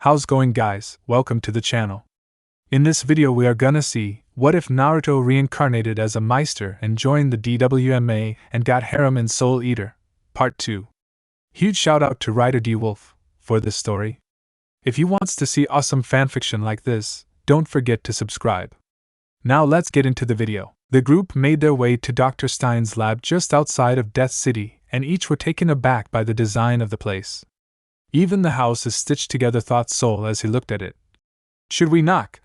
How's going, guys? Welcome to the channel. In this video we are gonna see, what if Naruto reincarnated as a Meister and joined the D.W.M.A and got Harem and Soul Eater? Part 2. Huge shout out to writer D.W.M.A for this story. If you wants to see awesome fanfiction like this, don't forget to subscribe. Now let's get into the video. The group made their way to Dr. Stein's lab just outside of Death City, and each were taken aback by the design of the place. Even the house is stitched together, thought Soul as he looked at it. Should we knock?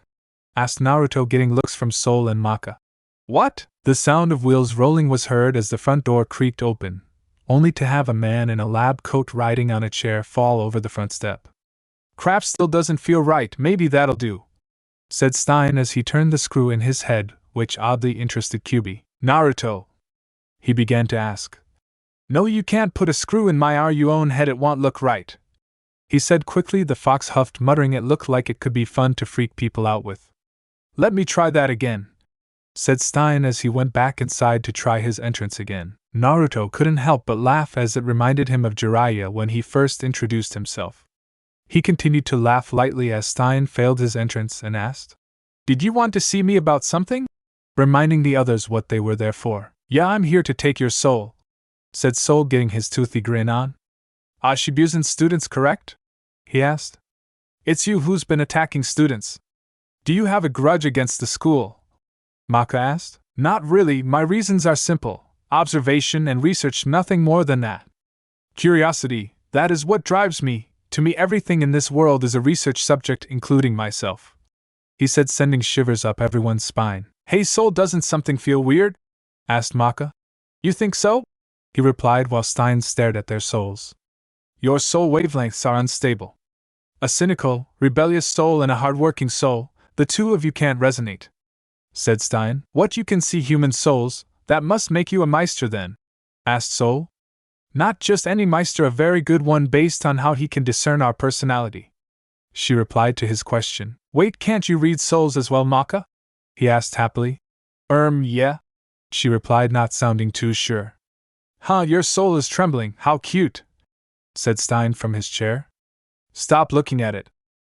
Asked Naruto, getting looks from Soul and Maka. What? The sound of wheels rolling was heard as the front door creaked open, only to have a man in a lab coat riding on a chair fall over the front step. Crap, still doesn't feel right, maybe that'll do, said Stein as he turned the screw in his head, which oddly interested Kyuubi. Naruto, he began to ask. No, you can't put a screw in my own head, it won't look right, he said quickly. The fox huffed, muttering it looked like it could be fun to freak people out with. Let me try that again, said Stein as he went back inside to try his entrance again. Naruto couldn't help but laugh as it reminded him of Jiraiya when he first introduced himself. He continued to laugh lightly as Stein failed his entrance and asked, Did you want to see me about something? Reminding the others what they were there for. Yeah, I'm here to take your soul, said Soul, getting his toothy grin on. Shibuyan students, correct? He asked. It's you who's been attacking students. Do you have a grudge against the school? Maka asked. Not really, my reasons are simple. Observation and research, nothing more than that. Curiosity, that is what drives me. To me, everything in this world is a research subject, including myself, he said, sending shivers up everyone's spine. Hey Soul, doesn't something feel weird? Asked Maka. You think so? He replied while Stein stared at their souls. Your soul wavelengths are unstable. A cynical, rebellious soul and a hard-working soul, the two of you can't resonate, said Stein. What, you can see human souls? That must make you a Meister then? Asked Soul. Not just any Meister, a very good one based on how he can discern our personality, she replied to his question. Wait, can't you read souls as well, Maka? He asked happily. Yeah, she replied, not sounding too sure. Huh, your soul is trembling, how cute, said Stein from his chair. Stop looking at it,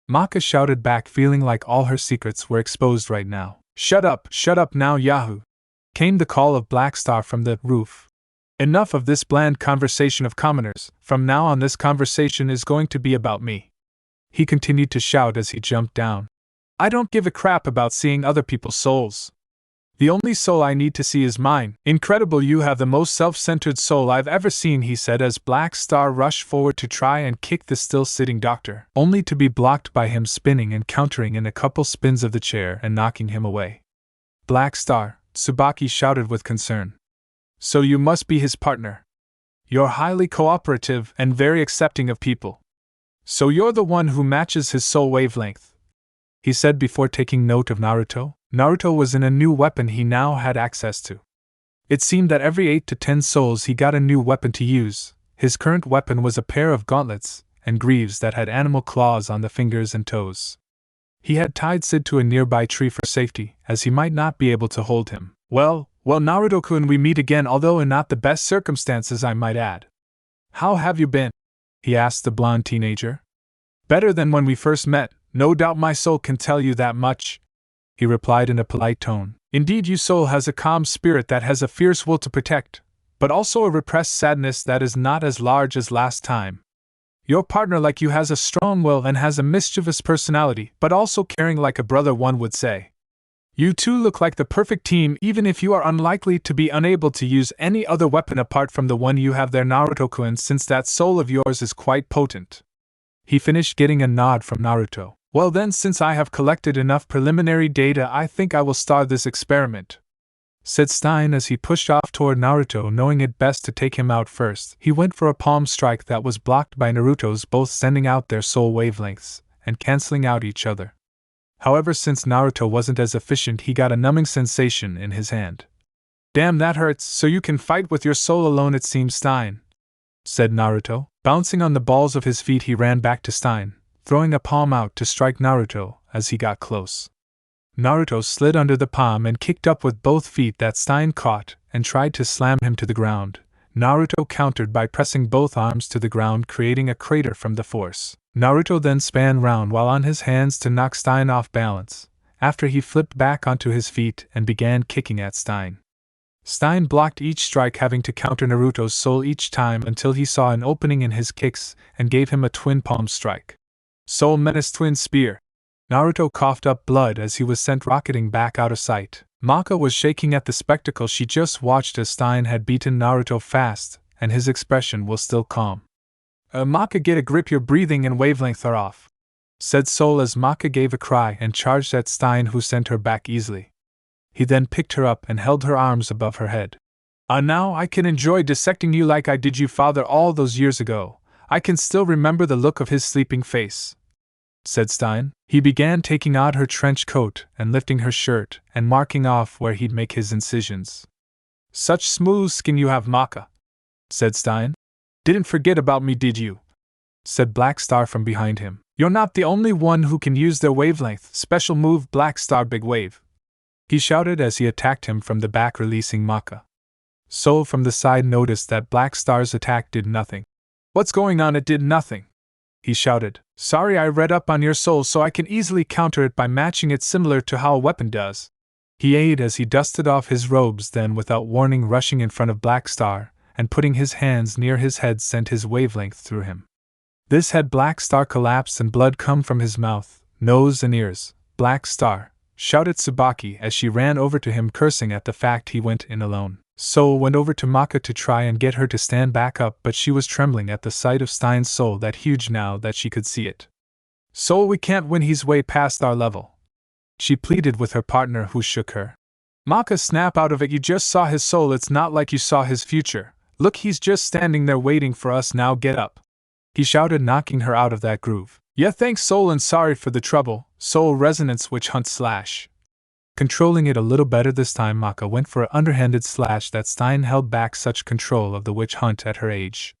Maka shouted back, feeling like all her secrets were exposed right now. Shut up now, Yahoo! Came the call of Black Star from the roof. Enough of this bland conversation of commoners, from now on this conversation is going to be about me, he continued to shout as he jumped down. I don't give a crap about seeing other people's souls. The only soul I need to see is mine. Incredible, you have the most self-centered soul I've ever seen, he said as Black Star rushed forward to try and kick the still-sitting doctor, only to be blocked by him spinning and countering in a couple spins of the chair and knocking him away. Black Star, Tsubaki shouted with concern. So you must be his partner. You're highly cooperative and very accepting of people. So you're the one who matches his soul wavelength, he said before taking note of Naruto. Naruto was in a new weapon he now had access to. It seemed that every 8 to 10 souls he got a new weapon to use. His current weapon was a pair of gauntlets and greaves that had animal claws on the fingers and toes. He had tied Sid to a nearby tree for safety, as he might not be able to hold him. Well, Naruto-kun, we meet again, although in not the best circumstances, I might add. How have you been? He asked the blonde teenager. Better than when we first met, no doubt my soul can tell you that much, he replied in a polite tone. Indeed, your soul has a calm spirit that has a fierce will to protect, but also a repressed sadness that is not as large as last time. Your partner like you has a strong will and has a mischievous personality, but also caring like a brother, one would say. You two look like the perfect team, even if you are unlikely to be unable to use any other weapon apart from the one you have there, Naruto-kun, since that soul of yours is quite potent. He finished, getting a nod from Naruto. Well then, since I have collected enough preliminary data, I think I will start this experiment, said Stein as he pushed off toward Naruto, knowing it best to take him out first. He went for a palm strike that was blocked by Naruto's, both sending out their soul wavelengths and canceling out each other. However, since Naruto wasn't as efficient, he got a numbing sensation in his hand. Damn, that hurts. So you can fight with your soul alone, it seems, Stein, said Naruto. Bouncing on the balls of his feet, he ran back to Stein, throwing a palm out to strike Naruto as he got close. Naruto slid under the palm and kicked up with both feet that Stein caught and tried to slam him to the ground. Naruto countered by pressing both arms to the ground, creating a crater from the force. Naruto then span round while on his hands to knock Stein off balance, after he flipped back onto his feet and began kicking at Stein. Stein blocked each strike, having to counter Naruto's soul each time until he saw an opening in his kicks and gave him a twin palm strike. Soul Menace Twin Spear. Naruto coughed up blood as he was sent rocketing back out of sight. Maka was shaking at the spectacle she just watched as Stein had beaten Naruto fast, and his expression was still calm. Maka, get a grip, your breathing and wavelength are off, said Soul as Maka gave a cry and charged at Stein, who sent her back easily. He then picked her up and held her arms above her head. Now I can enjoy dissecting you like I did you, father, all those years ago. I can still remember the look of his sleeping face, said Stein. He began taking out her trench coat and lifting her shirt and marking off where he'd make his incisions. Such smooth skin you have, Maka, said Stein. Didn't forget about me, did you? Said Black Star from behind him. You're not the only one who can use their wavelength. Special move, Black Star Big Wave, he shouted as he attacked him from the back, releasing Maka. Soul from the side noticed that Black Star's attack did nothing. What's going on? It did nothing, he shouted. Sorry, I read up on your soul so I can easily counter it by matching it similar to how a weapon does. He aided as he dusted off his robes, then without warning rushing in front of Black Star and putting his hands near his head sent his wavelength through him. This had Black Star collapse and blood come from his mouth, nose and ears. Black Star, shouted Tsubaki as she ran over to him, cursing at the fact he went in alone. Soul went over to Maka to try and get her to stand back up, but she was trembling at the sight of Stein's soul, that huge now that she could see it. Soul, we can't win, he's way past our level, she pleaded with her partner, who shook her. Maka, snap out of it, you just saw his soul, it's not like you saw his future. Look, he's just standing there waiting for us, now get up, he shouted, knocking her out of that groove. Yeah, thanks Soul, and sorry for the trouble. Soul Resonance Witch Hunt slash. Controlling it a little better this time, Maka went for an underhanded slash that Stein held back such control of the witch hunt at her age.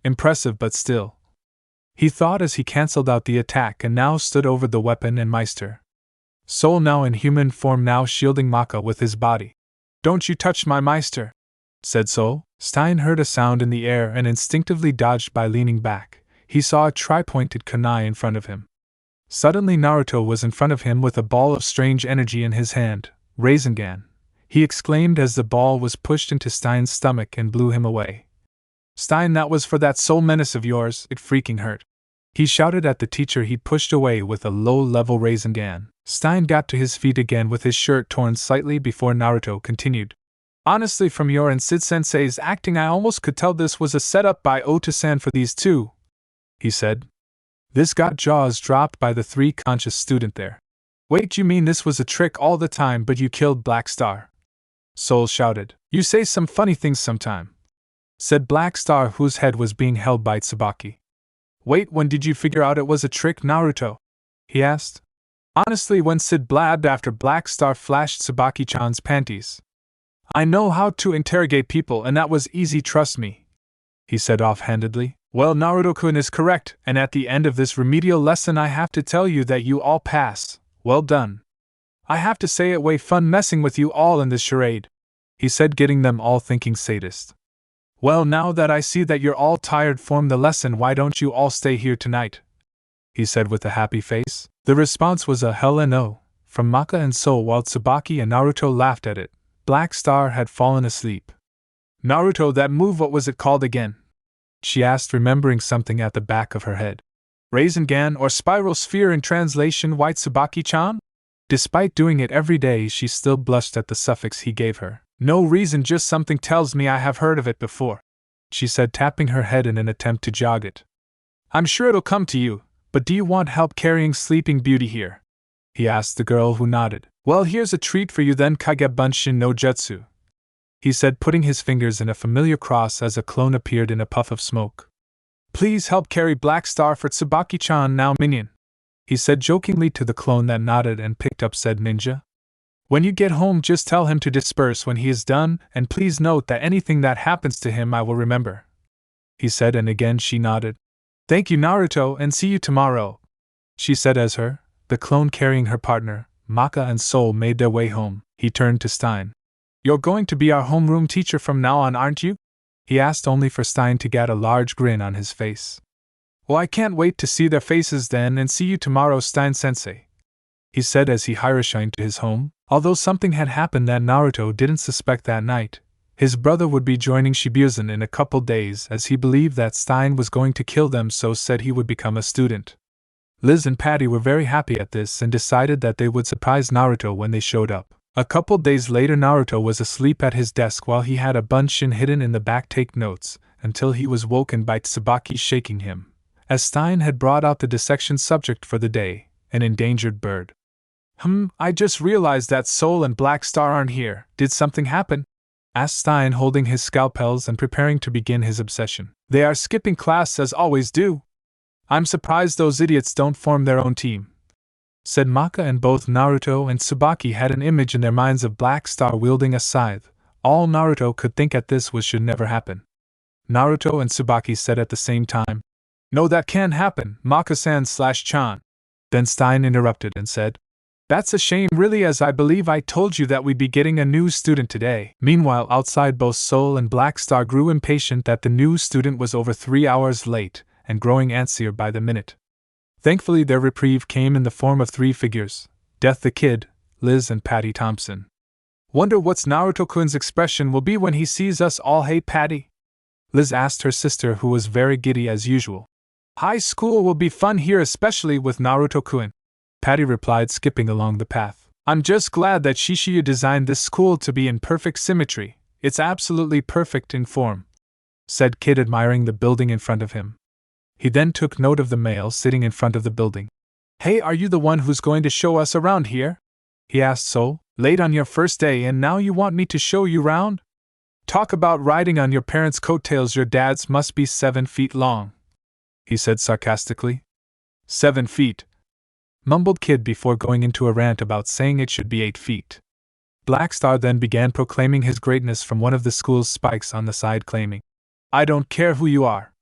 Impressive, but still, he thought as he cancelled out the attack and now stood over the weapon and Meister. Soul, now in human form, now shielding Maka with his body. Don't you touch my Meister, said Soul. Stein heard a sound in the air and instinctively dodged by leaning back. He saw a tri-pointed kunai in front of him. Suddenly Naruto was in front of him with a ball of strange energy in his hand. Rasengan, he exclaimed as the ball was pushed into Stein's stomach and blew him away. Stein, that was for that soul menace of yours, it freaking hurt, he shouted at the teacher he'd pushed away with a low-level Rasengan. Stein got to his feet again with his shirt torn slightly before Naruto continued. Honestly, from your and Sid-sensei's acting, I almost could tell this was a setup by Ota-san for these two, he said. This got jaws dropped by the three conscious student there. Wait, you mean this was a trick all the time but you killed Black Star? Soul shouted. You say some funny things sometime, said Black Star, whose head was being held by Tsubaki. Wait, when did you figure out it was a trick, Naruto? He asked. Honestly, when Sid blabbed after Black Star flashed Tsubaki-chan's panties. I know how to interrogate people and that was easy, trust me, he said offhandedly. Well, Naruto-kun is correct, and at the end of this remedial lesson I have to tell you that you all pass. Well done. I have to say it way fun messing with you all in this charade, he said, getting them all thinking sadist. Well, now that I see that you're all tired from the lesson, why don't you all stay here tonight? He said with a happy face. The response was a hell no from Maka and Soul, while Tsubaki and Naruto laughed at it. Black Star had fallen asleep. Naruto, that move, what was it called again? She asked, remembering something at the back of her head. Rasengan, or Spiral Sphere in translation, White Tsubaki-chan? Despite doing it every day, she still blushed at the suffix he gave her. No reason, just something tells me I have heard of it before, she said, tapping her head in an attempt to jog it. I'm sure it'll come to you, but do you want help carrying Sleeping Beauty here? He asked the girl, who nodded. Well, here's a treat for you then, Kagebunshin no Jutsu, he said, putting his fingers in a familiar cross as a clone appeared in a puff of smoke. Please help carry Black Star for Tsubaki-chan now, minion, he said jokingly to the clone that nodded and picked up said ninja. When you get home, just tell him to disperse when he is done, and please note that anything that happens to him I will remember, he said, and again she nodded. Thank you, Naruto, and see you tomorrow, she said as the clone carrying her partner, Maka and Soul, made their way home. He turned to Stein. You're going to be our homeroom teacher from now on, aren't you? He asked, only for Stein to get a large grin on his face. Well, I can't wait to see their faces then and see you tomorrow, Stein-sensei, he said as he hiroshined to his home. Although something had happened that Naruto didn't suspect that night, his brother would be joining Shibuya in a couple days as he believed that Stein was going to kill them, so said he would become a student. Liz and Patty were very happy at this and decided that they would surprise Naruto when they showed up. A couple days later, Naruto was asleep at his desk while he had a bunshin hidden in the back take notes, until he was woken by Tsubaki shaking him, as Stein had brought out the dissection subject for the day, an endangered bird. I just realized that Soul and Black Star aren't here. Did something happen? Asked Stein, holding his scalpels and preparing to begin his obsession. They are skipping class as always do. I'm surprised those idiots don't form their own team, said Maka, and both Naruto and Tsubaki had an image in their minds of Black Star wielding a scythe. All Naruto could think at this was should never happen. Naruto and Tsubaki said at the same time, No, that can't happen, Maka-san/Chan. Then Stein interrupted and said, That's a shame really, as I believe I told you that we'd be getting a new student today. Meanwhile, outside, both Soul and Black Star grew impatient that the new student was over 3 hours late, and growing antsier by the minute. Thankfully, their reprieve came in the form of 3 figures: Death the Kid, Liz, and Patty Thompson. Wonder what's Naruto-kun's expression will be when he sees us all. Hey, Patty? Liz asked her sister, who was very giddy as usual. High school will be fun here, especially with Naruto-kun, Patty replied, skipping along the path. I'm just glad that Shishiyu designed this school to be in perfect symmetry. It's absolutely perfect in form, said Kid, admiring the building in front of him. He then took note of the male sitting in front of the building. Hey, are you the one who's going to show us around here? He asked Soul. Late on your first day and now you want me to show you round? Talk about riding on your parents' coattails, your dad's must be 7 feet long, he said sarcastically. 7 feet, mumbled Kid before going into a rant about saying it should be 8 feet. Black Star then began proclaiming his greatness from one of the school's spikes on the side, claiming, I don't care who you are.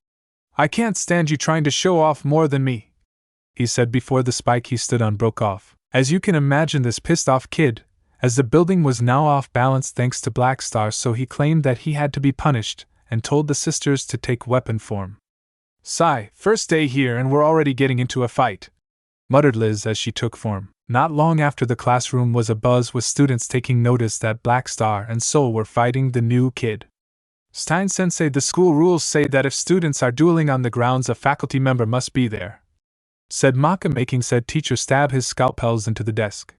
I can't stand you trying to show off more than me, he said before the spike he stood on broke off. As you can imagine, this pissed off Kid, as the building was now off balance thanks to Black Star, so he claimed that he had to be punished, and told the sisters to take weapon form. Sigh, first day here and we're already getting into a fight, muttered Liz as she took form. Not long after, the classroom was abuzz with students taking notice that Black Star and Soul were fighting the new Kid. Stein-sensei, the school rules say that if students are dueling on the grounds, a faculty member must be there, said Maka, making said teacher stab his scalpels into the desk.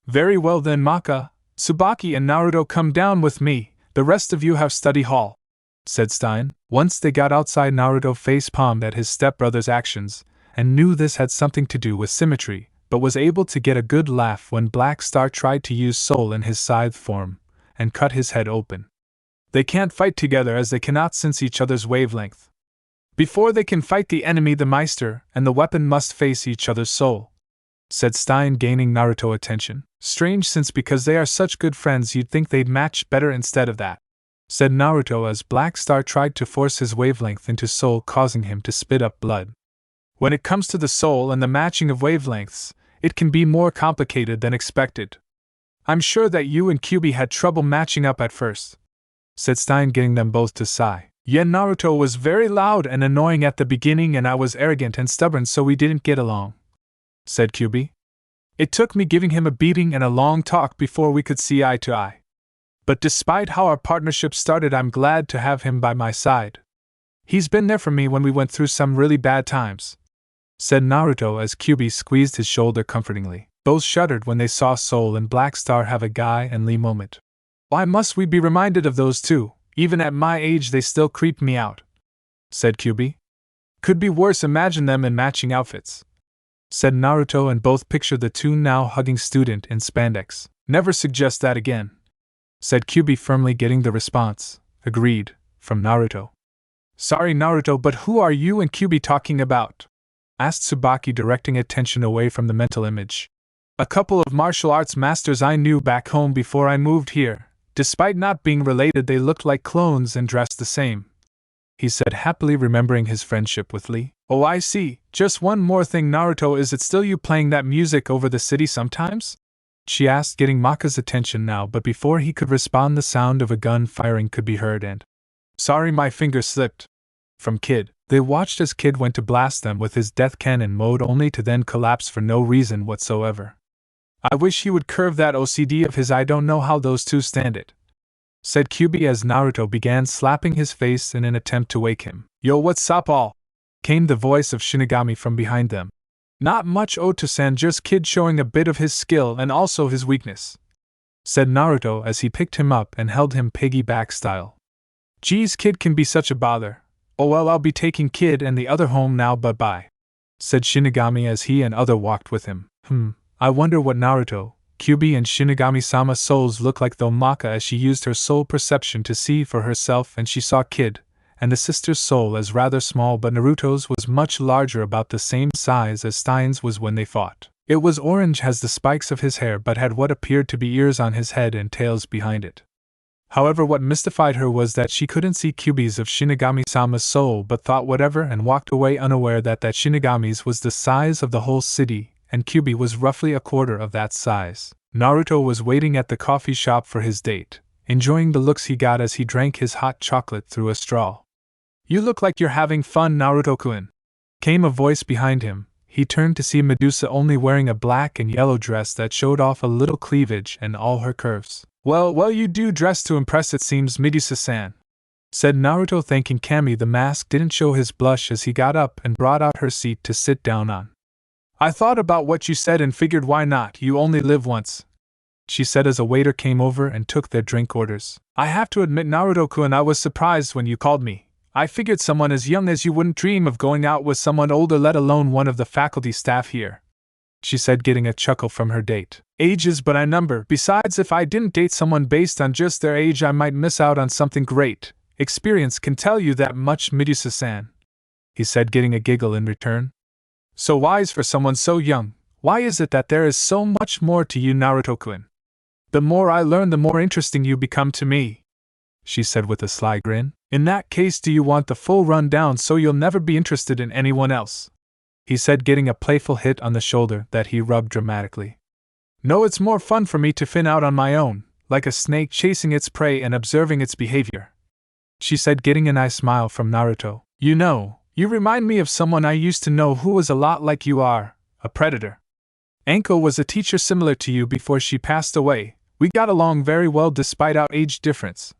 Very well then, Maka, Tsubaki and Naruto, come down with me. The rest of you have study hall, said Stein. Once they got outside, Naruto face-palmed at his stepbrother's actions, and knew this had something to do with symmetry, but was able to get a good laugh when Black Star tried to use Soul in his scythe form, and cut his head open. They can't fight together as they cannot sense each other's wavelength. Before they can fight the enemy, the Meister and the weapon must face each other's soul, said Stein, gaining Naruto attention. Strange, since because they are such good friends you'd think they'd match better instead of that, said Naruto as Black Star tried to force his wavelength into Soul, causing him to spit up blood. When it comes to the soul and the matching of wavelengths, it can be more complicated than expected. I'm sure that you and Kyubi had trouble matching up at first, said Stein, getting them both to sigh. Yeah, Naruto was very loud and annoying at the beginning and I was arrogant and stubborn, so we didn't get along, said Kyubi. It took me giving him a beating and a long talk before we could see eye to eye. But despite how our partnership started, I'm glad to have him by my side. He's been there for me when we went through some really bad times, said Naruto as Kyubi squeezed his shoulder comfortingly. Both shuddered when they saw Soul and Black Star have a Guy and Lee moment. Why must we be reminded of those two? Even at my age they still creep me out, said Kyubi. Could be worse, imagine them in matching outfits, said Naruto, and both pictured the two now hugging student in spandex. Never suggest that again, said Kyubi, firmly getting the response, agreed, from Naruto. Sorry Naruto, but who are you and Kyubi talking about? Asked Tsubaki, directing attention away from the mental image. A couple of martial arts masters I knew back home before I moved here. Despite not being related, they looked like clones and dressed the same, he said, happily remembering his friendship with Lee. Oh, I see. Just one more thing, Naruto, is it still you playing that music over the city sometimes? She asked, getting Maka's attention now, but before he could respond the sound of a gun firing could be heard and, sorry, my finger slipped, from Kid. They watched as Kid went to blast them with his death cannon mode only to then collapse for no reason whatsoever. I wish he would curve that OCD of his. I don't know how those two stand it, said QB as Naruto began slapping his face in an attempt to wake him. Yo, what's up all? Came the voice of Shinigami from behind them. Not much Oto-san, just Kid showing a bit of his skill and also his weakness, said Naruto as he picked him up and held him piggyback style. Geez, Kid can be such a bother. Oh well, I'll be taking Kid and the other home now, bye-bye, said Shinigami as he and other walked with him. I wonder what Naruto, Kyuubi and Shinigami-sama's souls look like, though Maka as she used her soul perception to see for herself, and she saw Kid and the sister's soul as rather small, but Naruto's was much larger, about the same size as Stein's was when they fought. It was orange as the spikes of his hair but had what appeared to be ears on his head and tails behind it. However, what mystified her was that she couldn't see Kyuubi's of Shinigami-sama's soul but thought whatever and walked away unaware that Shinigami's was the size of the whole city, and Kyuubi was roughly a quarter of that size. Naruto was waiting at the coffee shop for his date, enjoying the looks he got as he drank his hot chocolate through a straw. You look like you're having fun, Naruto-kun, came a voice behind him. He turned to see Medusa only wearing a black and yellow dress that showed off a little cleavage and all her curves. Well, you do dress to impress, it seems, Medusa-san, said Naruto, thanking Kami the mask didn't show his blush as he got up and brought out her seat to sit down on. I thought about what you said and figured why not, you only live once, she said as a waiter came over and took their drink orders. I have to admit, Naruto-kun, I was surprised when you called me. I figured someone as young as you wouldn't dream of going out with someone older, let alone one of the faculty staff here, she said, getting a chuckle from her date. Age is but a number. Besides, if I didn't date someone based on just their age, I might miss out on something great. Experience can tell you that much, Medusa-san, he said, getting a giggle in return. So wise for someone so young. Why is it that there is so much more to you, Naruto-kun? The more I learn, the more interesting you become to me, she said with a sly grin. In that case, do you want the full rundown so you'll never be interested in anyone else? He said, getting a playful hit on the shoulder that he rubbed dramatically. No, it's more fun for me to fin out on my own, like a snake chasing its prey and observing its behavior, she said, getting a nice smile from Naruto. You know, you remind me of someone I used to know who was a lot like you are, a predator. Anko was a teacher similar to you before she passed away. We got along very well despite our age difference,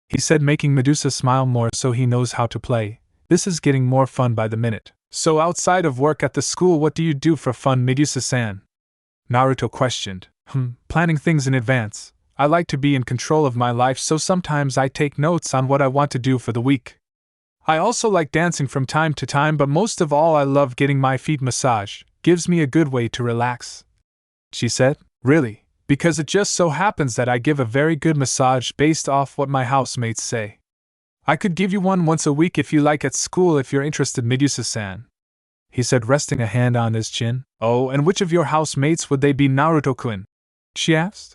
he said, making Medusa smile more so he knows how to play. This is getting more fun by the minute. So outside of work at the school, what do you do for fun, Medusa-san? Naruto questioned. Planning things in advance. I like to be in control of my life, so sometimes I take notes on what I want to do for the week. I also like dancing from time to time, but most of all I love getting my feet massaged. Gives me a good way to relax, she said. Really? Because it just so happens that I give a very good massage based off what my housemates say. I could give you one once a week if you like at school if you're interested, Medusa-san, he said, resting a hand on his chin. Oh, and which of your housemates would they be, Naruto-kun? She asked.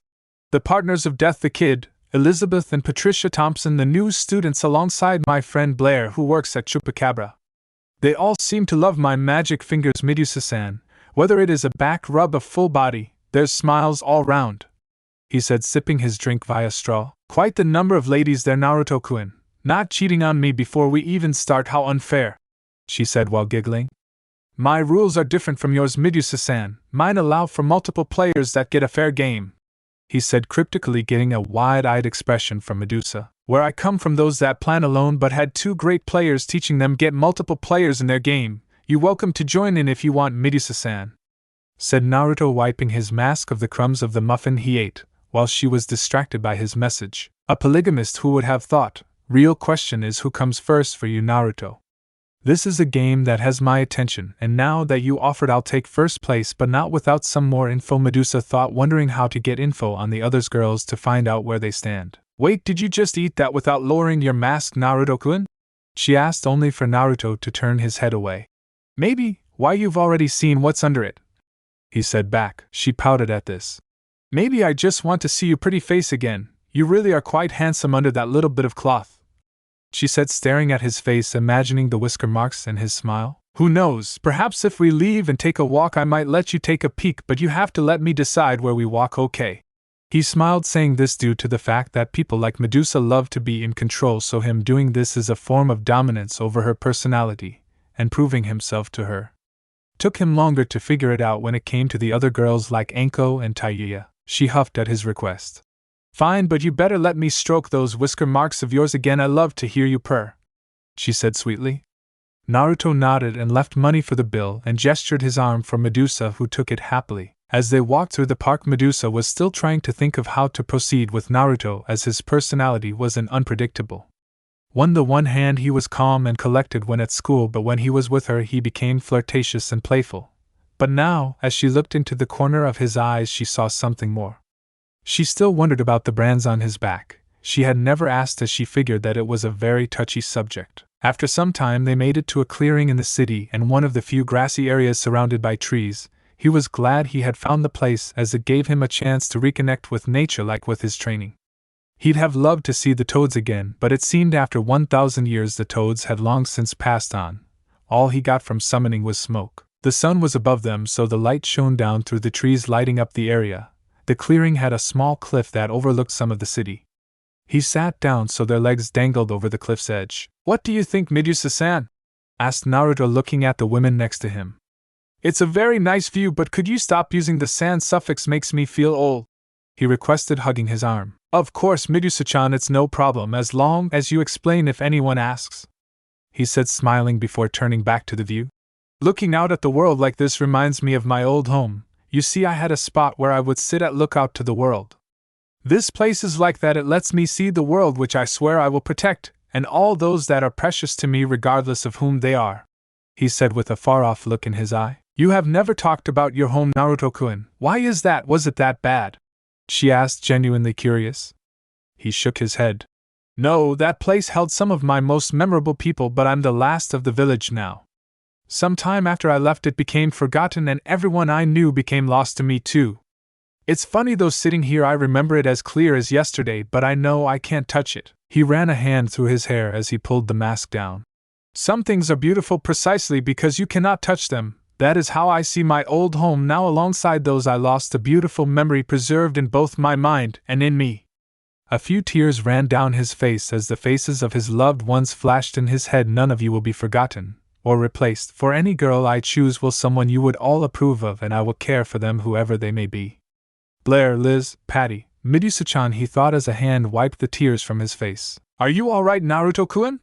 The partners of Death the Kid, Elizabeth and Patricia Thompson, the new students alongside my friend Blair who works at Chupacabra. They all seem to love my magic fingers, Medusa-san. Whether it is a back rub, a full body, there's smiles all round, he said, sipping his drink via straw. Quite the number of ladies there, Naruto-kun. Not cheating on me before we even start, how unfair, she said while giggling. My rules are different from yours, Medusa-san. Mine allow for multiple players that get a fair game, he said cryptically, getting a wide-eyed expression from Medusa. Where I come from, those that plan alone but had two great players teaching them get multiple players in their game. You're welcome to join in if you want, Medusa-san, said Naruto, wiping his mask of the crumbs of the muffin he ate, while she was distracted by his message. A polygamist, who would have thought? Real question is who comes first for you, Naruto. This is a game that has my attention, and now that you offered, I'll take first place, but not without some more info, Medusa thought, wondering how to get info on the others girls to find out where they stand. Wait, did you just eat that without lowering your mask, Naruto-kun? She asked, only for Naruto to turn his head away. Maybe. Why, you've already seen what's under it, he said back. She pouted at this. Maybe I just want to see your pretty face again. You really are quite handsome under that little bit of cloth, she said, staring at his face, imagining the whisker marks and his smile. Who knows, perhaps if we leave and take a walk I might let you take a peek, but you have to let me decide where we walk, okay? He smiled, saying this due to the fact that people like Medusa love to be in control, so him doing this is a form of dominance over her personality. and proving himself to her. Took him longer to figure it out when it came to the other girls like Anko and Taiya. She huffed at his request. Fine, but you better let me stroke those whisker marks of yours again. I love to hear you purr, she said sweetly. Naruto nodded and left money for the bill and gestured his arm for Medusa, who took it happily. As they walked through the park, Medusa was still trying to think of how to proceed with Naruto, as his personality was unpredictable. On the one hand, he was calm and collected when at school, but when he was with her he became flirtatious and playful. But now, as she looked into the corner of his eyes, she saw something more. She still wondered about the brands on his back. She had never asked, as she figured that it was a very touchy subject. After some time they made it to a clearing in the city and one of the few grassy areas surrounded by trees. He was glad he had found the place, as it gave him a chance to reconnect with nature like with his training. He'd have loved to see the toads again, but it seemed after 1,000 years the toads had long since passed on. All he got from summoning was smoke. The sun was above them, so the light shone down through the trees, lighting up the area. The clearing had a small cliff that overlooked some of the city. He sat down so their legs dangled over the cliff's edge. What do you think, Medusa-san? Asked Naruto, looking at the women next to him. It's a very nice view, but could you stop using the san suffix? Makes me feel old, he requested, hugging his arm. Of course, Medusa-chan, it's no problem as long as you explain if anyone asks, he said, smiling before turning back to the view. Looking out at the world like this reminds me of my old home. You see, I had a spot where I would sit at lookout to the world. This place is like that. It lets me see the world, which I swear I will protect, and all those that are precious to me regardless of whom they are, he said with a far-off look in his eye. You have never talked about your home, Naruto-kun. Why is that? Was it that bad? She asked, genuinely curious. He shook his head. No, that place held some of my most memorable people, but I'm the last of the village now. Some time after I left it became forgotten and everyone I knew became lost to me too. It's funny though, sitting here I remember it as clear as yesterday, but I know I can't touch it. He ran a hand through his hair as he pulled the mask down. Some things are beautiful precisely because you cannot touch them. That is how I see my old home now, alongside those I lost, a beautiful memory preserved in both my mind and in me. A few tears ran down his face as the faces of his loved ones flashed in his head. None of you will be forgotten or replaced. For any girl I choose will someone you would all approve of, and I will care for them whoever they may be. Blair, Liz, Patty, Medusa-chan, he thought as a hand wiped the tears from his face. Are you all right, Naruto-kun?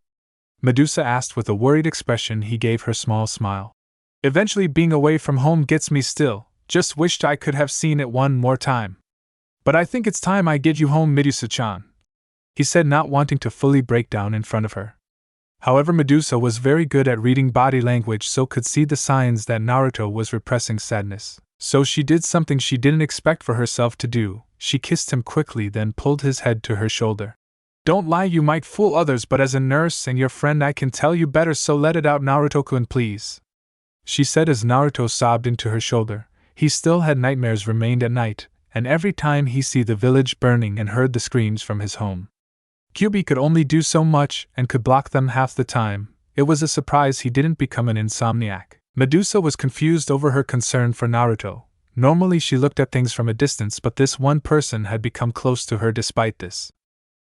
Medusa asked with a worried expression. He gave her a small smile. Eventually, being away from home gets me still. Just wished I could have seen it one more time. But I think it's time I get you home, Medusa-chan, he said, not wanting to fully break down in front of her. However, Medusa was very good at reading body language, so could see the signs that Naruto was repressing sadness. So she did something she didn't expect for herself to do. She kissed him quickly, then pulled his head to her shoulder. Don't lie, you might fool others, but as a nurse and your friend I can tell you better, so let it out, Naruto-kun, please, she said as Naruto sobbed into her shoulder. He still had nightmares remained at night, and every time he see the village burning and heard the screams from his home. Kyubi could only do so much and could block them half the time. It was a surprise he didn't become an insomniac. Medusa was confused over her concern for Naruto. Normally she looked at things from a distance, but this one person had become close to her despite this.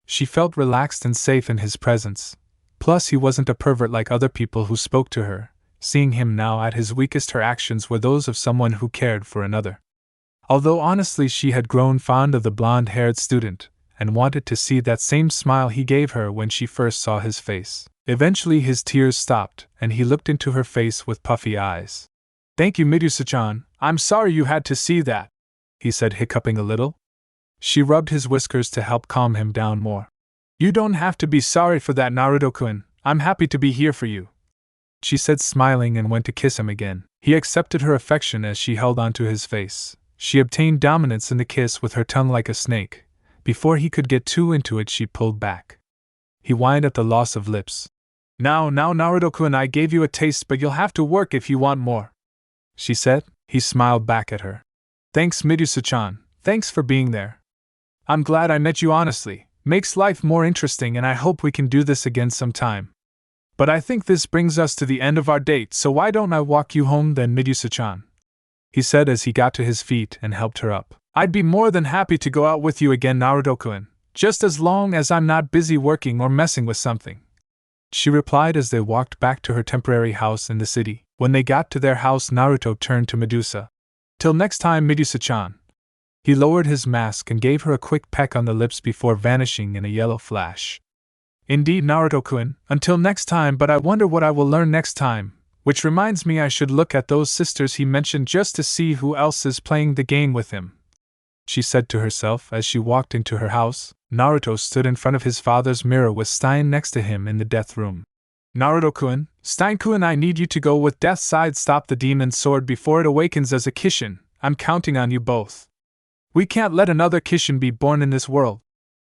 She felt relaxed and safe in his presence. Plus he wasn't a pervert like other people who spoke to her. Seeing him now at his weakest, her actions were those of someone who cared for another. Although honestly she had grown fond of the blonde-haired student, and wanted to see that same smile he gave her when she first saw his face. Eventually his tears stopped, and he looked into her face with puffy eyes. Thank you, Medusa-chan. I'm sorry you had to see that, he said, hiccuping a little. She rubbed his whiskers to help calm him down more. You don't have to be sorry for that, Naruto-kun. I'm happy to be here for you, she said, smiling, and went to kiss him again. He accepted her affection as she held onto his face. She obtained dominance in the kiss with her tongue like a snake. Before he could get too into it, she pulled back. He whined at the loss of lips. Now, Naruto-kun, I gave you a taste, but you'll have to work if you want more, she said. He smiled back at her. Thanks, Medusa-chan. Thanks for being there. I'm glad I met you, honestly. Makes life more interesting, and I hope we can do this again sometime. But I think this brings us to the end of our date, so why don't I walk you home then, Medusa-chan? He said as he got to his feet and helped her up. I'd be more than happy to go out with you again, Naruto-kun, just as long as I'm not busy working or messing with something, she replied as they walked back to her temporary house in the city. When they got to their house, Naruto turned to Medusa. Till next time, Medusa-chan. He lowered his mask and gave her a quick peck on the lips before vanishing in a yellow flash. Indeed, Naruto-kun, until next time, but I wonder what I will learn next time. Which reminds me I should look at those sisters he mentioned just to see who else is playing the game with him, she said to herself as she walked into her house. Naruto stood in front of his father's mirror with Stein next to him in the death room. Naruto-kun, Stein-kun, I need you to go with Death's side, stop the demon sword before it awakens as a Kishin. I'm counting on you both. We can't let another Kishin be born in this world,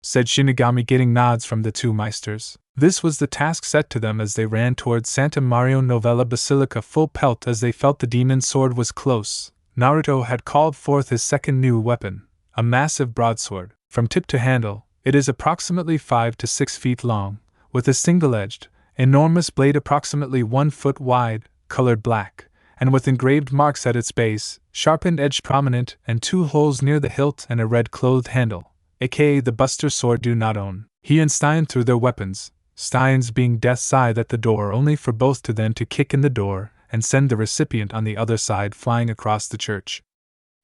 said Shinigami, getting nods from the two Meisters. This was the task set to them as they ran towards Santa Maria Novella Basilica full pelt. As they felt the demon sword was close, Naruto had called forth his second new weapon, a massive broadsword. From tip to handle, it is approximately 5 to 6 feet long, with a single-edged, enormous blade approximately 1 foot wide, colored black, and with engraved marks at its base, sharpened edge prominent, and 2 holes near the hilt and a red-clothed handle, aka the Buster Sword do not own. He and Stein threw their weapons, Stein's being Death's side at the door, only for both to then to kick in the door and send the recipient on the other side flying across the church.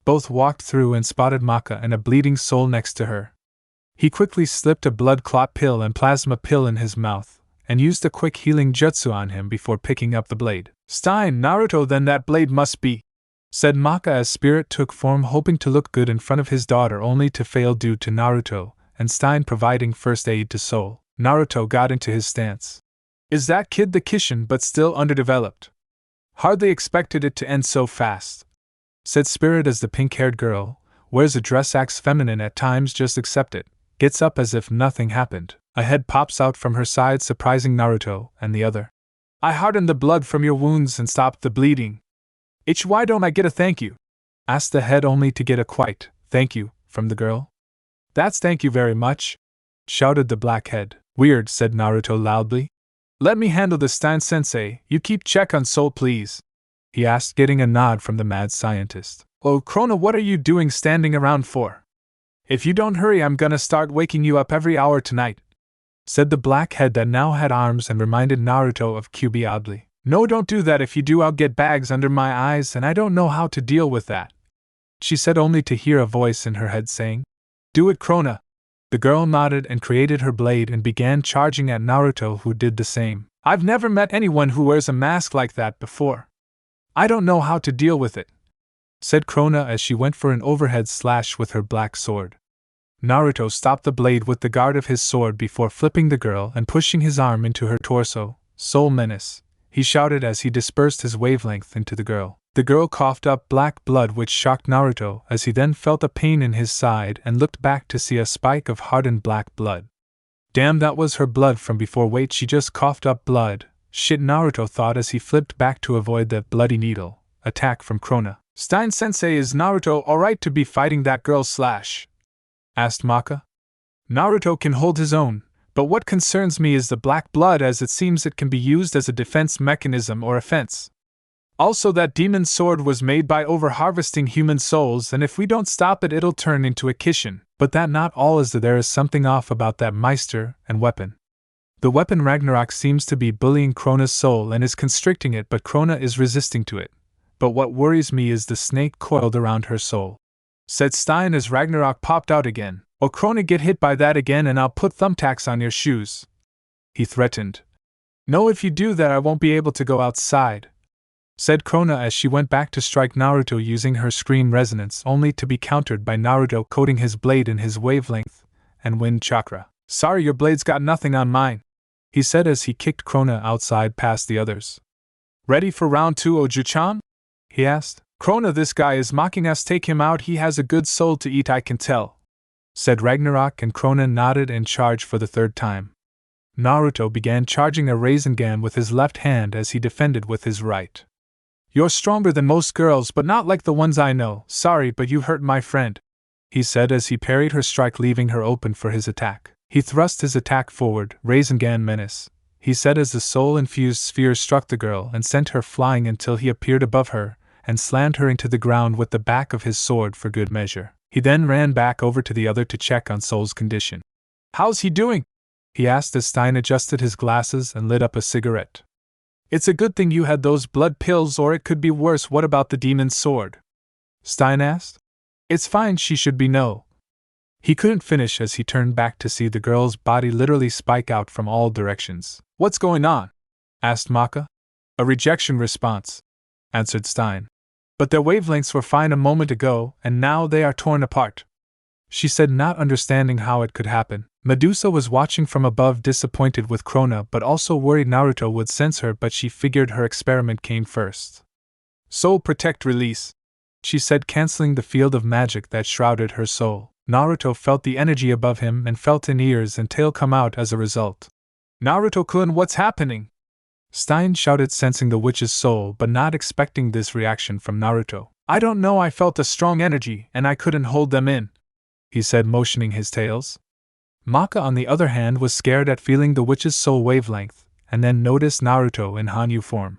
Both walked through and spotted Maka and a bleeding soul next to her. He quickly slipped a blood clot pill and plasma pill in his mouth, and used a quick healing jutsu on him before picking up the blade. Stein, Naruto, then that blade must be, said Maka as spirit took form, hoping to look good in front of his daughter only to fail due to Naruto and Stein providing first aid to Soul. Naruto got into his stance. Is that kid the Kishin but still underdeveloped? Hardly expected it to end so fast, said Spirit as the pink-haired girl, wears a dress, acts feminine at times, just accept it, gets up as if nothing happened. A head pops out from her side, surprising Naruto and the other. I hardened the blood from your wounds and stopped the bleeding. Why don't I get a thank you? Asked the head, only to get a quiet thank you from the girl. That's thank you very much, shouted the black head. Weird, said Naruto loudly. Let me handle this, Stein-sensei. You keep check on Soul, please, he asked, getting a nod from the mad scientist. Oh, Krona, what are you doing standing around for? If you don't hurry, I'm gonna start waking you up every hour tonight, said the black head that now had arms and reminded Naruto of Kyuubi oddly. No, don't do that. If you do, I'll get bags under my eyes and I don't know how to deal with that, she said, only to hear a voice in her head saying, Do it, Krona. The girl nodded and created her blade and began charging at Naruto, who did the same. I've never met anyone who wears a mask like that before. I don't know how to deal with it, said Krona as she went for an overhead slash with her black sword. Naruto stopped the blade with the guard of his sword before flipping the girl and pushing his arm into her torso. Soul menace, he shouted as he dispersed his wavelength into the girl. The girl coughed up black blood, which shocked Naruto as he then felt a pain in his side and looked back to see a spike of hardened black blood. Damn, that was her blood from before. Wait, she just coughed up blood. Shit, Naruto thought as he flipped back to avoid that bloody needle attack from Krona. Stein-sensei, is Naruto alright to be fighting that girl slash? Asked Maka. Naruto can hold his own, but what concerns me is the black blood, as it seems it can be used as a defense mechanism or offense. Also, that demon sword was made by over-harvesting human souls, and if we don't stop it, it'll turn into a Kishin. But that not all is that there is something off about that Meister and weapon. The weapon Ragnarok seems to be bullying Krona's soul and is constricting it, but Krona is resisting to it. But what worries me is the snake coiled around her soul, said Stein as Ragnarok popped out again. Or Krona, get hit by that again and I'll put thumbtacks on your shoes, he threatened. No, if you do that I won't be able to go outside, said Krona as she went back to strike Naruto using her scream resonance, only to be countered by Naruto coating his blade in his wavelength and wind chakra. Sorry, your blade's got nothing on mine, he said as he kicked Krona outside past the others. Ready for round 2, Oju-chan? He asked. Krona, this guy is mocking us. Take him out. He has a good soul to eat, I can tell, said Ragnarok, and Krona nodded and charged for the 3rd time. Naruto began charging a Rasengan with his left hand as he defended with his right. You're stronger than most girls, but not like the ones I know. Sorry, but you hurt my friend, he said as he parried her strike, leaving her open for his attack. He thrust his attack forward, Rasengan menace, he said as the soul-infused sphere struck the girl and sent her flying until he appeared above her and slammed her into the ground with the back of his sword for good measure. He then ran back over to the other to check on Soul's condition. How's he doing? he asked as Stein adjusted his glasses and lit up a cigarette. It's a good thing you had those blood pills, or it could be worse. What about the demon's sword? Stein asked. It's fine, she should be no. He couldn't finish as he turned back to see the girl's body literally spike out from all directions. What's going on? Asked Maka. A rejection response, answered Stein. But their wavelengths were fine a moment ago, and now they are torn apart, she said, not understanding how it could happen. Medusa was watching from above, disappointed with Krona but also worried Naruto would sense her, but she figured her experiment came first. Soul protect release, she said, canceling the field of magic that shrouded her soul. Naruto felt the energy above him and felt an ears and tail come out as a result. Naruto-kun, what's happening? Stein shouted, sensing the witch's soul but not expecting this reaction from Naruto. I don't know, I felt a strong energy and I couldn't hold them in, he said, motioning his tails. Maka, on the other hand, was scared at feeling the witch's soul wavelength, and then noticed Naruto in Hanyu form.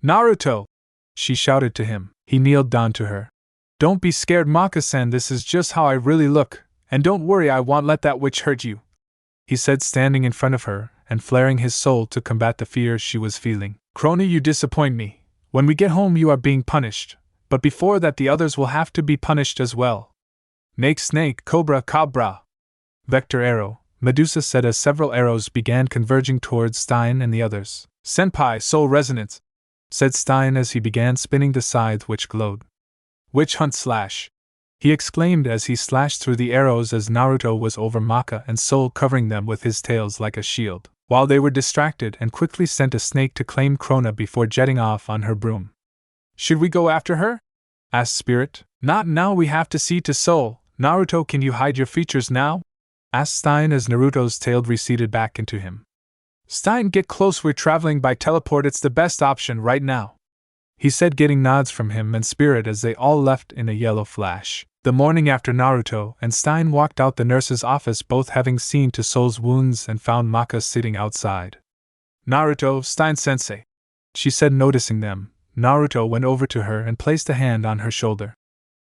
Naruto! She shouted to him. He kneeled down to her. Don't be scared, Maka-san, this is just how I really look, and don't worry, I won't let that witch hurt you, he said, standing in front of her and flaring his soul to combat the fear she was feeling. Krona, you disappoint me. When we get home you are being punished, but before that the others will have to be punished as well. Snake, cobra, cabra. Vector arrow, Medusa said as several arrows began converging towards Stein and the others. Senpai, soul resonance, said Stein as he began spinning the scythe which glowed. Witch hunt slash, he exclaimed as he slashed through the arrows as Naruto was over Maka and Soul, covering them with his tails like a shield, while they were distracted and quickly sent a snake to claim Krona before jetting off on her broom. Should we go after her? Asked Spirit. Not now, we have to see to Soul. Naruto, can you hide your features now? Asked Stein as Naruto's tail receded back into him. Stein, get close, we're traveling by teleport, it's the best option right now, he said, getting nods from him and Spirit as they all left in a yellow flash. The morning after, Naruto and Stein walked out the nurse's office, both having seen to Soul's wounds, and found Maka sitting outside. Naruto, Stein-sensei, she said, noticing them. Naruto went over to her and placed a hand on her shoulder.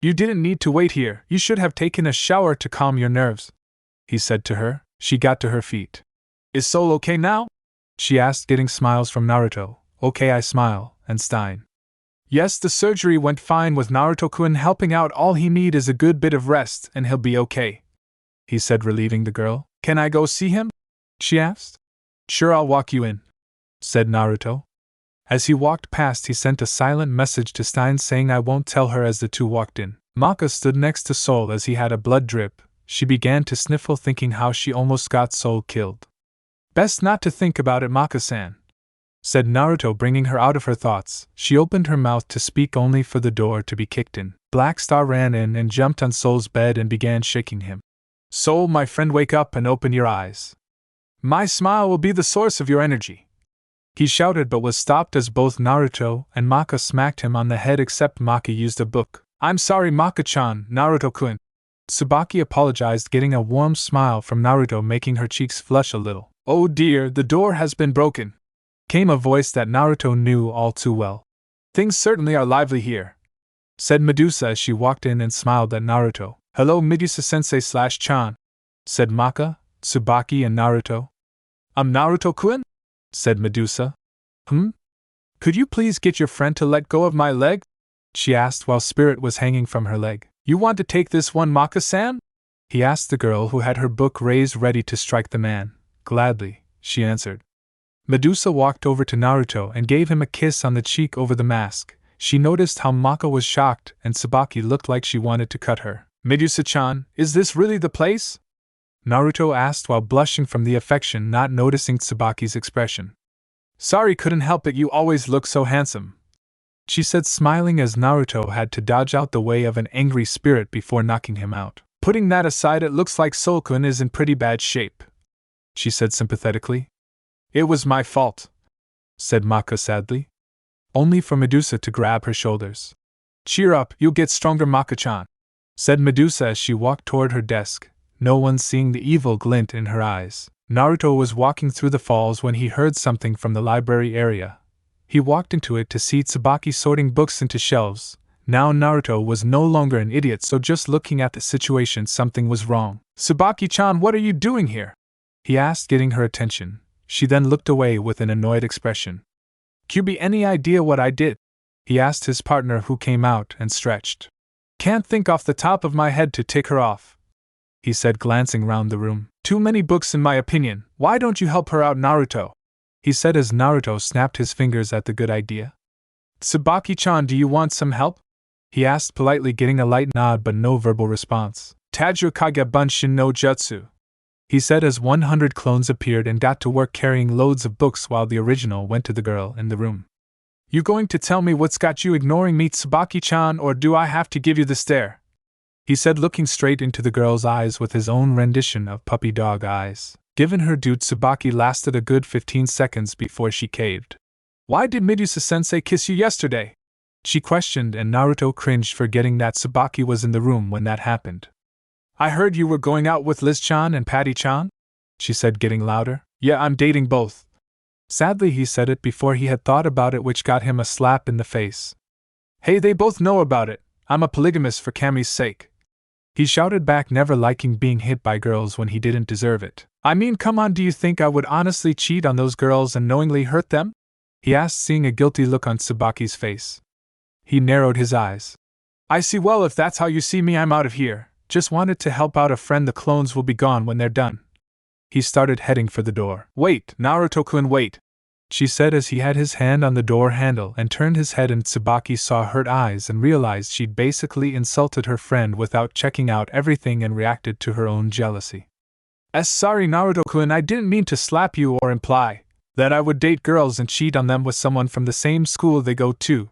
You didn't need to wait here, you should have taken a shower to calm your nerves, he said to her. She got to her feet. Is Soul okay now? She asked, getting smiles from Naruto. Okay, I smile, and Stein. Yes, the surgery went fine with Naruto-kun helping out, all he need is a good bit of rest and he'll be okay, he said, relieving the girl. Can I go see him? She asked. Sure, I'll walk you in, said Naruto. As he walked past, he sent a silent message to Stein saying I won't tell her as the two walked in. Maka stood next to Soul as he had a blood drip. She began to sniffle, thinking how she almost got Soul killed. Best not to think about it, Maka-san, said Naruto, bringing her out of her thoughts. She opened her mouth to speak only for the door to be kicked in. Black Star ran in and jumped on Soul's bed and began shaking him. Soul, my friend, wake up and open your eyes. My smile will be the source of your energy, he shouted, but was stopped as both Naruto and Maka smacked him on the head, except Maka used a book. I'm sorry, Maka-chan, Naruto-kun. Tsubaki apologized, getting a warm smile from Naruto, making her cheeks flush a little. Oh dear, the door has been broken, came a voice that Naruto knew all too well. Things certainly are lively here, said Medusa as she walked in and smiled at Naruto. Hello, Medusa-sensei/chan, said Maka, Tsubaki, and Naruto. I'm Naruto-kun, said Medusa. Could you please get your friend to let go of my leg? She asked while Spirit was hanging from her leg. You want to take this one, Maka-san? He asked the girl who had her book raised ready to strike the man. Gladly, she answered. Medusa walked over to Naruto and gave him a kiss on the cheek over the mask. She noticed how Maka was shocked and Tsubaki looked like she wanted to cut her. Medusa-chan, is this really the place? Naruto asked while blushing from the affection, not noticing Tsubaki's expression. Sorry, couldn't help it, you always look so handsome, she said, smiling as Naruto had to dodge out the way of an angry Spirit before knocking him out. Putting that aside, it looks like Soul-kun is in pretty bad shape, she said sympathetically. It was my fault, said Maka sadly, only for Medusa to grab her shoulders. Cheer up, you'll get stronger, Maka-chan, said Medusa as she walked toward her desk, no one seeing the evil glint in her eyes. Naruto was walking through the falls when he heard something from the library area. He walked into it to see Tsubaki sorting books into shelves. Now Naruto was no longer an idiot, so just looking at the situation, something was wrong. Tsubaki-chan, what are you doing here? he asked, getting her attention. She then looked away with an annoyed expression. "QB, any idea what I did?" he asked his partner, who came out and stretched. "Can't think off the top of my head to tick her off," he said, glancing round the room. "Too many books in my opinion. Why don't you help her out, Naruto?" he said as Naruto snapped his fingers at the good idea. "Tsubaki-chan, do you want some help?" he asked politely, getting a light nod but no verbal response. "Tajiro Kage Bunshin no Jutsu," he said as 100 clones appeared and got to work carrying loads of books while the original went to the girl in the room. "You going to tell me what's got you ignoring me, Tsubaki-chan, or do I have to give you the stare?" he said, looking straight into the girl's eyes with his own rendition of puppy dog eyes. Given her due, Tsubaki lasted a good 15 seconds before she caved. "Why did Medusa-sensei kiss you yesterday?" she questioned, and Naruto cringed, forgetting that Tsubaki was in the room when that happened. "I heard you were going out with Liz-chan and Patty-chan?" she said, getting louder. "Yeah, I'm dating both." Sadly, he said it before he had thought about it, which got him a slap in the face. "Hey, they both know about it. I'm a polygamist for Cammy's sake," he shouted back, never liking being hit by girls when he didn't deserve it. "I mean, come on, do you think I would honestly cheat on those girls and knowingly hurt them?" he asked, seeing a guilty look on Tsubaki's face. He narrowed his eyes. "I see. Well, if that's how you see me, I'm out of here. Just wanted to help out a friend. The clones will be gone when they're done." He started heading for the door. "Wait, Naruto-kun, wait," she said as he had his hand on the door handle and turned his head, and Tsubaki saw hurt eyes and realized she'd basically insulted her friend without checking out everything and reacted to her own jealousy. Sorry, Naruto-kun, I didn't mean to slap you or imply that I would date girls and cheat on them with someone from the same school they go to.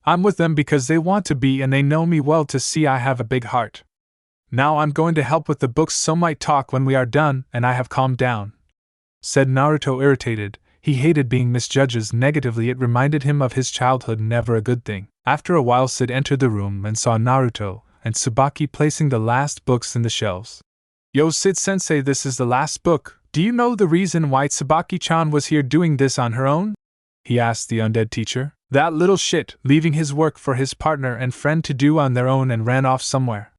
I'm with them because they want to be, and they know me well to see I have a big heart. Now I'm going to help with the books, so might talk when we are done and I have calmed down," said Naruto, irritated. He hated being misjudged negatively. It reminded him of his childhood, never a good thing. After a while, Sid entered the room and saw Naruto and Tsubaki placing the last books in the shelves. "Yo, Sid-sensei, this is the last book. Do you know the reason why Tsubaki-chan was here doing this on her own?" he asked the undead teacher. "That little shit, leaving his work for his partner and friend to do on their own and ran off somewhere,"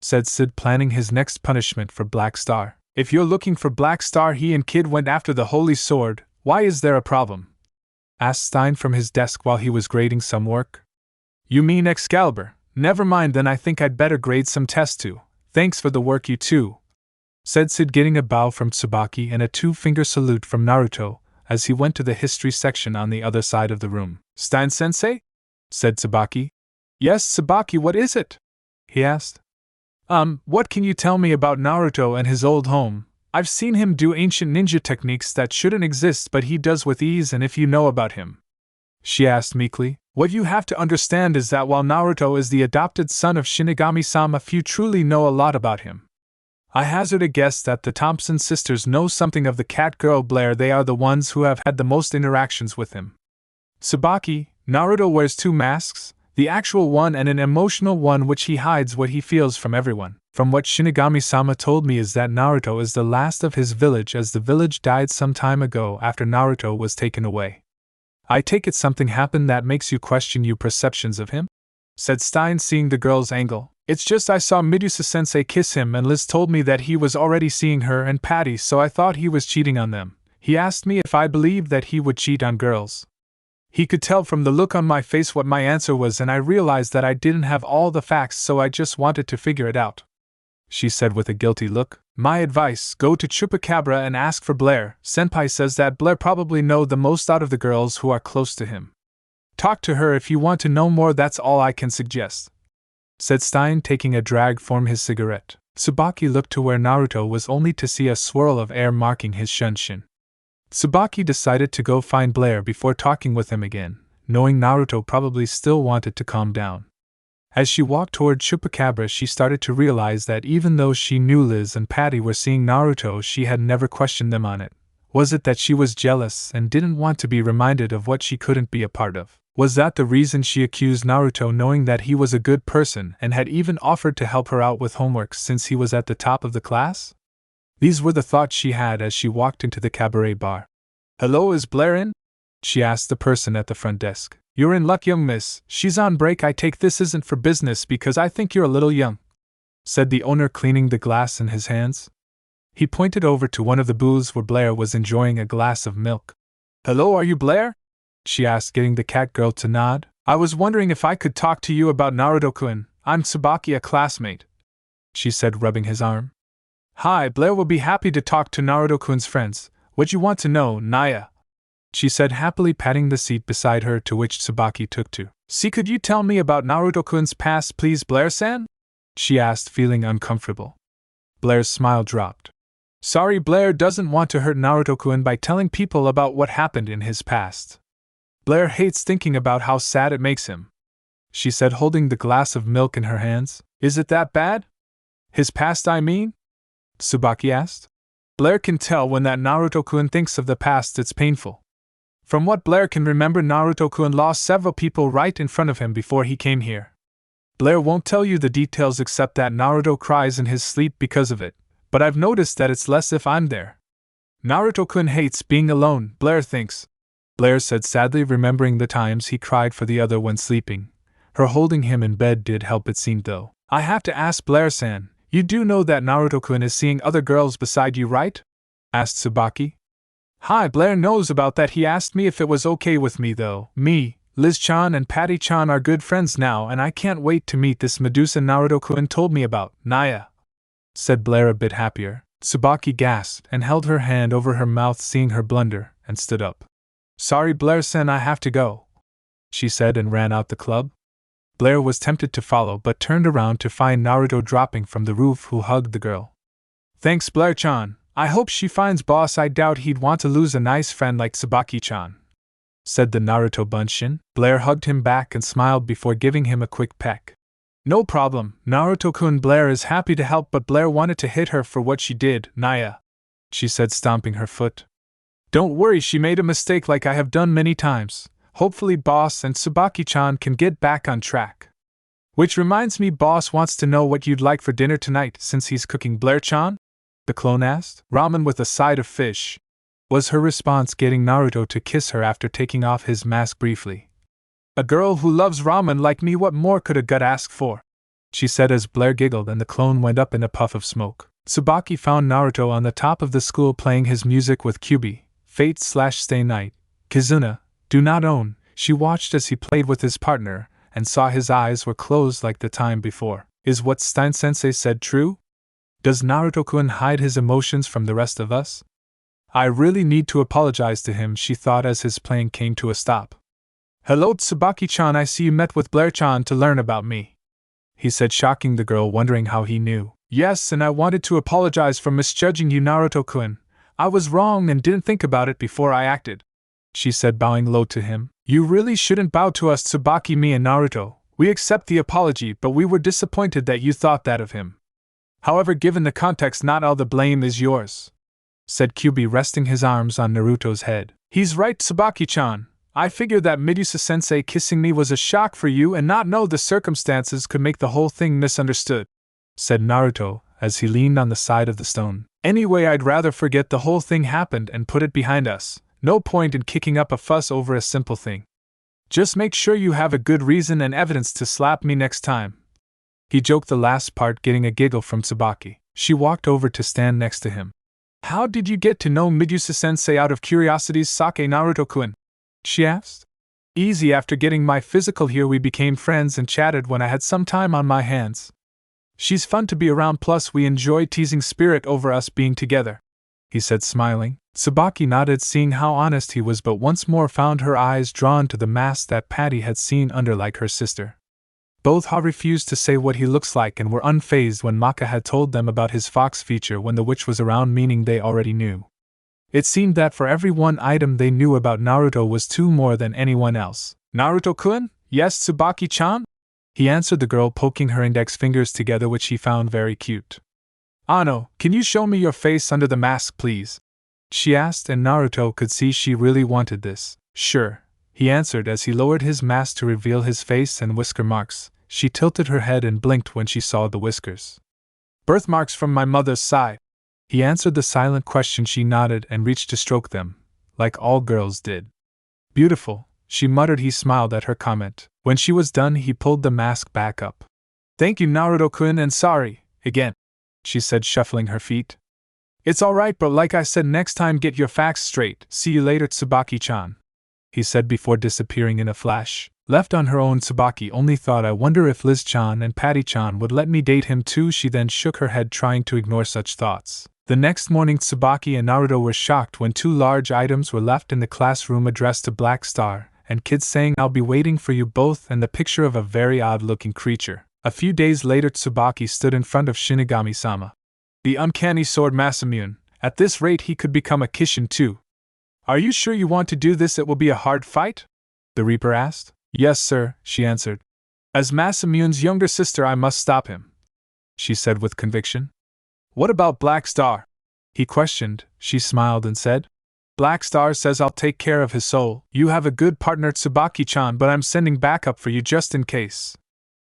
said Sid, planning his next punishment for Black Star. "If you're looking for Black Star, he and Kid went after the Holy Sword. Why is there a problem?" asked Stein from his desk while he was grading some work. "You mean Excalibur? Never mind, then I think I'd better grade some tests too. Thanks for the work, you two," said Sid, getting a bow from Tsubaki and a 2-finger salute from Naruto as he went to the history section on the other side of the room. "Stein-sensei?" said Tsubaki. "Yes, Tsubaki, what is it?" he asked. What can you tell me about Naruto and his old home? I've seen him do ancient ninja techniques that shouldn't exist, but he does with ease, and if you know about him," she asked meekly. "What you have to understand is that while Naruto is the adopted son of Shinigami-sama, few truly know a lot about him. I hazard a guess that the Thompson sisters know something of the cat girl Blair. They are the ones who have had the most interactions with him. Tsubaki, Naruto wears 2 masks, the actual one and an emotional one, which he hides what he feels from everyone. From what Shinigami-sama told me is that Naruto is the last of his village, as the village died some time ago after Naruto was taken away. I take it something happened that makes you question your perceptions of him?" said Stein, seeing the girl's angle. "It's just I saw Medusa-sensei kiss him, and Liz told me that he was already seeing her and Patty, so I thought he was cheating on them. He asked me if I believed that he would cheat on girls. He could tell from the look on my face what my answer was, and I realized that I didn't have all the facts, so I just wanted to figure it out," she said with a guilty look. "My advice, go to Chupacabra and ask for Blair. Senpai says that Blair probably know the most out of the girls who are close to him. Talk to her if you want to know more, that's all I can suggest," said Stein, taking a drag from his cigarette. Tsubaki looked to where Naruto was, only to see a swirl of air marking his shunshin. Tsubaki decided to go find Blair before talking with him again, knowing Naruto probably still wanted to calm down. As she walked toward Chupacabra, she started to realize that even though she knew Liz and Patty were seeing Naruto, she had never questioned them on it. Was it that she was jealous and didn't want to be reminded of what she couldn't be a part of? Was that the reason she accused Naruto, knowing that he was a good person and had even offered to help her out with homework since he was at the top of the class? These were the thoughts she had as she walked into the cabaret bar. "Hello, is Blair in?" she asked the person at the front desk. "You're in luck, young miss. She's on break. I take this isn't for business because I think you're a little young," said the owner, cleaning the glass in his hands. He pointed over to one of the booths where Blair was enjoying a glass of milk. "Hello, are you Blair?" she asked, getting the cat girl to nod. "I was wondering if I could talk to you about Naruto-kun. I'm Tsubaki, a classmate," she said, rubbing his arm. "Hi, Blair will be happy to talk to Naruto-kun's friends. What you want to know, Naya?" she said, happily patting the seat beside her, to which Tsubaki took to. "See, could you tell me about Naruto-kun's past, please, Blair-san?" she asked, feeling uncomfortable. Blair's smile dropped. "Sorry, Blair doesn't want to hurt Naruto-kun by telling people about what happened in his past. Blair hates thinking about how sad it makes him," she said, holding the glass of milk in her hands. "Is it that bad? His past, I mean?" Tsubaki asked. "Blair can tell when that Naruto-kun thinks of the past, it's painful. From what Blair can remember, Naruto-kun lost several people right in front of him before he came here. Blair won't tell you the details except that Naruto cries in his sleep because of it, but I've noticed that it's less if I'm there. Naruto-kun hates being alone, Blair thinks," Blair said sadly, remembering the times he cried for the other when sleeping. Her holding him in bed did help, it seemed, though. "I have to ask, Blair-san, you do know that Naruto-kun is seeing other girls beside you, right?" asked Tsubaki. "Hi, Blair knows about that. He asked me if it was okay with me, though. Me, Liz-chan and Patty-chan are good friends now, and I can't wait to meet this Medusa Naruto-kun told me about, Naya," said Blair, a bit happier. Tsubaki gasped and held her hand over her mouth, seeing her blunder, and stood up. "Sorry, Blair-san, I have to go," she said, and ran out the club. Blair was tempted to follow, but turned around to find Naruto dropping from the roof, who hugged the girl. "Thanks, Blair-chan. I hope she finds boss. I doubt he'd want to lose a nice friend like Tsubaki-chan," said the Naruto bunshin. Blair hugged him back and smiled before giving him a quick peck. "No problem, Naruto-kun. Blair is happy to help, but Blair wanted to hit her for what she did, Naya," she said, stomping her foot. "Don't worry, she made a mistake like I have done many times. Hopefully boss and Tsubaki-chan can get back on track. Which reminds me, boss wants to know what you'd like for dinner tonight, since he's cooking, Blair-chan?" the clone asked. "Ramen with a side of fish," was her response, getting Naruto to kiss her after taking off his mask briefly. "A girl who loves ramen like me, what more could a gut ask for?" she said as Blair giggled and the clone went up in a puff of smoke. Tsubaki found Naruto on the top of the school playing his music with Kyubi, Fate/Stay Night, Kizuna, Do Not Own. She watched as he played with his partner, and saw his eyes were closed like the time before. Is what Stein-sensei said true? Does Naruto-kun hide his emotions from the rest of us? I really need to apologize to him, she thought as his playing came to a stop. "Hello, Tsubaki-chan, I see you met with Blair-chan to learn about me," he said, shocking the girl, wondering how he knew. "Yes, and I wanted to apologize for misjudging you, Naruto-kun. I was wrong and didn't think about it before I acted," she said, bowing low to him. "You really shouldn't bow to us, Tsubaki. Me and Naruto, we accept the apology, but we were disappointed that you thought that of him. However, given the context, not all the blame is yours," said Kyubi, resting his arms on Naruto's head. "He's right, Tsubaki-chan. I figured that Medusa-sensei kissing me was a shock for you, and not know the circumstances could make the whole thing misunderstood," said Naruto, as he leaned on the side of the stone. "Anyway, I'd rather forget the whole thing happened and put it behind us. No point in kicking up a fuss over a simple thing. Just make sure you have a good reason and evidence to slap me next time." He joked the last part, getting a giggle from Tsubaki. She walked over to stand next to him. "How did you get to know Medusa-sensei out of curiosity, Sake Naruto-kun?" she asked. "Easy. After getting my physical here, we became friends and chatted when I had some time on my hands. She's fun to be around, plus we enjoy teasing Spirit over us being together," he said, smiling. Tsubaki nodded, seeing how honest he was, but once more found her eyes drawn to the mask that Patty had seen under, like her sister. Both had refused to say what he looks like and were unfazed when Maka had told them about his fox feature when the witch was around, meaning they already knew. It seemed that for every one item they knew about Naruto was two more than anyone else. "Naruto-kun? Yes, Tsubaki-chan?" he answered the girl, poking her index fingers together, which he found very cute. "Ano, can you show me your face under the mask, please?" she asked, and Naruto could see she really wanted this. "Sure," he answered as he lowered his mask to reveal his face and whisker marks. She tilted her head and blinked when she saw the whiskers. "Birthmarks from my mother's side." He answered the silent question. She nodded and reached to stroke them, like all girls did. "Beautiful," she muttered. He smiled at her comment. When she was done, he pulled the mask back up. "Thank you, Naruto-kun, and sorry, again," she said, shuffling her feet. It's alright, but like I said, next time get your facts straight. See you later, Tsubaki-chan, he said before disappearing in a flash. Left on her own, Tsubaki only thought, I wonder if Liz-chan and Patty-chan would let me date him too. She then shook her head, trying to ignore such thoughts. The next morning, Tsubaki and Naruto were shocked when 2 large items were left in the classroom addressed to Black Star, and kids saying, I'll be waiting for you both, and the picture of a very odd-looking creature. A few days later, Tsubaki stood in front of Shinigami-sama. The uncanny sword Masamune. At this rate he could become a Kishin too. Are you sure you want to do this? It will be a hard fight? The Reaper asked. Yes, sir, she answered. As Masamune's younger sister, I must stop him, she said with conviction. What about Black Star? He questioned. She smiled and said, Black Star says I'll take care of his soul. You have a good partner, Tsubaki-chan, but I'm sending backup for you just in case.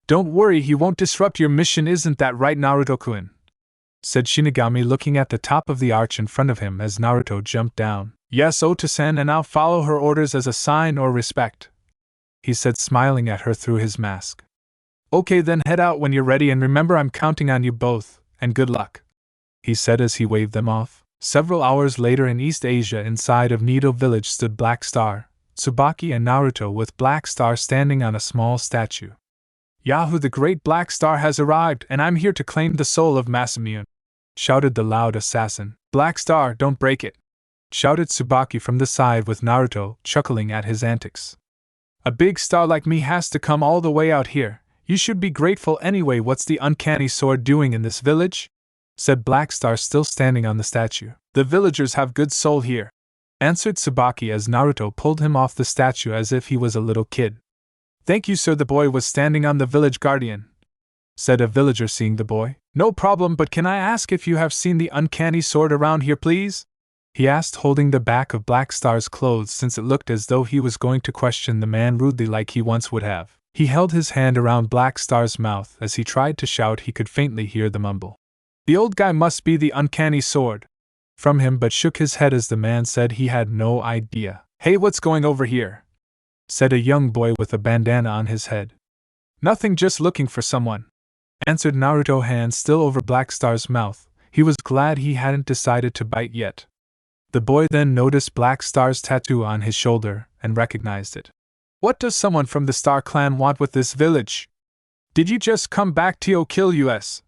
Don't worry, he won't disrupt your mission, isn't that right, Naruto-kun? Said Shinigami, looking at the top of the arch in front of him as Naruto jumped down. Yes, Ota-san, and I'll follow her orders as a sign or respect, he said, smiling at her through his mask. Okay, then head out when you're ready, and remember I'm counting on you both, and good luck, he said as he waved them off. Several hours later in East Asia, inside of Nido Village, stood Black Star, Tsubaki and Naruto, with Black Star standing on a small statue. Yahoo! The great Black Star has arrived, and I'm here to claim the soul of Masamune, shouted the loud assassin. Black Star, don't break it, shouted Tsubaki from the side, with Naruto chuckling at his antics. A big star like me has to come all the way out here. You should be grateful anyway. What's the uncanny sword doing in this village? Said Black Star, still standing on the statue. The villagers have good soul here, answered Tsubaki as Naruto pulled him off the statue as if he was a little kid. Thank you, sir. The boy was standing on the village guardian, said a villager, seeing the boy. No problem, but can I ask if you have seen the uncanny sword around here, please? He asked, holding the back of Black Star's clothes, since it looked as though he was going to question the man rudely like he once would have. He held his hand around Black Star's mouth as he tried to shout. He could faintly hear the mumble. The old guy must be the uncanny sword from him, but shook his head as the man said he had no idea. Hey, what's going over here? Said a young boy with a bandana on his head. Nothing, just looking for someone, answered Naruto, hand still over Black Star's mouth. He was glad he hadn't decided to bite yet. The boy then noticed Black Star's tattoo on his shoulder and recognized it. What does someone from the Star Clan want with this village? Did you just come back to kill us?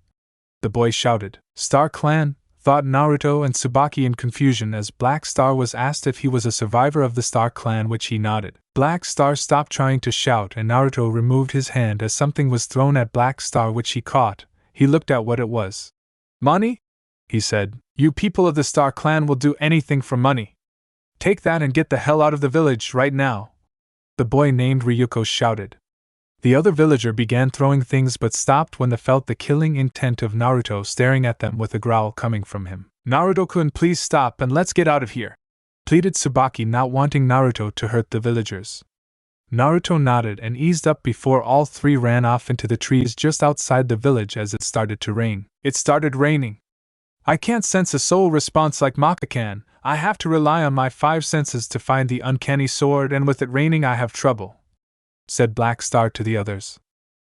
The boy shouted. Star Clan, thought Naruto and Tsubaki in confusion as Black Star was asked if he was a survivor of the Star Clan, which he nodded. Black Star stopped trying to shout and Naruto removed his hand as something was thrown at Black Star, which he caught. He looked at what it was. Money? He said. You people of the Star Clan will do anything for money. Take that and get the hell out of the village right now, the boy named Ryuko shouted. The other villager began throwing things but stopped when they felt the killing intent of Naruto staring at them with a growl coming from him. Naruto-kun, please stop and let's get out of here, pleaded Tsubaki, not wanting Naruto to hurt the villagers. Naruto nodded and eased up before all three ran off into the trees just outside the village as it started to rain. It started raining. I can't sense a soul response like Maka can. I have to rely on my 5 senses to find the uncanny sword, and with it raining I have trouble, said Black Star to the others.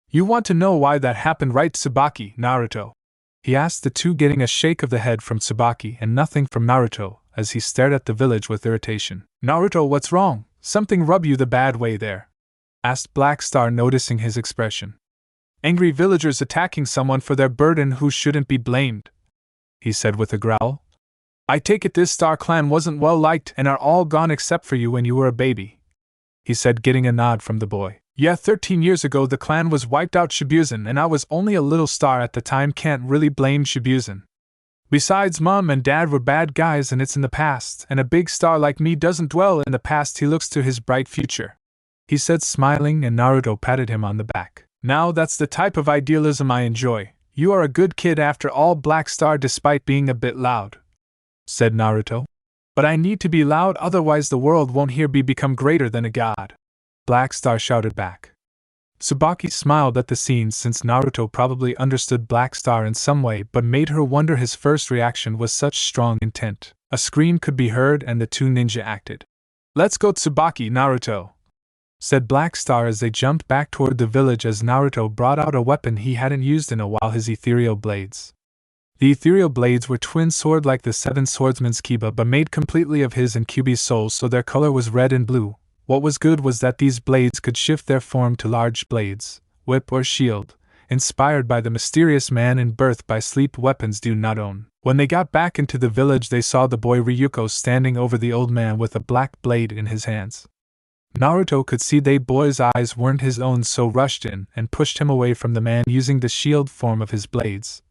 You want to know why that happened, right, Tsubaki, Naruto? He asked, the two getting a shake of the head from Tsubaki and nothing from Naruto as he stared at the village with irritation. Naruto, what's wrong? Something rub you the bad way there? Asked Black Star, noticing his expression. Angry villagers attacking someone for their burden who shouldn't be blamed, he said with a growl. I take it this Star Clan wasn't well liked and are all gone except for you when you were a baby, he said, getting a nod from the boy. Yeah, 13 years ago the clan was wiped out, Shibuzen, and I was only a little star at the time. Can't really blame Shibuzen. Besides, Mom and Dad were bad guys and it's in the past, and a big star like me doesn't dwell in the past, he looks to his bright future, he said, smiling, and Naruto patted him on the back. Now that's the type of idealism I enjoy. You are a good kid after all, Black Star, despite being a bit loud, said Naruto. But I need to be loud, otherwise the world won't hear me become greater than a god, Black Star shouted back. Tsubaki smiled at the scene, since Naruto probably understood Black Star in some way, but made her wonder his first reaction was such strong intent. A scream could be heard and the two ninja acted. Let's go, Tsubaki, Naruto, said Black Star as they jumped back toward the village as Naruto brought out a weapon he hadn't used in a while, his ethereal blades. The ethereal blades were twin sword like the seven swordsman's kiba, but made completely of his and Kyuubi's souls, so their color was red and blue. What was good was that these blades could shift their form to large blades, whip or shield, inspired by the mysterious man in birth by sleep weapons do not own. When they got back into the village, they saw the boy Ryuko standing over the old man with a black blade in his hands. Naruto could see the boy's eyes weren't his own, so rushed in and pushed him away from the man using the shield form of his blades.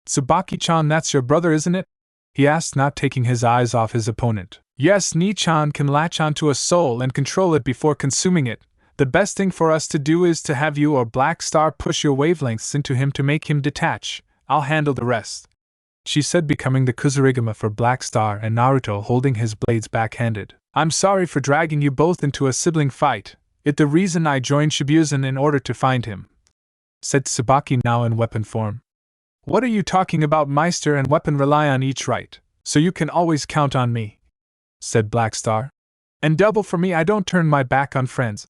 "Tsubaki-chan, that's your brother, isn't it?" he asked, not taking his eyes off his opponent. "Yes, Ni-chan can latch onto a soul and control it before consuming it. The best thing for us to do is to have you or Black Star push your wavelengths into him to make him detach. I'll handle the rest," she said, becoming the Kuzurigama for Black Star and Naruto holding his blades backhanded. "I'm sorry for dragging you both into a sibling fight. It's the reason I joined Shibuya in order to find him," said Tsubaki, now in weapon form. "What are you talking about? Meister and weapon rely on each right, so you can always count on me," said Black Star. "And double for me, I don't turn my back on friends,"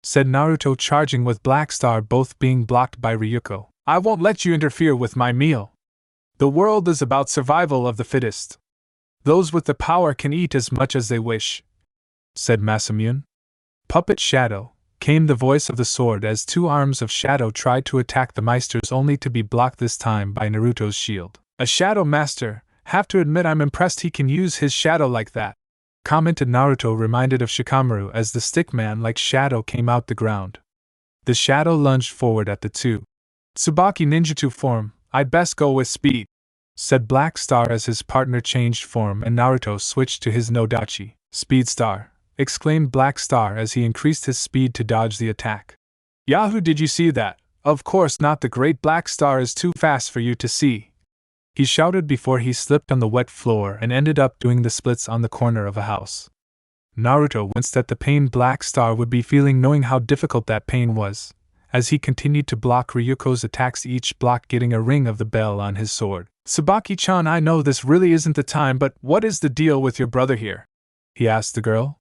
said Naruto, charging with Black Star both being blocked by Ryuko. "I won't let you interfere with my meal. The world is about survival of the fittest. Those with the power can eat as much as they wish," said Masamune. "Puppet Shadow," came the voice of the sword as two arms of Shadow tried to attack the Meisters, only to be blocked this time by Naruto's shield. "A Shadow Master, have to admit I'm impressed he can use his shadow like that," commented Naruto, reminded of Shikamaru as the stickman-like shadow came out the ground. The shadow lunged forward at the two. "Tsubaki ninjutsu form, I'd best go with speed," said Black Star as his partner changed form and Naruto switched to his Nodachi. "Speed Star," exclaimed Black Star as he increased his speed to dodge the attack. "Yahoo, did you see that? Of course not, the great Black Star is too fast for you to see," he shouted before he slipped on the wet floor and ended up doing the splits on the corner of a house. Naruto winced at the pain Black Star would be feeling, knowing how difficult that pain was, as he continued to block Ryuko's attacks, each block getting a ring of the bell on his sword. "Tsubaki-chan, I know this really isn't the time, but what is the deal with your brother here?" he asked the girl.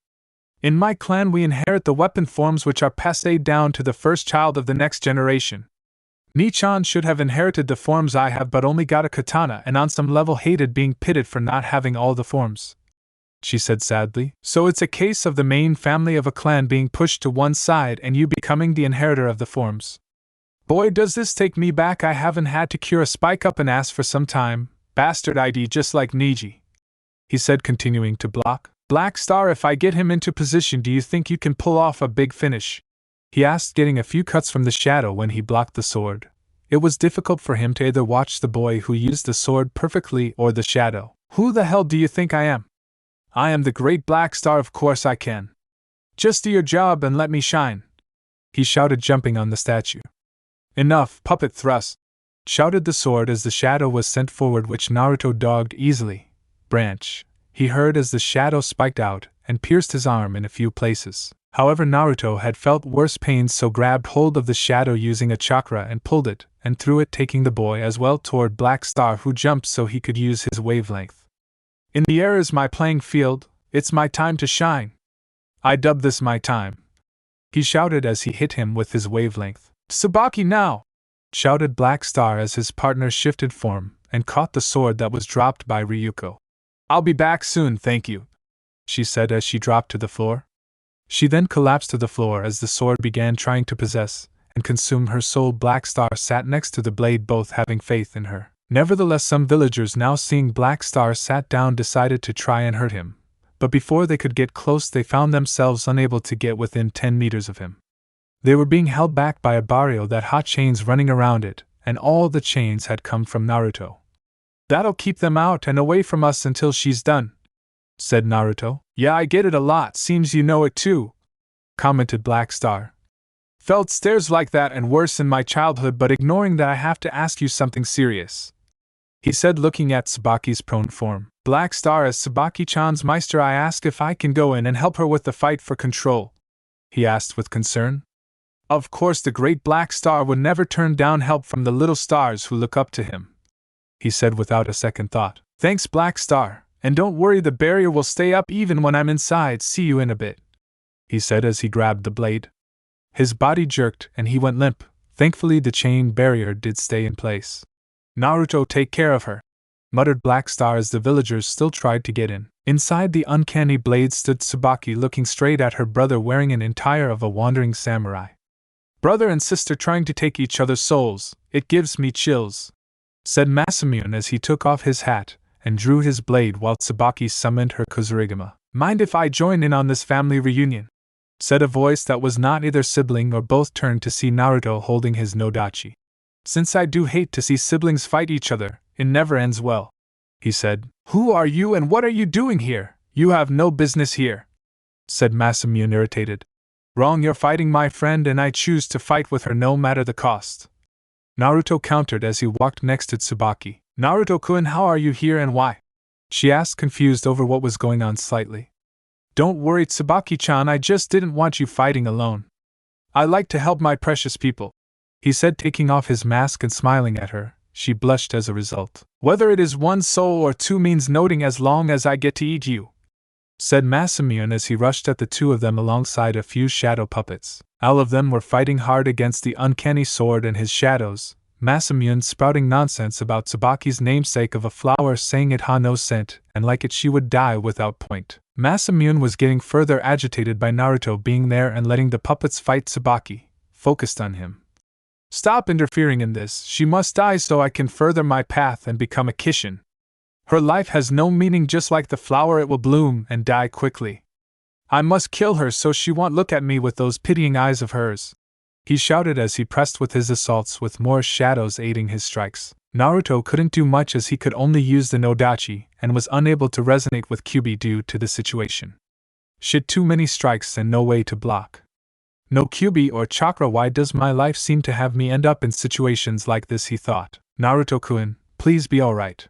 "In my clan we inherit the weapon forms which are passed down to the first child of the next generation. Ni-chan should have inherited the forms I have, but only got a katana and on some level hated being pitted for not having all the forms," she said sadly. "So it's a case of the main family of a clan being pushed to one side and you becoming the inheritor of the forms. Boy, does this take me back. I haven't had to cure a spike up an ass for some time. Bastard ID just like Niji," he said, continuing to block. "Black Star, if I get him into position, do you think you can pull off a big finish?" he asked, getting a few cuts from the shadow when he blocked the sword. It was difficult for him to either watch the boy who used the sword perfectly or the shadow. "Who the hell do you think I am? I am the great Black Star, of course I can. Just do your job and let me shine," he shouted, jumping on the statue. "Enough, puppet thrust," shouted the sword as the shadow was sent forward, which Naruto dogged easily. "Branch," he heard as the shadow spiked out and pierced his arm in a few places. However, Naruto had felt worse pains, so grabbed hold of the shadow using a chakra and pulled it and threw it, taking the boy as well toward Black Star, who jumped so he could use his wavelength. "In the air is my playing field, it's my time to shine. I dub this my time," he shouted as he hit him with his wavelength. "Tsubaki now!" shouted Black Star as his partner shifted form and caught the sword that was dropped by Ryuko. "I'll be back soon, thank you," she said as she dropped to the floor. She then collapsed to the floor as the sword began trying to possess and consume her soul. Black Star sat next to the blade, both having faith in her. Nevertheless, some villagers, now seeing Black Star sat down, decided to try and hurt him, but before they could get close they found themselves unable to get within 10 meters of him. They were being held back by a barrio that had chains running around it, and all the chains had come from Naruto. "That'll keep them out and away from us until she's done," said Naruto. "Yeah, I get it a lot, seems you know it too," commented Black Star. "Felt stares like that and worse in my childhood, but ignoring that I have to ask you something serious," he said, looking at Tsubaki's prone form. "Black Star, as Tsubaki-chan's Meister, I ask if I can go in and help her with the fight for control," he asked with concern. Of course the great Black Star would never turn down help from the little stars who look up to him, he said without a second thought. "Thanks, Black Star. And don't worry, the barrier will stay up even when I'm inside. See you in a bit," he said as he grabbed the blade. His body jerked and he went limp. Thankfully the chain barrier did stay in place. "Naruto, take care of her," muttered Black Star as the villagers still tried to get in. Inside the uncanny blade stood Tsubaki looking straight at her brother wearing an attire of a wandering samurai. Brother and sister trying to take each other's souls, it gives me chills, said Masamune as he took off his hat and drew his blade while Tsubaki summoned her Kozurigama. Mind if I join in on this family reunion? Said a voice that was not either sibling or both turned to see Naruto holding his nodachi. Since I do hate to see siblings fight each other, it never ends well, he said. Who are you and what are you doing here? You have no business here, said Masamune irritated. Wrong, you're fighting my friend and I choose to fight with her no matter the cost, Naruto countered as he walked next to Tsubaki. Naruto-kun, how are you here and why? She asked, confused over what was going on slightly. Don't worry, Tsubaki-chan, I just didn't want you fighting alone. I like to help my precious people, he said, taking off his mask and smiling at her. She blushed as a result. Whether it is one soul or two means nothing as long as I get to eat you, said Masamune as he rushed at the two of them alongside a few shadow puppets. All of them were fighting hard against the uncanny sword and his shadows, Masamune spouting nonsense about Tsubaki's namesake of a flower, saying it had no scent, and like it she would die without point. Masamune was getting further agitated by Naruto being there and letting the puppets fight Tsubaki, focused on him. Stop interfering in this, she must die so I can further my path and become a Kishin. Her life has no meaning, just like the flower, it will bloom and die quickly. I must kill her so she won't look at me with those pitying eyes of hers, he shouted as he pressed with his assaults with more shadows aiding his strikes. Naruto couldn't do much as he could only use the nodachi and was unable to resonate with Kyuubi due to the situation. Shit, too many strikes and no way to block. No Kyuubi or chakra, why does my life seem to have me end up in situations like this, he thought. Naruto-kun, please be alright.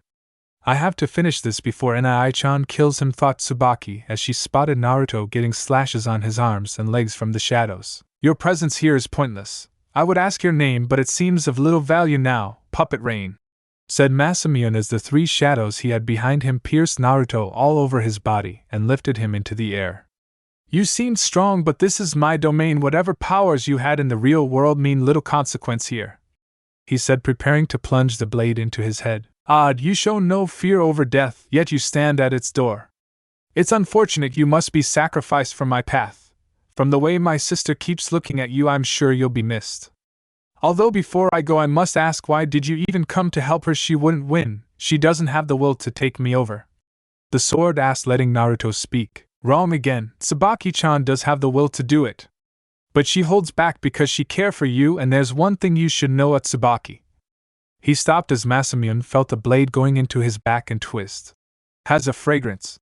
I have to finish this before Nai-chan kills him, thought Tsubaki as she spotted Naruto getting slashes on his arms and legs from the shadows. Your presence here is pointless. I would ask your name, but it seems of little value now, Puppet Rain, said Masamune as the three shadows he had behind him pierced Naruto all over his body and lifted him into the air. You seemed strong, but this is my domain. Whatever powers you had in the real world mean little consequence here, he said, preparing to plunge the blade into his head. Odd, you show no fear over death, yet you stand at its door. It's unfortunate you must be sacrificed from my path. From the way my sister keeps looking at you, I'm sure you'll be missed. Although before I go I must ask, why did you even come to help her? She wouldn't win, she doesn't have the will to take me over, the sword asked, letting Naruto speak. Wrong again, Tsubaki-chan does have the will to do it. But she holds back because she cares for you, and there's one thing you should know at Tsubaki. He stopped as Masamune felt a blade going into his back and twist. Has a fragrance,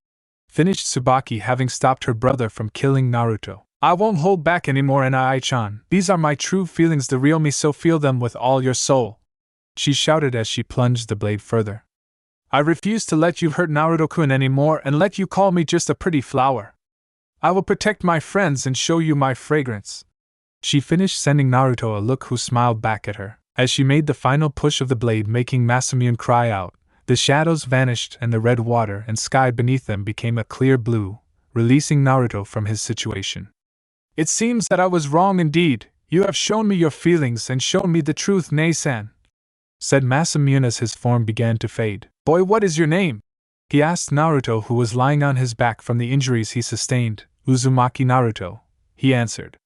finished Tsubaki, having stopped her brother from killing Naruto. I won't hold back anymore, Nai-chan. These are my true feelings, the real me, so feel them with all your soul, she shouted as she plunged the blade further. I refuse to let you hurt Naruto-kun anymore and let you call me just a pretty flower. I will protect my friends and show you my fragrance, she finished, sending Naruto a look who smiled back at her. As she made the final push of the blade, making Masamune cry out, the shadows vanished and the red water and sky beneath them became a clear blue, releasing Naruto from his situation. It seems that I was wrong indeed. You have shown me your feelings and shown me the truth, Nei-san, said Masamune as his form began to fade. Boy, what is your name? He asked Naruto, who was lying on his back from the injuries he sustained. Uzumaki Naruto, he answered.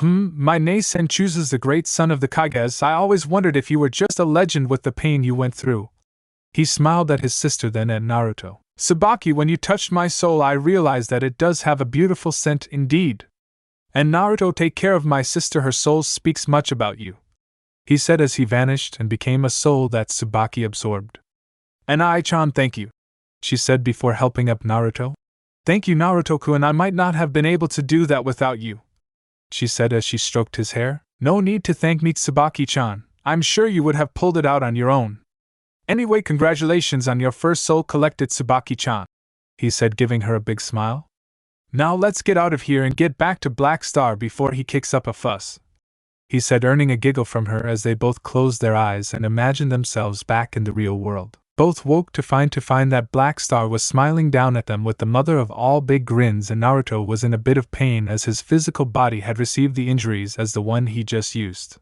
My Nei-san chooses the great son of the Kages. I always wondered if you were just a legend with the pain you went through. He smiled at his sister, then at Naruto. Tsubaki, when you touched my soul I realized that it does have a beautiful scent indeed. And Naruto, take care of my sister, her soul speaks much about you, he said as he vanished and became a soul that Tsubaki absorbed. And Nai-chan, thank you, she said before helping up Naruto. Thank you, Naruto-kun, I might not have been able to do that without you, she said as she stroked his hair. No need to thank me, Tsubaki-chan, I'm sure you would have pulled it out on your own. Anyway, congratulations on your first soul collected, Tsubaki-chan, he said, giving her a big smile. Now let's get out of here and get back to Black Star before he kicks up a fuss, he said, earning a giggle from her as they both closed their eyes and imagined themselves back in the real world. Both woke to find that Black Star was smiling down at them with the mother of all big grins, and Naruto was in a bit of pain as his physical body had received the injuries as the one he just used.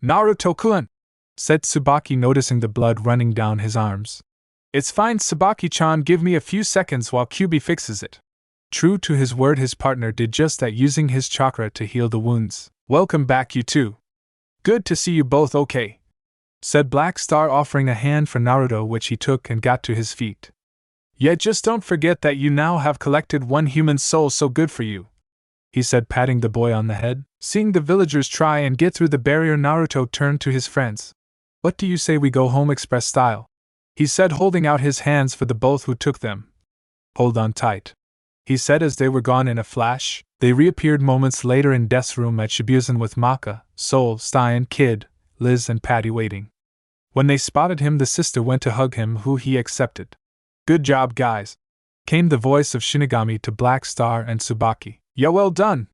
Naruto-kun, said Tsubaki, noticing the blood running down his arms. It's fine, Tsubaki-chan, give me a few seconds while Kyubi fixes it. True to his word, his partner did just that, using his chakra to heal the wounds. Welcome back, you two. Good to see you both okay, said Black Star, offering a hand for Naruto, which he took and got to his feet. Yet just don't forget that you now have collected one human soul, so good for you, he said, patting the boy on the head. Seeing the villagers try and get through the barrier, Naruto turned to his friends. What do you say we go home express style? He said, holding out his hands for the both who took them. Hold on tight, he said as they were gone in a flash. They reappeared moments later in Death's room at Shibuya with Maka, Soul, Stein, Kid, Liz and Patty waiting. When they spotted him, the sister went to hug him, who he accepted. Good job, guys, came the voice of Shinigami to Black Star and Tsubaki. Yeah, well done,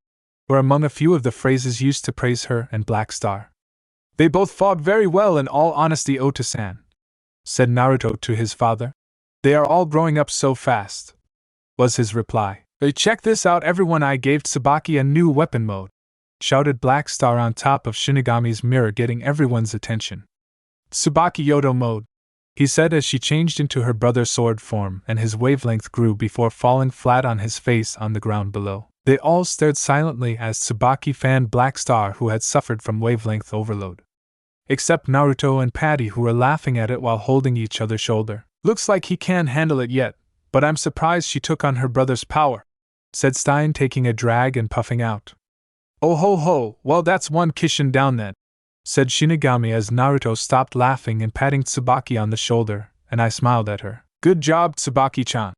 were among a few of the phrases used to praise her and Black Star. They both fought very well, in all honesty, Ota-san, said Naruto to his father. They are all growing up so fast, was his reply. Hey, check this out, everyone, I gave Tsubaki a new weapon mode, shouted Black Star on top of Shinigami's mirror, getting everyone's attention. Tsubaki Yodo mode, he said as she changed into her brother's sword form, and his wavelength grew before falling flat on his face on the ground below. They all stared silently as Tsubaki fanned Black Star, who had suffered from wavelength overload. Except Naruto and Patty, who were laughing at it while holding each other's shoulder. Looks like he can't handle it yet, but I'm surprised she took on her brother's power, said Stein, taking a drag and puffing out. Oh ho ho, well that's one Kishin down then, said Shinigami as Naruto stopped laughing and patting Tsubaki on the shoulder, and I smiled at her. Good job, Tsubaki-chan,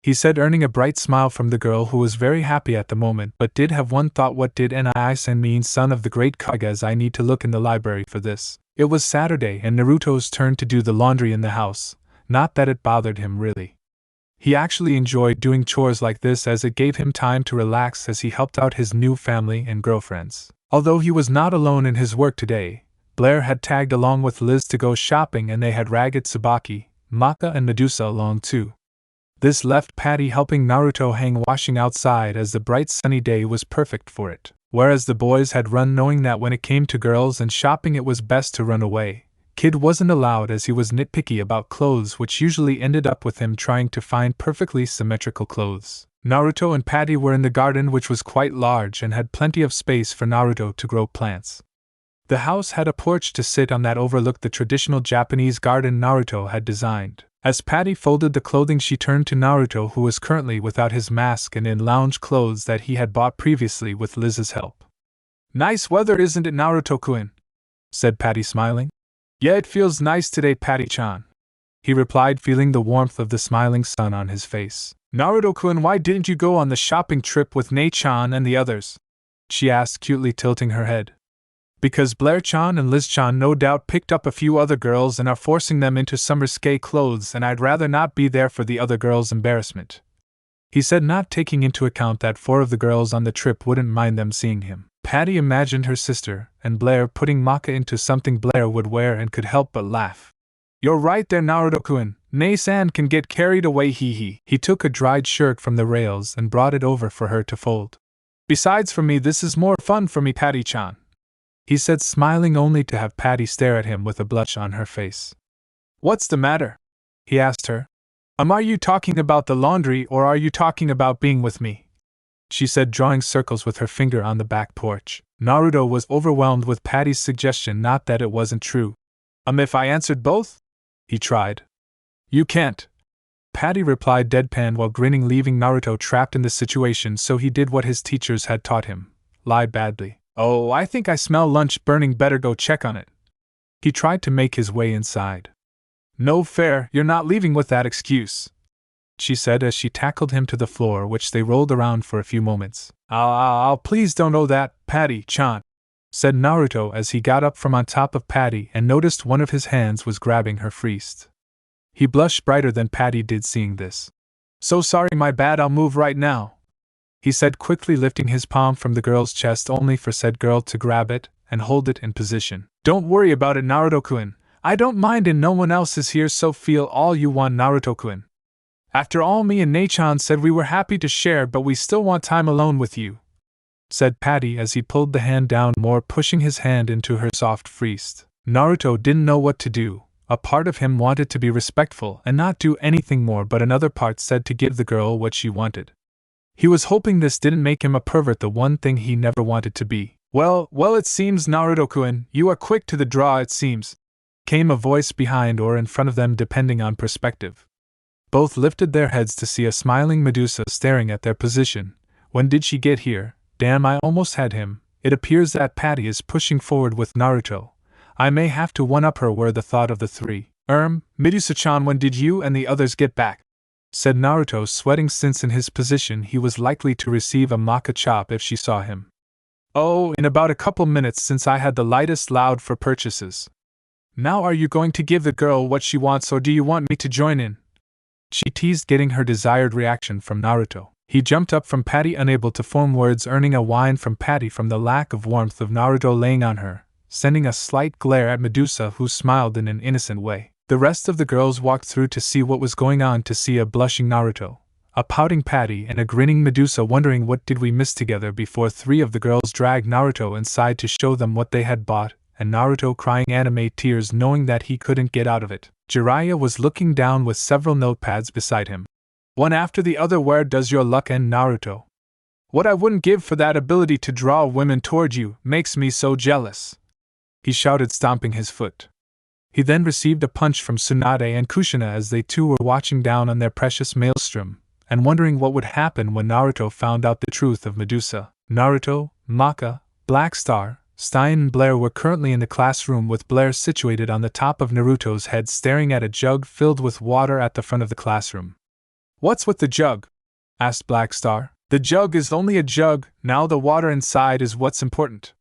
he said, earning a bright smile from the girl, who was very happy at the moment but did have one thought. What did Ni-san mean, son of the great Kage, as I need to look in the library for this. It was Saturday and Naruto's turn to do the laundry in the house, not that it bothered him really. He actually enjoyed doing chores like this as it gave him time to relax as he helped out his new family and girlfriends. Although he was not alone in his work today, Blair had tagged along with Liz to go shopping, and they had Ragged Tsubaki, Maka and Medusa along too. This left Patty helping Naruto hang washing outside, as the bright sunny day was perfect for it. Whereas the boys had run, knowing that when it came to girls and shopping it was best to run away, Kid wasn't allowed, as he was nitpicky about clothes, which usually ended up with him trying to find perfectly symmetrical clothes. Naruto and Patty were in the garden, which was quite large and had plenty of space for Naruto to grow plants. The house had a porch to sit on that overlooked the traditional Japanese garden Naruto had designed. As Patty folded the clothing, she turned to Naruto, who was currently without his mask and in lounge clothes that he had bought previously with Liz's help. Nice weather, isn't it, Naruto-kun? Said Patty, smiling. Yeah, it feels nice today, Patty-chan, he replied, feeling the warmth of the smiling sun on his face. Naruto-kun, why didn't you go on the shopping trip with Nei-chan and the others? She asked, cutely tilting her head. Because Blair-chan and Liz-chan no doubt picked up a few other girls and are forcing them into summer ski clothes, and I'd rather not be there for the other girls' embarrassment, he said, not taking into account that 4 of the girls on the trip wouldn't mind them seeing him. Patty imagined her sister and Blair putting Maka into something Blair would wear and could help but laugh. You're right there, Naruto-kun. Nei-san can get carried away, hee. He took a dried shirt from the rails and brought it over for her to fold. Besides, for me this is more fun for me, Patty-chan, he said, smiling only to have Patty stare at him with a blush on her face. What's the matter? He asked her. Are you talking about the laundry, or are you talking about being with me? She said, drawing circles with her finger on the back porch. Naruto was overwhelmed with Patty's suggestion, not that it wasn't true. If I answered both? He tried. You can't, Patty replied deadpan while grinning, leaving Naruto trapped in the situation, so he did what his teachers had taught him. Lie badly. Oh, I think I smell lunch burning, better go check on it. He tried to make his way inside. No fair, you're not leaving with that excuse, she said as she tackled him to the floor, which they rolled around for a few moments. I'll please don't owe that, Patty-chan, said Naruto as he got up from on top of Patty and noticed one of his hands was grabbing her wrist. He blushed brighter than Patty did seeing this. So sorry, my bad, I'll move right now, he said, quickly lifting his palm from the girl's chest only for said girl to grab it and hold it in position. Don't worry about it, Naruto-kun. I don't mind and no one else is here, so feel all you want, Naruto-kun. After all, me and Nei-chan said we were happy to share, but we still want time alone with you, said Patty as he pulled the hand down more, pushing his hand into her soft wrist. Naruto didn't know what to do, A part of him wanted to be respectful and not do anything more, but another part said to give the girl what she wanted. He was hoping this didn't make him a pervert, the one thing he never wanted to be. Well, it seems, Naruto-kun, you are quick to the draw, it seems," came a voice behind or in front of them depending on perspective. Both lifted their heads to see a smiling Medusa staring at their position. When did she get here? Damn, I almost had him. It appears that Patty is pushing forward with Naruto. I may have to one-up her, were the thought of the three. Medusa-chan, when did you and the others get back?" said Naruto, sweating since in his position he was likely to receive a Maka chop if she saw him. "Oh, in about a couple minutes, since I had the lightest load for purchases." "Now are you going to give the girl what she wants, or do you want me to join in?" she teased, getting her desired reaction from Naruto. He jumped up from Patty, unable to form words, earning a whine from Patty from the lack of warmth of Naruto laying on her, sending a slight glare at Medusa, who smiled in an innocent way. The rest of the girls walked through to see what was going on, to see a blushing Naruto, a pouting Patty, and a grinning Medusa, wondering what did we miss together, before three of the girls dragged Naruto inside to show them what they had bought, and Naruto crying anime tears knowing that he couldn't get out of it. Jiraiya was looking down with several notepads beside him. One after the other. Where does your luck end, Naruto? What I wouldn't give for that ability to draw women toward you, makes me so jealous," he shouted, stomping his foot. He then received a punch from Tsunade and Kushina as they too were watching down on their precious maelstrom, and wondering what would happen when Naruto found out the truth of Medusa. Naruto, Maka, Black Star, Stein and Blair were currently in the classroom, with Blair situated on the top of Naruto's head staring at a jug filled with water at the front of the classroom. "What's with the jug?" asked Black Star. "The jug is only a jug, now the water inside is what's important.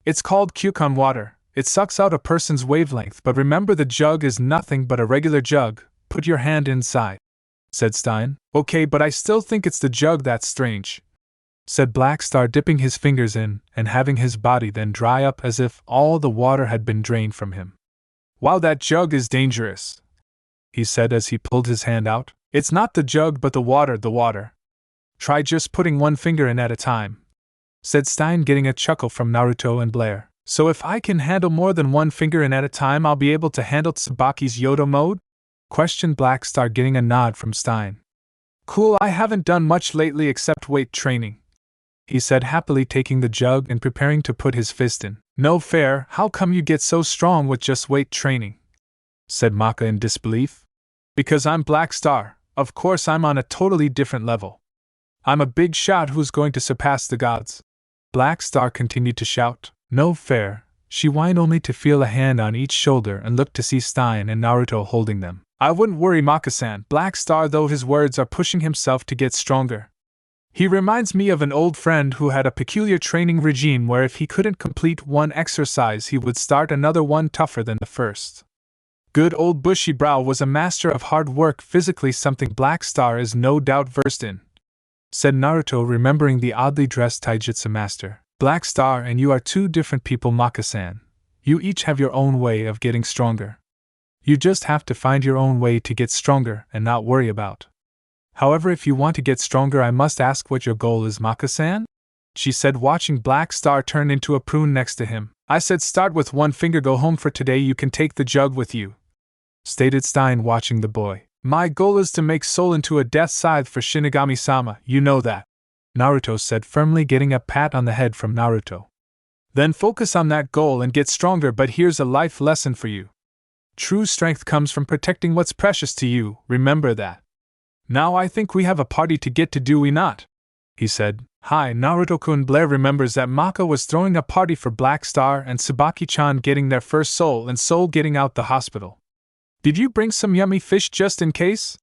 It's called Kyukon water. It sucks out a person's wavelength, but remember the jug is nothing but a regular jug. Put your hand inside," said Stein. "Okay, but I still think it's the jug that's strange," said Black Star, dipping his fingers in and having his body then dry up as if all the water had been drained from him. "Wow, that jug is dangerous," he said as he pulled his hand out. "It's not the jug but the water. Try just putting one finger in at a time," said Stein, getting a chuckle from Naruto and Blair. "So if I can handle more than one finger in at a time, I'll be able to handle Tsubaki's Yodo mode?" questioned Black Star, getting a nod from Stein. "Cool, I haven't done much lately except weight training," he said, happily taking the jug and preparing to put his fist in. "No fair, how come you get so strong with just weight training?" said Maka in disbelief. "Because I'm Black Star, of course I'm on a totally different level. I'm a big shot who's going to surpass the gods," Black Star continued to shout. "No fair," she whined, only to feel a hand on each shoulder and look to see Stein and Naruto holding them. "I wouldn't worry, Maka-san. Black Star, though his words, are pushing himself to get stronger. He reminds me of an old friend who had a peculiar training regime where if he couldn't complete one exercise he would start another one tougher than the first. Good old Bushy Brow was a master of hard work, physically something Black Star is no doubt versed in," said Naruto, remembering the oddly dressed taijutsu master. "Black Star and you are two different people, Maka-san. You each have your own way of getting stronger. You just have to find your own way to get stronger and not worry about. However, if you want to get stronger, I must ask what your goal is, Maka-san?" she said, watching Black Star turn into a prune next to him. "I said start with one finger, go home for today, you can take the jug with you," stated Stein, watching the boy. "My goal is to make Soul into a death scythe for Shinigami-sama, you know that," Naruto said, firmly, getting a pat on the head from Naruto. "Then focus on that goal and get stronger, but here's a life lesson for you. True strength comes from protecting what's precious to you, remember that. Now I think we have a party to get to, do we not?" he said. "Hi, Naruto-kun." Blair remembers that Maka was throwing a party for Black Star and Tsubaki-chan getting their first Soul and Soul getting out the hospital. "Did you bring some yummy fish just in case?"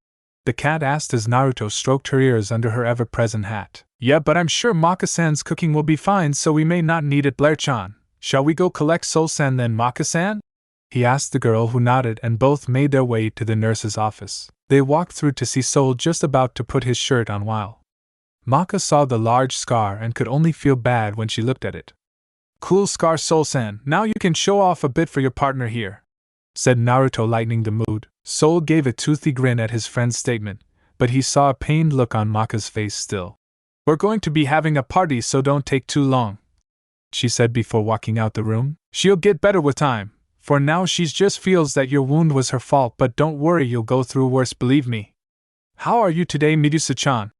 the cat asked as Naruto stroked her ears under her ever-present hat. "Yeah, but I'm sure Maka-san's cooking will be fine, so we may not need it, Blair-chan. Shall we go collect Soul-san then, Maka-san?" he asked the girl, who nodded, and both made their way to the nurse's office. They walked through to see Soul just about to put his shirt on while Maka saw the large scar and could only feel bad when she looked at it. "Cool scar, Soul-san, now you can show off a bit for your partner here," said Naruto, lightening the mood. Soul gave a toothy grin at his friend's statement, but he saw a pained look on Maka's face still. "We're going to be having a party, so don't take too long," she said before walking out the room. "She'll get better with time. For now she just feels that your wound was her fault, but don't worry, you'll go through worse, believe me. How are you today, Medusa-chan?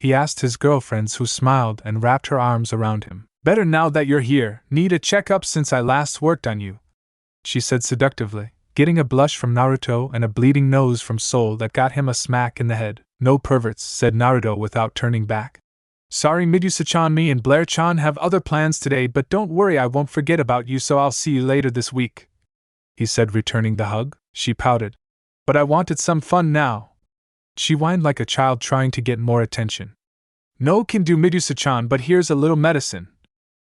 He asked his girlfriends, who smiled and wrapped her arms around him. Better now that you're here. Need a checkup since I last worked on you, she said seductively, getting a blush from Naruto and a bleeding nose from Soul that got him a smack in the head. No perverts, said Naruto without turning back. Sorry, Medusa-chan, me and Blair-chan have other plans today, but don't worry, I won't forget about you, so I'll see you later this week, he said, returning the hug. She pouted. But I wanted some fun now, she whined like a child trying to get more attention. No can do, Medusa-chan, but here's a little medicine,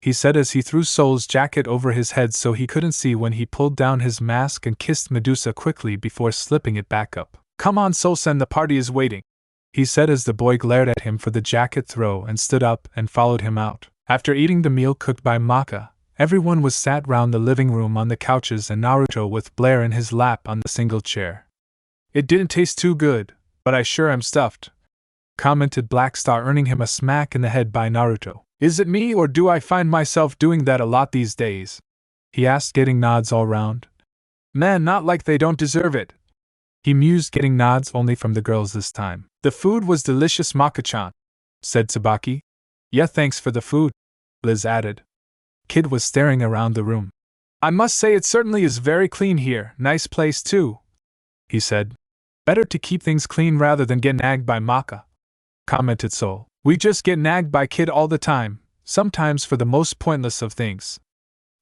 he said as he threw Soul's jacket over his head so he couldn't see when he pulled down his mask and kissed Medusa quickly before slipping it back up. Come on, Soul-sen, the party is waiting, he said as the boy glared at him for the jacket throw and stood up and followed him out. After eating the meal cooked by Maka, everyone was sat round the living room on the couches and Naruto with Blair in his lap on the single chair. It didn't taste too good, but I sure am stuffed, commented Black Star, earning him a smack in the head by Naruto. Is it me, or do I find myself doing that a lot these days? He asked, getting nods all round. Man, not like they don't deserve it, he mused, getting nods only from the girls this time. The food was delicious, Maka-chan, said Tsubaki. Yeah, thanks for the food, Liz added. Kid was staring around the room. I must say it certainly is very clean here, nice place too, he said. Better to keep things clean rather than get nagged by Maka, commented Soul. We just get nagged by Kid all the time, sometimes for the most pointless of things.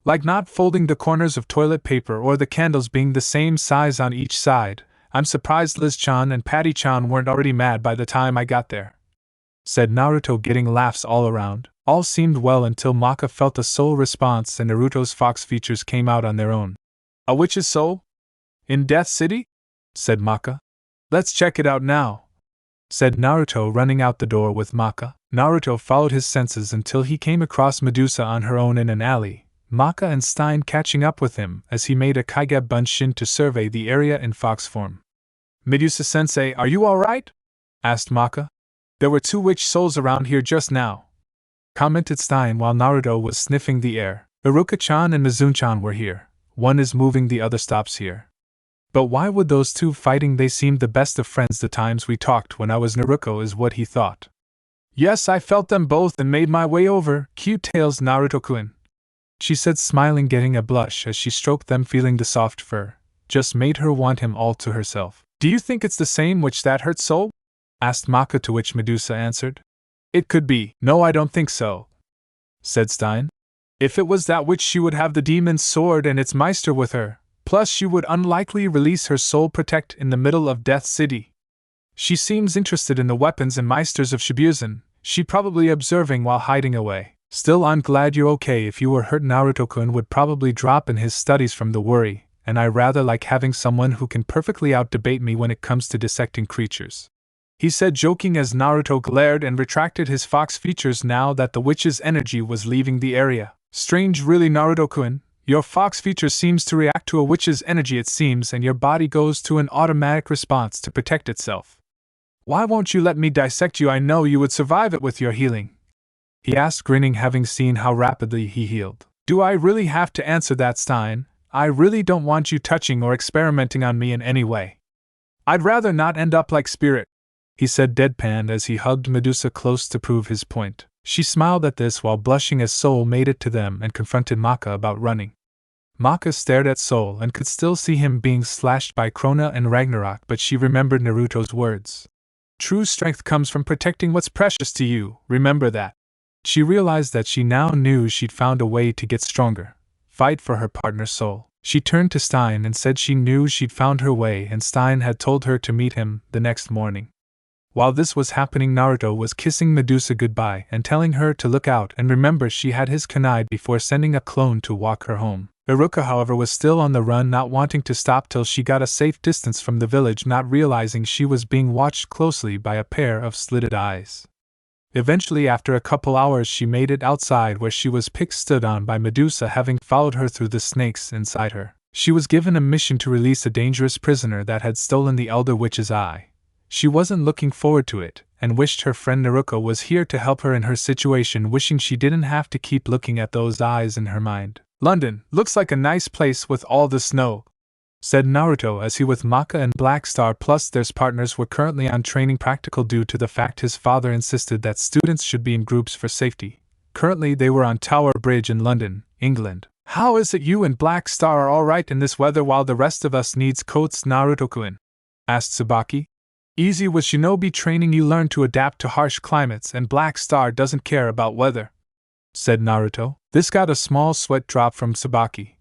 Like not folding the corners of toilet paper or the candles being the same size on each side. I'm surprised Liz-chan and Patty-chan weren't already mad by the time I got there, said Naruto, getting laughs all around. All seemed well until Maka felt a soul response and Naruto's fox features came out on their own. A witch's soul? In Death City? Said Maka. Let's check it out now, said Naruto, running out the door with Maka. Naruto followed his senses until he came across Medusa on her own in an alley, Maka and Stein catching up with him as he made a Kage Bunshin to survey the area in fox form. Medusa-sensei, are you alright? Asked Maka. There were 2 witch souls around here just now, commented Stein while Naruto was sniffing the air. Iruka-chan and Mizun-chan were here. One is moving, the other stops here. But why would those 2 fighting? They seemed the best of friends the times we talked when I was Naruto, is what he thought. Yes, I felt them both and made my way over. Cute tails, Naruto-kun, she said, smiling, getting a blush as she stroked them, feeling the soft fur. Just made her want him all to herself. Do you think it's the same witch that hurt Soul? Asked Maka, to which Medusa answered. It could be. No, I don't think so, said Stein. If it was that witch, she would have the demon's sword and its Meister with her. Plus, she would unlikely release her soul protect in the middle of Death City. She seems interested in the weapons and Meisters of Shibuzen. She probably observing while hiding away. Still, I'm glad you're okay. If you were hurt, Naruto-kun would probably drop in his studies from the worry, and I rather like having someone who can perfectly out-debate me when it comes to dissecting creatures, he said, joking as Naruto glared and retracted his fox features now that the witch's energy was leaving the area. Strange, really, Naruto-kun. Your fox feature seems to react to a witch's energy, it seems, and your body goes to an automatic response to protect itself. Why won't you let me dissect you? I know you would survive it with your healing, he asked, grinning, having seen how rapidly he healed. Do I really have to answer that, Stein? I really don't want you touching or experimenting on me in any way. I'd rather not end up like Spirit, he said, deadpan, as he hugged Medusa close to prove his point. She smiled at this while blushing as Soul made it to them and confronted Maka about running. Maka stared at Soul and could still see him being slashed by Krona and Ragnarok, but she remembered Naruto's words. True strength comes from protecting what's precious to you, remember that. She realized that she now knew she'd found a way to get stronger. Fight for her partner's soul. She turned to Stein and said she knew she'd found her way, and Stein had told her to meet him the next morning. While this was happening, Naruto was kissing Medusa goodbye and telling her to look out and remember she had his kunai before sending a clone to walk her home. Iruka, however, was still on the run, not wanting to stop till she got a safe distance from the village, not realizing she was being watched closely by a pair of slitted eyes. Eventually, after a couple hours, she made it outside, where she was stood on by Medusa, having followed her through the snakes inside her. She was given a mission to release a dangerous prisoner that had stolen the Elder Witch's eye. She wasn't looking forward to it, and wished her friend Naruto was here to help her in her situation, wishing she didn't have to keep looking at those eyes in her mind. London looks like a nice place with all the snow, said Naruto as he with Maka and Black Star plus their partners were currently on training practical due to the fact his father insisted that students should be in groups for safety. Currently they were on Tower Bridge in London, England. How is it you and Black Star are alright in this weather while the rest of us needs coats, Naruto-kun? Asked Tsubaki. Easy with shinobi training, you learn to adapt to harsh climates, and Black Star doesn't care about weather, said Naruto. This got a small sweat drop from Tsubaki.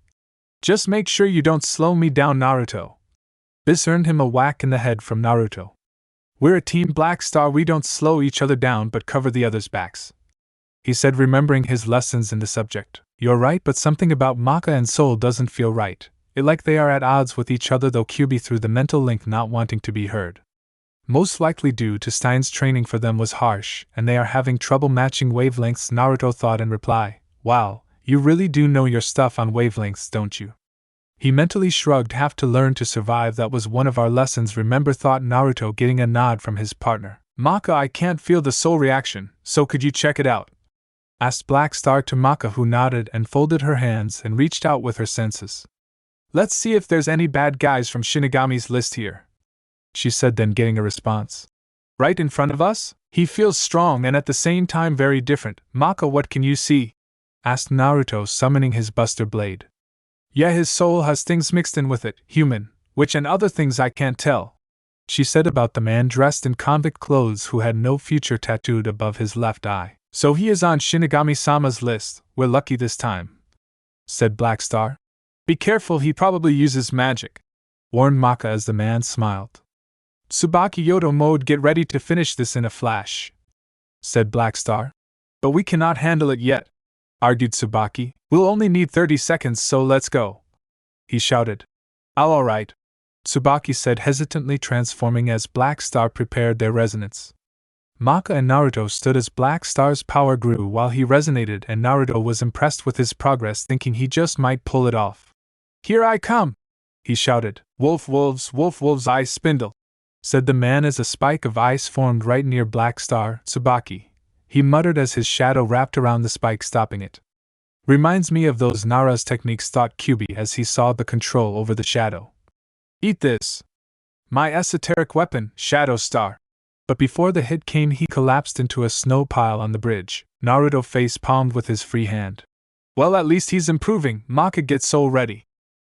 Just make sure you don't slow me down, Naruto. This earned him a whack in the head from Naruto. We're a team, Black Star, we don't slow each other down but cover the others' backs, he said, remembering his lessons in the subject. You're right, but something about Maka and Soul doesn't feel right. It like they are at odds with each other, though Kyuubi through the mental link not wanting to be heard. Most likely due to Stein's training for them was harsh, and they are having trouble matching wavelengths, Naruto thought in reply. Wow, you really do know your stuff on wavelengths, don't you? He mentally shrugged. Have to learn to survive, that was one of our lessons, remember, thought Naruto, getting a nod from his partner. Maka, I can't feel the soul reaction, so could you check it out? Asked Black Star to Maka, who nodded and folded her hands and reached out with her senses. Let's see if there's any bad guys from Shinigami's list here, she said, then getting a response. Right in front of us? He feels strong and at the same time very different. Maka, what can you see? Asked Naruto, summoning his Buster Blade. Yeah, his soul has things mixed in with it, human, witch and other things I can't tell, she said about the man dressed in convict clothes who had no future tattooed above his left eye. So he is on Shinigami-sama's list. We're lucky this time, said Black Star. Be careful, he probably uses magic, warned Maka as the man smiled. Tsubaki Yodo mode, get ready to finish this in a flash, said Black Star. But we cannot handle it yet, argued Tsubaki. We'll only need 30 seconds, so let's go, he shouted. Alright, Tsubaki said hesitantly, transforming as Black Star prepared their resonance. Maka and Naruto stood as Black Star's power grew while he resonated, and Naruto was impressed with his progress, thinking he just might pull it off. Here I come, he shouted. Wolf wolves, ice spindle, said the man as a spike of ice formed right near Black Star. Tsubaki, he muttered as his shadow wrapped around the spike, stopping it. Reminds me of those Nara's techniques, thought Kyuubi as he saw the control over the shadow. Eat this. My esoteric weapon, Shadow Star. But before the hit came, he collapsed into a snow pile on the bridge. Naruto face palmed with his free hand. Well, at least he's improving. Maka, get soul ready,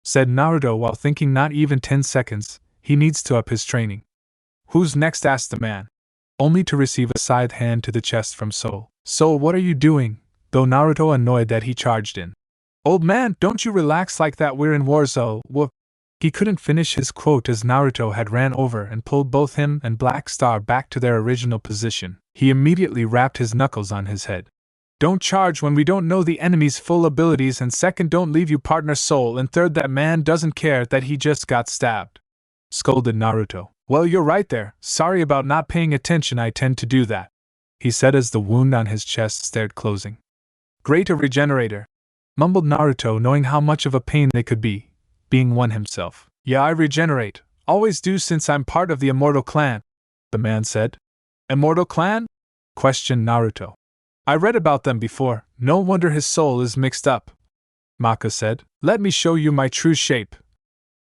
said Naruto while thinking not even 10 seconds, he needs to up his training. Who's next? Asked the man, only to receive a side hand to the chest from Soul. Soul, what are you doing? Though Naruto annoyed that he charged in. Old man, don't you relax like that, we're in war, so whoop. He couldn't finish his quote as Naruto had ran over and pulled both him and Black Star back to their original position. He immediately rapped his knuckles on his head. Don't charge when we don't know the enemy's full abilities, and second, don't leave you partner Soul, and third, that man doesn't care that he just got stabbed, scolded Naruto. Well, you're right there, sorry about not paying attention, I tend to do that, he said as the wound on his chest stared closing. Great, a regenerator, mumbled Naruto, knowing how much of a pain they could be, being one himself. Yeah, I regenerate, always do since I'm part of the Immortal Clan, the man said. Immortal Clan? Questioned Naruto. I read about them before, no wonder his soul is mixed up, Maka said. Let me show you my true shape,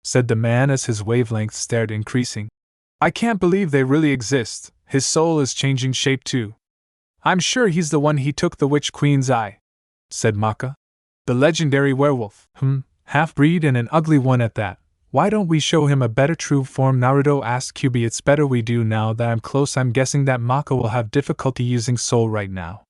said the man as his wavelength stared increasing. I can't believe they really exist, his soul is changing shape too. I'm sure he's the one he took the Witch Queen's eye, said Maka. The legendary werewolf, half-breed and an ugly one at that. Why don't we show him a better true form? Naruto asked Kyuubi. It's better we do now that I'm close. I'm guessing that Maka will have difficulty using soul right now.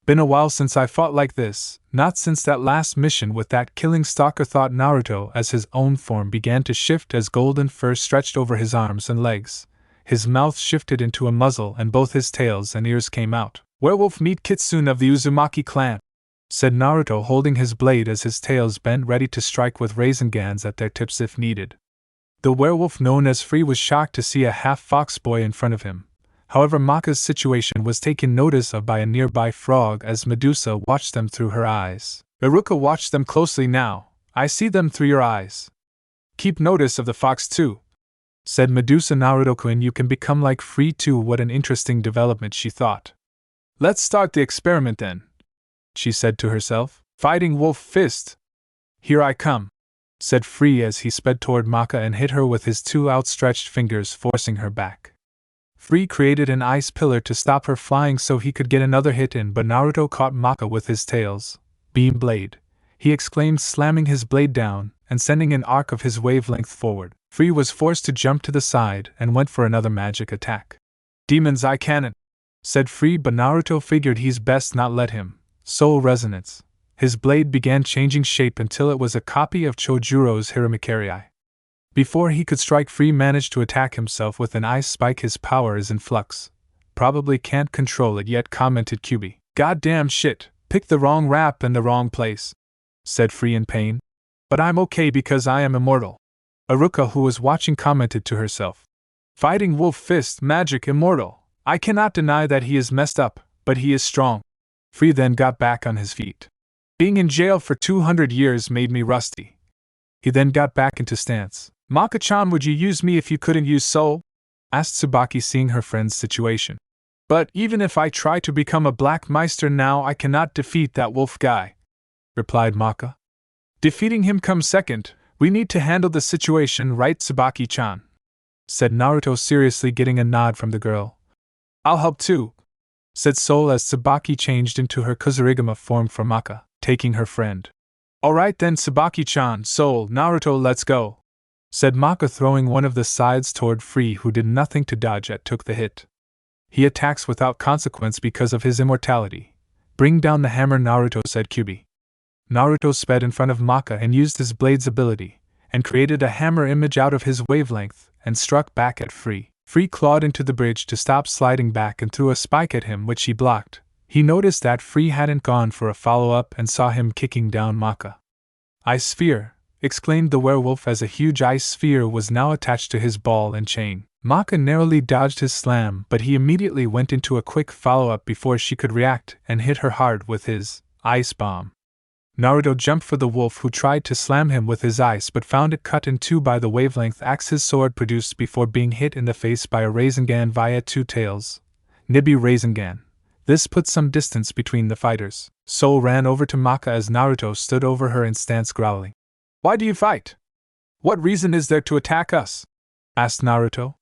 Been a while since I fought like this, not since that last mission with that killing stalker, thought Naruto as his own form began to shift as golden fur stretched over his arms and legs. His mouth shifted into a muzzle and both his tails and ears came out. Werewolf meet Kitsune of the Uzumaki clan, said Naruto, holding his blade as his tails bent ready to strike with Razengans at their tips if needed. The werewolf known as Free was shocked to see a half-fox boy in front of him. However, Maka's situation was taken notice of by a nearby frog as Medusa watched them through her eyes. Iruka, watch them closely now, I see them through your eyes. Keep notice of the fox too, said Medusa. Naruto-kun, you can become like Free too. What an interesting development, she thought. Let's start the experiment then, she said to herself. Fighting Wolf Fist, Here I come, said Free as he sped toward Maka and hit her with his two outstretched fingers, forcing her back. Free created an ice pillar to stop her flying so he could get another hit in, but Naruto caught Maka with his tail's beam blade. He exclaimed, slamming his blade down and sending an arc of his wavelength forward. Free was forced to jump to the side and went for another magic attack. Demon's Eye Cannon, said Free, but Naruto figured he's best not let him. Soul Resonance. His blade began changing shape until it was a copy of Chojuro's Hiramakerii. Before he could strike, Free managed to attack himself with an ice spike. His power is in flux. Probably can't control it yet, commented Kyubi. Goddamn shit, picked the wrong rap in the wrong place, said Free in pain. But I'm okay because I am immortal. Aruka, who was watching, commented to herself. Fighting Wolf Fist, magic, immortal. I cannot deny that he is messed up, but he is strong. Free then got back on his feet. Being in jail for 200 years made me rusty. He then got back into stance. Maka-chan, would you use me if you couldn't use Soul? Asked Tsubaki, seeing her friend's situation. But even if I try to become a Black Meister now, I cannot defeat that wolf guy, replied Maka. Defeating him comes second. We need to handle the situation right, Tsubaki-chan, said Naruto seriously, getting a nod from the girl. I'll help too, said Soul as Tsubaki changed into her Kuzurigama form for Maka, taking her friend. Alright then, Tsubaki-chan, Soul, Naruto, let's go, said Maka, throwing one of the sides toward Free, who did nothing to dodge it, took the hit. He attacks without consequence because of his immortality. Bring down the hammer, Naruto, said Kyubi. Naruto sped in front of Maka and used his blade's ability, and created a hammer image out of his wavelength, and struck back at Free. Free clawed into the bridge to stop sliding back and threw a spike at him, which he blocked. He noticed that Free hadn't gone for a follow-up and saw him kicking down Maka. Ice Sphere, exclaimed the werewolf as a huge ice sphere was now attached to his ball and chain. Maka narrowly dodged his slam, but he immediately went into a quick follow-up before she could react and hit her hard with his ice bomb. Naruto jumped for the wolf, who tried to slam him with his ice but found it cut in two by the wavelength axe his sword produced before being hit in the face by a Rasengan via two tails. Nibi Rasengan. This put some distance between the fighters. Soul ran over to Maka as Naruto stood over her in stance, growling. Why do you fight? What reason is there to attack us? Asked Naruto.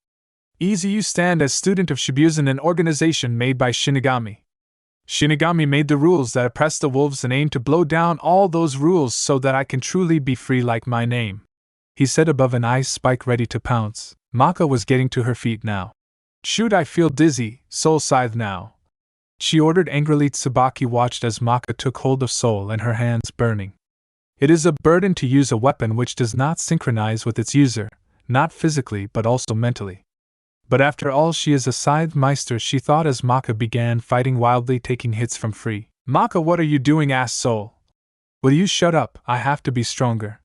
Easy, you stand as student of Shibuzen, an organization made by Shinigami. Shinigami made the rules that oppress the wolves and aim to blow down all those rules so that I can truly be free like my name, he said above an ice spike ready to pounce. Maka was getting to her feet now. Shoot, I feel dizzy, Soul scythe now, she ordered angrily. Tsubaki watched as Maka took hold of Soul and her hands burning. It is a burden to use a weapon which does not synchronize with its user, not physically but also mentally. But after all, she is a scythe Meister, she thought as Maka began fighting wildly, taking hits from Free. Maka, what are you doing? Asked Soul. Will you shut up? I have to be stronger.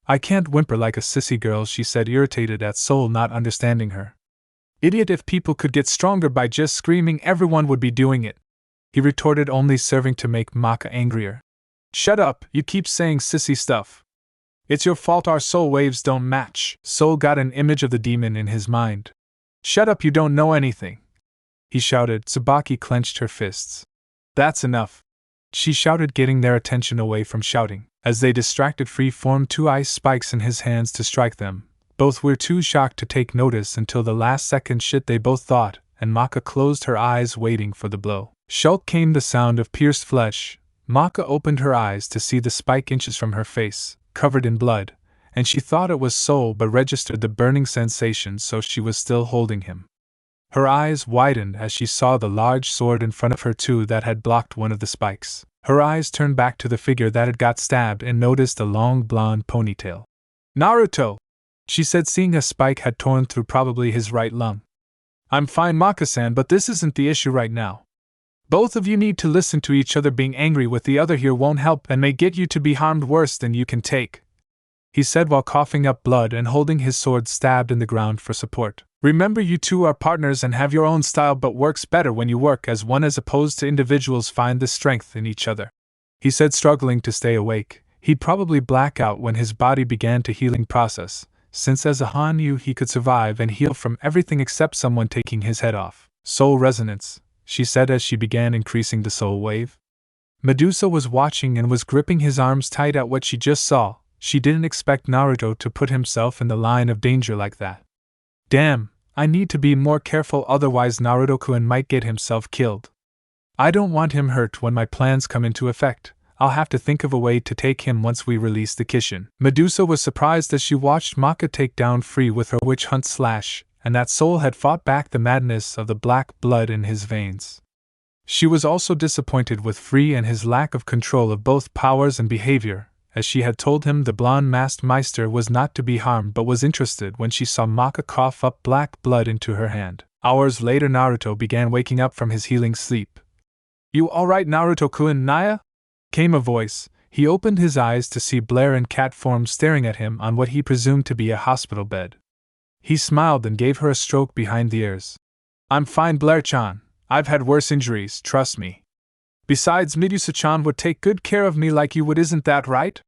I can't whimper like a sissy girl, she said, irritated at Soul not understanding her. Idiot, if people could get stronger by just screaming, everyone would be doing it, he retorted, only serving to make Maka angrier. Shut up, you keep saying sissy stuff. It's your fault our soul waves don't match. Soul got an image of the demon in his mind. Shut up, you don't know anything, he shouted. Tsubaki clenched her fists. That's enough, she shouted, getting their attention away from shouting. As they distracted, Free formed two ice spikes in his hands to strike them. Both were too shocked to take notice until the last second, shit, they both thought, and Maka closed her eyes waiting for the blow. Shulk came the sound of pierced flesh. Maka opened her eyes to see the spike inches from her face, covered in blood, and she thought it was Soul but registered the burning sensation, so she was still holding him. Her eyes widened as she saw the large sword in front of her too that had blocked one of the spikes. Her eyes turned back to the figure that had got stabbed and noticed a long blonde ponytail. Naruto, she said, seeing a spike had torn through probably his right lung. I'm fine, Maka-san, but this isn't the issue right now. Both of you need to listen to each other. Being angry with the other here won't help and may get you to be harmed worse than you can take, he said while coughing up blood and holding his sword stabbed in the ground for support. Remember, you two are partners and have your own style, but works better when you work as one as opposed to individuals. Find the strength in each other, he said, struggling to stay awake. He'd probably black out when his body began to healing process, since as a Hanyu he could survive and heal from everything except someone taking his head off. Soul resonance, she said as she began increasing the soul wave. Medusa was watching and was gripping his arms tight at what she just saw. She didn't expect Naruto to put himself in the line of danger like that. Damn, I need to be more careful, otherwise Naruto-kun might get himself killed. I don't want him hurt when my plans come into effect. I'll have to think of a way to take him once we release the Kishin. Medusa was surprised as she watched Maka take down Free with her witch hunt slash, and that Soul had fought back the madness of the black blood in his veins. She was also disappointed with Free and his lack of control of both powers and behavior, as she had told him the blonde-masked Meister was not to be harmed but was interested when she saw Maka cough up black blood into her hand. Hours later Naruto began waking up from his healing sleep. "You alright, Naruto-kun, Naya?" came a voice. He opened his eyes to see Blair in cat form staring at him on what he presumed to be a hospital bed. He smiled and gave her a stroke behind the ears. "I'm fine, Blair-chan. I've had worse injuries, trust me. Besides, Medusa-chan would take good care of me like you would, isn't that right?"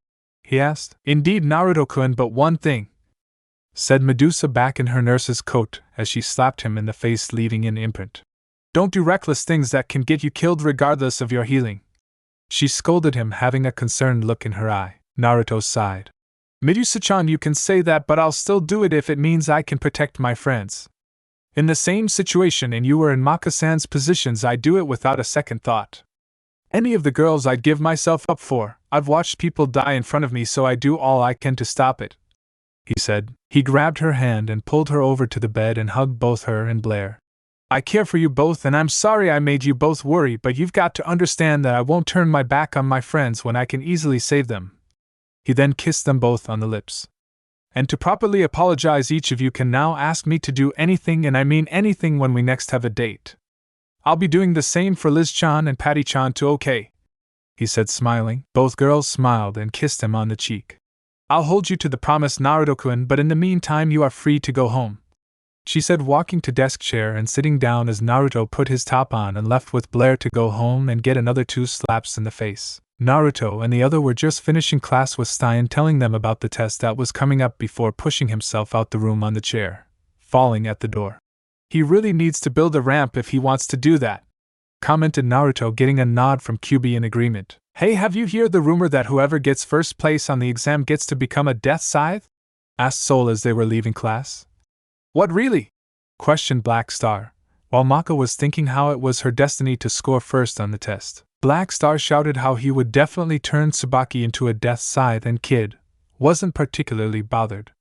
he asked. "Indeed, Naruto-kun, but one thing," said Medusa back in her nurse's coat as she slapped him in the face, leaving an imprint. "Don't do reckless things that can get you killed regardless of your healing." She scolded him, having a concerned look in her eye. Naruto sighed. "Medusa-chan, you can say that, but I'll still do it if it means I can protect my friends. In the same situation and you were in Maka-san's positions, I'd do it without a second thought. Any of the girls I'd give myself up for. I've watched people die in front of me, so I do all I can to stop it," he said. He grabbed her hand and pulled her over to the bed and hugged both her and Blair. "I care for you both, and I'm sorry I made you both worry, but you've got to understand that I won't turn my back on my friends when I can easily save them." He then kissed them both on the lips. "And to properly apologize, each of you can now ask me to do anything, and I mean anything, when we next have a date. I'll be doing the same for Liz-chan and Patty-chan too, okay?" he said, smiling. Both girls smiled and kissed him on the cheek. "I'll hold you to the promise, Naruto-kun, but in the meantime you are free to go home," she said, walking to desk chair and sitting down as Naruto put his top on and left with Blair to go home and get another 2 slaps in the face. Naruto and the other were just finishing class with Stein telling them about the test that was coming up before pushing himself out the room on the chair, falling at the door. "He really needs to build a ramp if he wants to do that," commented Naruto, getting a nod from Kyubi in agreement. "Hey, have you heard the rumor that whoever gets first place on the exam gets to become a death scythe?" asked Soul as they were leaving class. "What, really?" questioned Black Star, while Maka was thinking how it was her destiny to score first on the test. Black Star shouted how he would definitely turn Tsubaki into a death scythe, and Kid wasn't particularly bothered.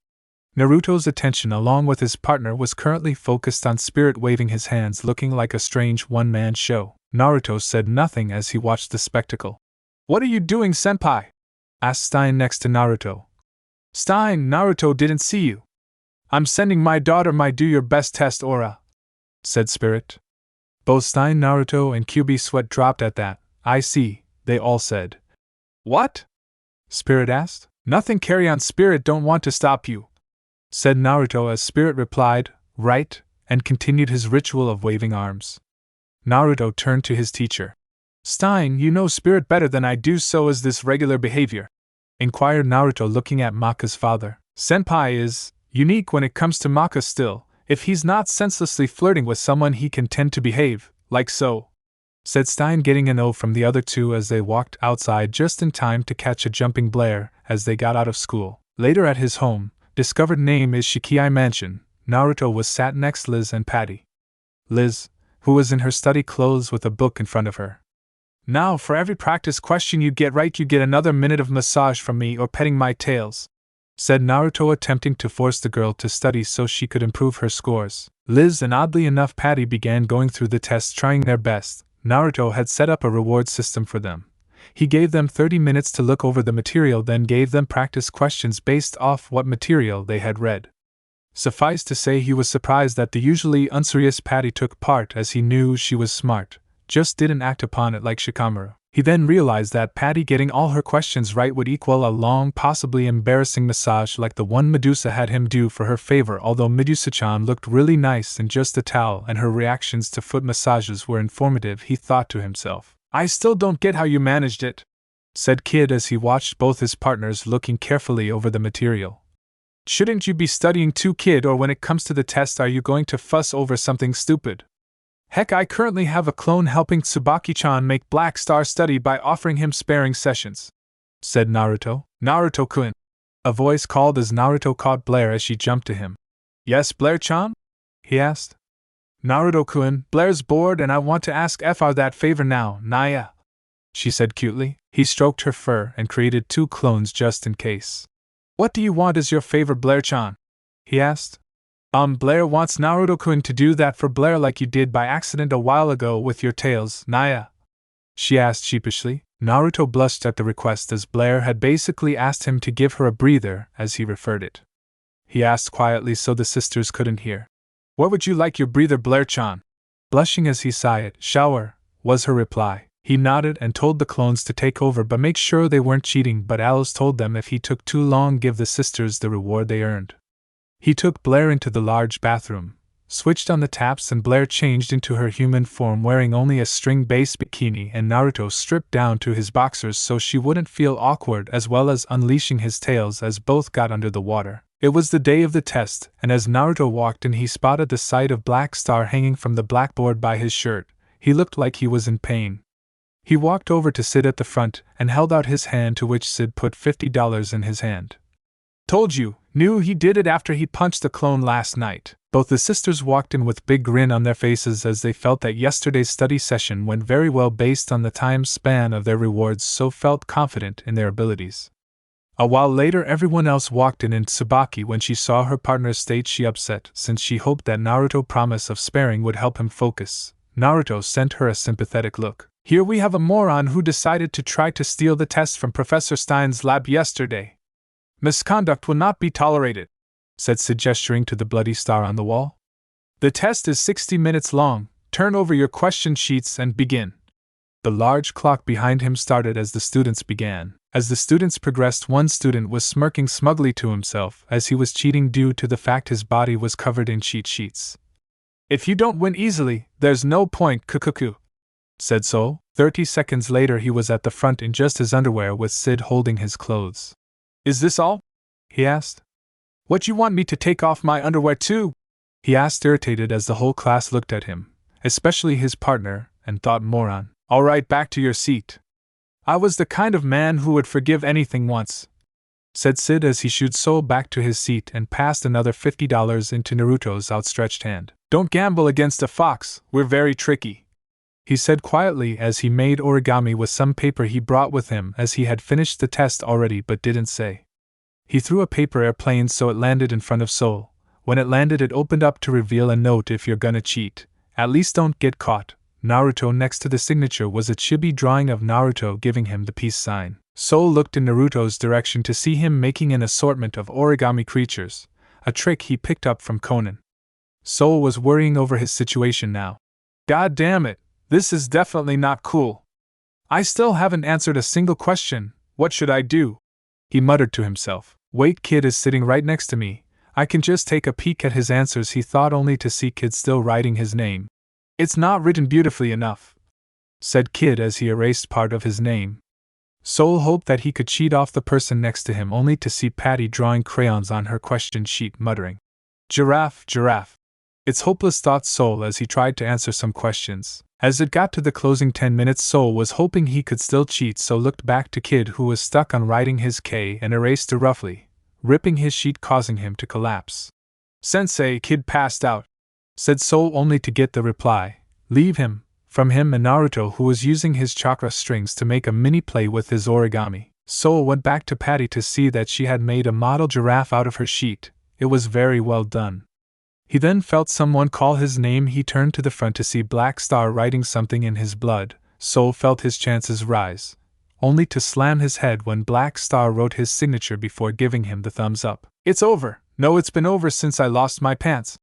Naruto's attention, along with his partner, was currently focused on Spirit waving his hands, looking like a strange one-man show. Naruto said nothing as he watched the spectacle. "What are you doing, senpai?" asked Stein next to Naruto. "Stein, Naruto didn't see you." "I'm sending my daughter my do your best test aura," said Spirit. Both Stein, Naruto, and Kyubi sweat dropped at that. "I see," they all said. "What?" Spirit asked. "Nothing, carry on, Spirit don't want to stop you," said Naruto as Spirit replied, "Right," and continued his ritual of waving arms. Naruto turned to his teacher. "Stein, you know Spirit better than I do, so is this regular behavior?" inquired Naruto, looking at Maka's father. "Senpai is unique when it comes to Maka still. If he's not senselessly flirting with someone, he can tend to behave like so," said Stein, getting an O from the other two as they walked outside just in time to catch a jumping Blair as they got out of school. Later at his home, discovered name is Shikiai Mansion, Naruto was sat next Liz and Patty. Liz, who was in her study clothes with a book in front of her. "Now, for every practice question you get right, you get another minute of massage from me or petting my tails," said Naruto, attempting to force the girl to study so she could improve her scores. Liz and oddly enough Patty began going through the tests, trying their best. Naruto had set up a reward system for them. He gave them 30 minutes to look over the material, then gave them practice questions based off what material they had read. Suffice to say, he was surprised that the usually unserious Patty took part, as he knew she was smart, just didn't act upon it like Shikamaru. He then realized that Patty getting all her questions right would equal a long, possibly embarrassing massage like the one Medusa had him do for her favor. Although Medusa-chan looked really nice in just a towel and her reactions to foot massages were informative, he thought to himself, "I still don't get how you managed it," said Kid as he watched both his partners looking carefully over the material. "Shouldn't you be studying too, Kid, or when it comes to the test are you going to fuss over something stupid?" Heck, I currently have a clone helping Tsubaki-chan make Black Star study by offering him sparring sessions," said Naruto. "Naruto-kun!" A voice called as Naruto caught Blair as she jumped to him. "Yes, Blair-chan?" he asked. "Naruto-kun, Blair's bored and I want to ask Fr that favor now, Naya," she said cutely. He stroked her fur and created 2 clones just in case. "What do you want as your favor, Blair-chan?" he asked. Blair wants Naruto-kun to do that for Blair like you did by accident a while ago with your tails, Naya," she asked sheepishly. Naruto blushed at the request as Blair had basically asked him to give her a breather, as he referred it. He asked quietly so the sisters couldn't hear. "What would you like your breather, Blair-chan?" Blushing as he sighed, "Shower," was her reply. He nodded and told the clones to take over but make sure they weren't cheating, but Alice told them if he took too long give the sisters the reward they earned. He took Blair into the large bathroom, switched on the taps and Blair changed into her human form wearing only a string-based bikini and Naruto stripped down to his boxers so she wouldn't feel awkward as well as unleashing his tails as both got under the water. It was the day of the test, and as Naruto walked in he spotted the sight of Black Star hanging from the blackboard by his shirt. He looked like he was in pain. He walked over to Sid at the front and held out his hand, to which Sid put $50 in his hand. "Told you, knew he did it after he punched the clone last night." Both the sisters walked in with big grin on their faces as they felt that yesterday's study session went very well based on the time span of their rewards, so felt confident in their abilities. A while later everyone else walked in and Tsubaki, when she saw her partner's state, she upset since she hoped that Naruto's promise of sparing would help him focus. Naruto sent her a sympathetic look. "Here we have a moron who decided to try to steal the test from Professor Stein's lab yesterday. Misconduct will not be tolerated," said Sid, gesturing to the bloody star on the wall. "The test is 60 minutes long. Turn over your question sheets and begin." The large clock behind him started as the students began. As the students progressed, one student was smirking smugly to himself as he was cheating due to the fact his body was covered in cheat sheets. "If you don't win easily, there's no point, kukuku," said Sol. 30 seconds later he was at the front in just his underwear with Sid holding his clothes. "Is this all?" he asked. "What, you want me to take off my underwear too?" he asked, irritated as the whole class looked at him, especially his partner, and thought, moron. "All right, back to your seat. I was the kind of man who would forgive anything once," said Sid as he shooed Sol back to his seat and passed another $50 into Naruto's outstretched hand. "Don't gamble against a fox, we're very tricky," he said quietly as he made origami with some paper he brought with him, as he had finished the test already but didn't say. He threw a paper airplane so it landed in front of Sol. When it landed it opened up to reveal a note: "If you're gonna cheat, at least don't get caught." Naruto next to the signature was a chibi drawing of Naruto giving him the peace sign. Sol looked in Naruto's direction to see him making an assortment of origami creatures, a trick he picked up from Conan. Sol was worrying over his situation now. "God damn it, this is definitely not cool. I still haven't answered a single question, what should I do?" he muttered to himself. "Wait, Kid is sitting right next to me, I can just take a peek at his answers," he thought, only to see Kid still writing his name. "It's not written beautifully enough," said Kid as he erased part of his name. Sol hoped that he could cheat off the person next to him, only to see Patty drawing crayons on her question sheet, muttering, "Giraffe, giraffe." It's hopeless, thought Sol as he tried to answer some questions. As it got to the closing 10 minutes, Sol was hoping he could still cheat, so looked back to Kid, who was stuck on writing his K and erased it roughly, ripping his sheet, causing him to collapse. "Sensei, Kid passed out," said Sol, only to get the reply, "Leave him," from him and Naruto, who was using his chakra strings to make a mini play with his origami. Sol went back to Patty to see that she had made a model giraffe out of her sheet. It was very well done. He then felt someone call his name. He turned to the front to see Black Star writing something in his blood. Sol felt his chances rise, only to slam his head when Black Star wrote his signature before giving him the thumbs up. "It's over. No, it's been over since I lost my pants,"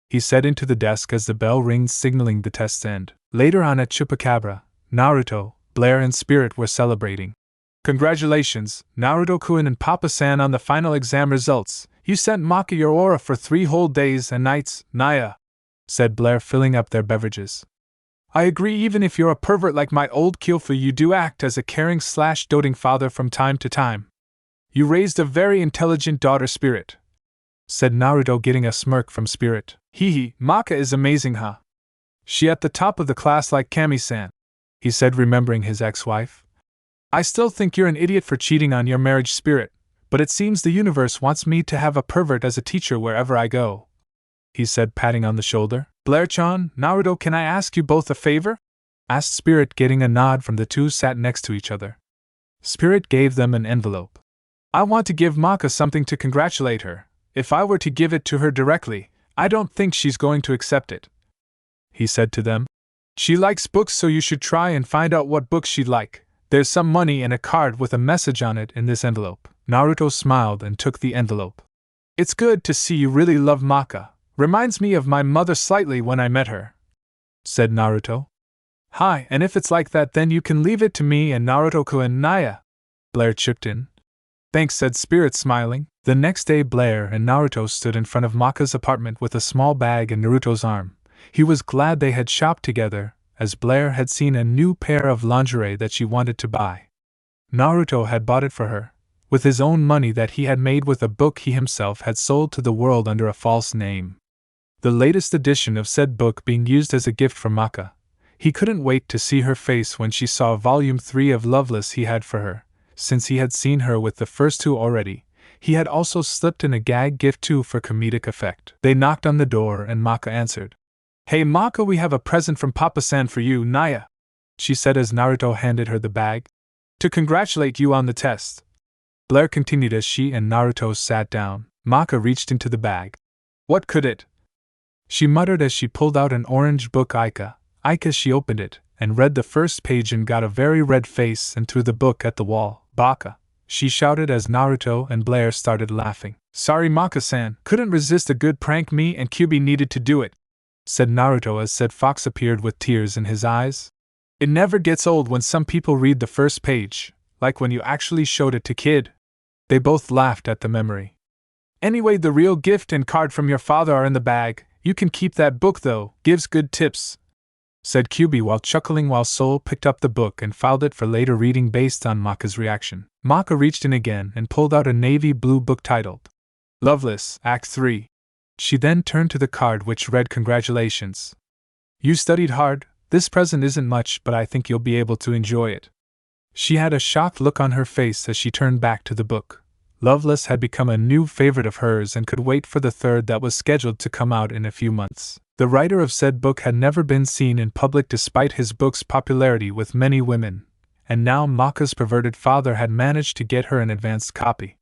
he said into the desk as the bell rings, signaling the test's end. Later on at Chupacabra, Naruto, Blair and Spirit were celebrating. "Congratulations, Naruto-kun and Papa-san, on the final exam results. You sent Maka your aura for 3 whole days and nights, Naya," said Blair, filling up their beverages. "I agree, even if you're a pervert like my old Kyofu, you do act as a caring/doting father from time to time. You raised a very intelligent daughter, Spirit," said Naruto, getting a smirk from Spirit. "Hee hee, Maka is amazing, huh? She at the top of the class like Kami-san, he said, remembering his ex-wife. I still think you're an idiot for cheating on your marriage spirit, but it seems the universe wants me to have a pervert as a teacher wherever I go, he said, patting on the shoulder. Blair-chan, Naruto, can I ask you both a favor? Asked Spirit, getting a nod from the two sat next to each other. Spirit gave them an envelope. I want to give Maka something to congratulate her. If I were to give it to her directly, I don't think she's going to accept it, he said to them. She likes books, so you should try and find out what books she'd like. There's some money and a card with a message on it in this envelope. Naruto smiled and took the envelope. It's good to see you really love Maka. Reminds me of my mother slightly when I met her, said Naruto. Hi, and if it's like that, then you can leave it to me and Naruto-kun and Naya, Blair chipped in. Thanks, said Spirit, smiling. The next day, Blair and Naruto stood in front of Maka's apartment with a small bag in Naruto's arm. He was glad they had shopped together, as Blair had seen a new pair of lingerie that she wanted to buy. Naruto had bought it for her, with his own money that he had made with a book he himself had sold to the world under a false name. The latest edition of said book being used as a gift for Maka. He couldn't wait to see her face when she saw Volume 3 of Loveless he had for her. Since he had seen her with the first two already, he had also slipped in a gag gift too for comedic effect. They knocked on the door and Maka answered. Hey Maka, we have a present from Papa-san for you, Naya, she said as Naruto handed her the bag. To congratulate you on the test. Blair continued as she and Naruto sat down. Maka reached into the bag. What could it? She muttered as she pulled out an orange book. Aika, she opened it, and read the first page and got a very red face and threw the book at the wall. Baka, she shouted as Naruto and Blair started laughing. Sorry Maka-san, couldn't resist a good prank, me and Kyubi needed to do it, said Naruto as said fox appeared with tears in his eyes. It never gets old when some people read the first page, like when you actually showed it to Kid. They both laughed at the memory. Anyway, the real gift and card from your father are in the bag. You can keep that book though, gives good tips, said Kyubi while chuckling, while Soul picked up the book and filed it for later reading based on Maka's reaction. Maka reached in again and pulled out a navy blue book titled Loveless, Act 3. She then turned to the card which read, Congratulations. You studied hard. This present isn't much, but I think you'll be able to enjoy it. She had a shocked look on her face as she turned back to the book. Loveless had become a new favorite of hers and could wait for the third that was scheduled to come out in a few months. The writer of said book had never been seen in public despite his book's popularity with many women, and now Maka's perverted father had managed to get her an advanced copy.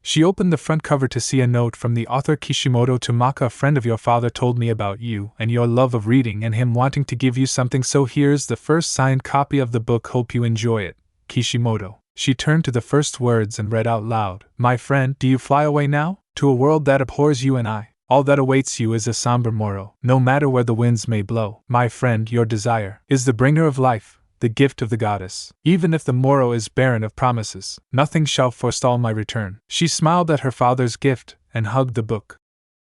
She opened the front cover to see a note from the author Kishimoto to Maka. A friend of your father told me about you and your love of reading and him wanting to give you something, so here's the first signed copy of the book, hope you enjoy it, Kishimoto. She turned to the first words and read out loud. My friend, do you fly away now? To a world that abhors you and I. All that awaits you is a somber morrow, no matter where the winds may blow. My friend, your desire is the bringer of life, the gift of the goddess. Even if the morrow is barren of promises, nothing shall forestall my return. She smiled at her father's gift and hugged the book.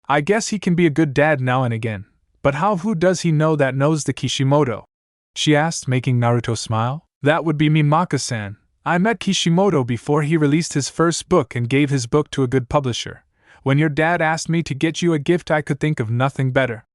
I guess he can be a good dad now and again. But who does he know that knows the Kishimoto? She asked, making Naruto smile. That would be me, Maka-san. I met Kishimoto before he released his first book and gave his book to a good publisher. When your dad asked me to get you a gift, I could think of nothing better,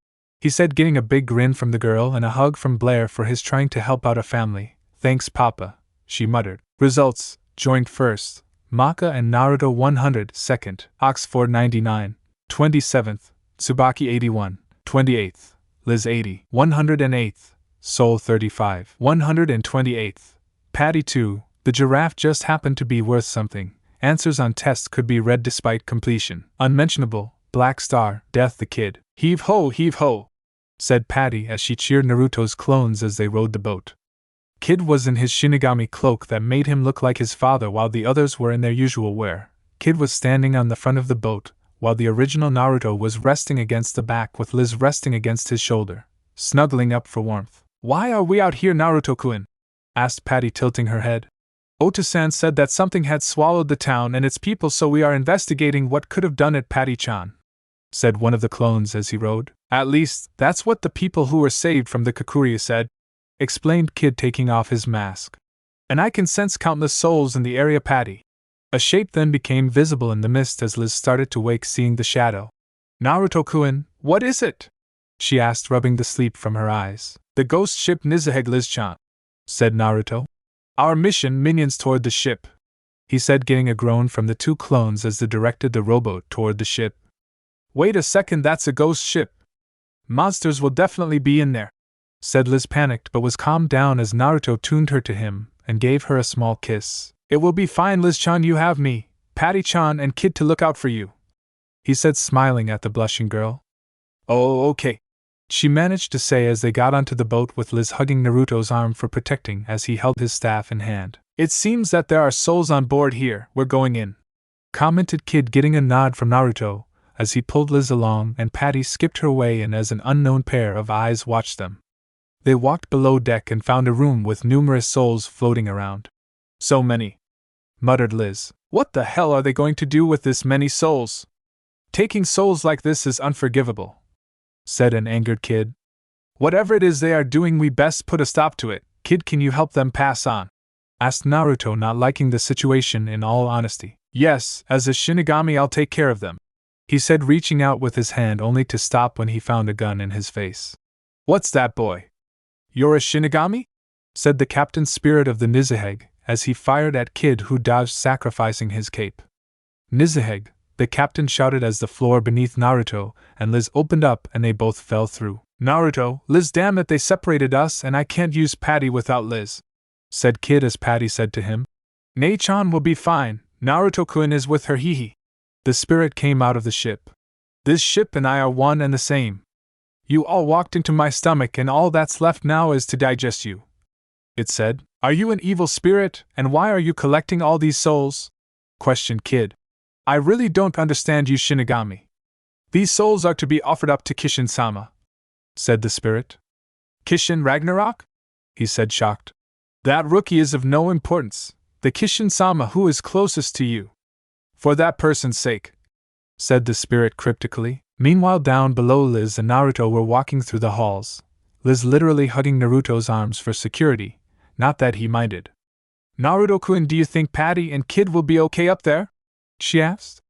he said, getting a big grin from the girl and a hug from Blair for his trying to help out a family. Thanks, Papa, she muttered. Results, joined first, Maka and Naruto 102nd, Oxford 99, 27th, Tsubaki 81, 28th, Liz 80, 108th, Soul 35, 128th, Patty 2, the giraffe just happened to be worth something. Answers on tests could be read despite completion. Unmentionable, Black Star, Death the Kid. Heave ho, said Patty as she cheered Naruto's clones as they rowed the boat. Kid was in his Shinigami cloak that made him look like his father while the others were in their usual wear. Kid was standing on the front of the boat, while the original Naruto was resting against the back with Liz resting against his shoulder, snuggling up for warmth. Why are we out here, Naruto-kun? Asked Patty, tilting her head. Ota-san said that something had swallowed the town and its people, so we are investigating what could have done it, Patty-chan, said one of the clones as he rowed. At least, that's what the people who were saved from the Kakuria said, explained Kid, taking off his mask. And I can sense countless souls in the area, Patty. A shape then became visible in the mist as Liz started to wake, seeing the shadow. Naruto-kun, what is it? she asked, rubbing the sleep from her eyes. The ghost ship Nizaheg Liz-chan, said Naruto. Our mission, minions toward the ship, he said, getting a groan from the two clones as they directed the rowboat toward the ship. Wait a second, that's a ghost ship. Monsters will definitely be in there, said Liz, panicked but was calmed down as Naruto tuned her to him and gave her a small kiss. It will be fine, Liz-chan, you have me, Patty-chan, and Kid to look out for you, he said, smiling at the blushing girl. Oh, okay, she managed to say as they got onto the boat with Liz hugging Naruto's arm for protecting as he held his staff in hand. It seems that there are souls on board here, we're going in, commented Kid, getting a nod from Naruto as he pulled Liz along and Patty skipped her way in as an unknown pair of eyes watched them. They walked below deck and found a room with numerous souls floating around. So many, muttered Liz. What the hell are they going to do with this many souls? Taking souls like this is unforgivable, said an angered Kid. Whatever it is they are doing, we best put a stop to it. Kid, can you help them pass on? Asked Naruto, not liking the situation in all honesty. Yes, as a Shinigami I'll take care of them, he said, reaching out with his hand only to stop when he found a gun in his face. What's that, boy? You're a Shinigami? Said the captain spirit of the Nizaheg as he fired at Kid, who dodged, sacrificing his cape. Nizaheg, the captain shouted as the floor beneath Naruto and Liz opened up and they both fell through. Naruto, Liz, damn it, they separated us and I can't use Patty without Liz, said Kid as Patty said to him. Nei-chan will be fine, Naruto-kun is with her, hee. The spirit came out of the ship. This ship and I are one and the same. You all walked into my stomach and all that's left now is to digest you, it said. Are you an evil spirit, and why are you collecting all these souls? Questioned Kid. I really don't understand you, Shinigami. These souls are to be offered up to Kishin-sama, said the spirit. Kishin Ragnarok? He said, shocked. That rookie is of no importance. The Kishin-sama who is closest to you. For that person's sake, said the spirit cryptically. Meanwhile, down below, Liz and Naruto were walking through the halls, Liz literally hugging Naruto's arms for security, not that he minded. Naruto-kun, do you think Patty and Kid will be okay up there? She asked.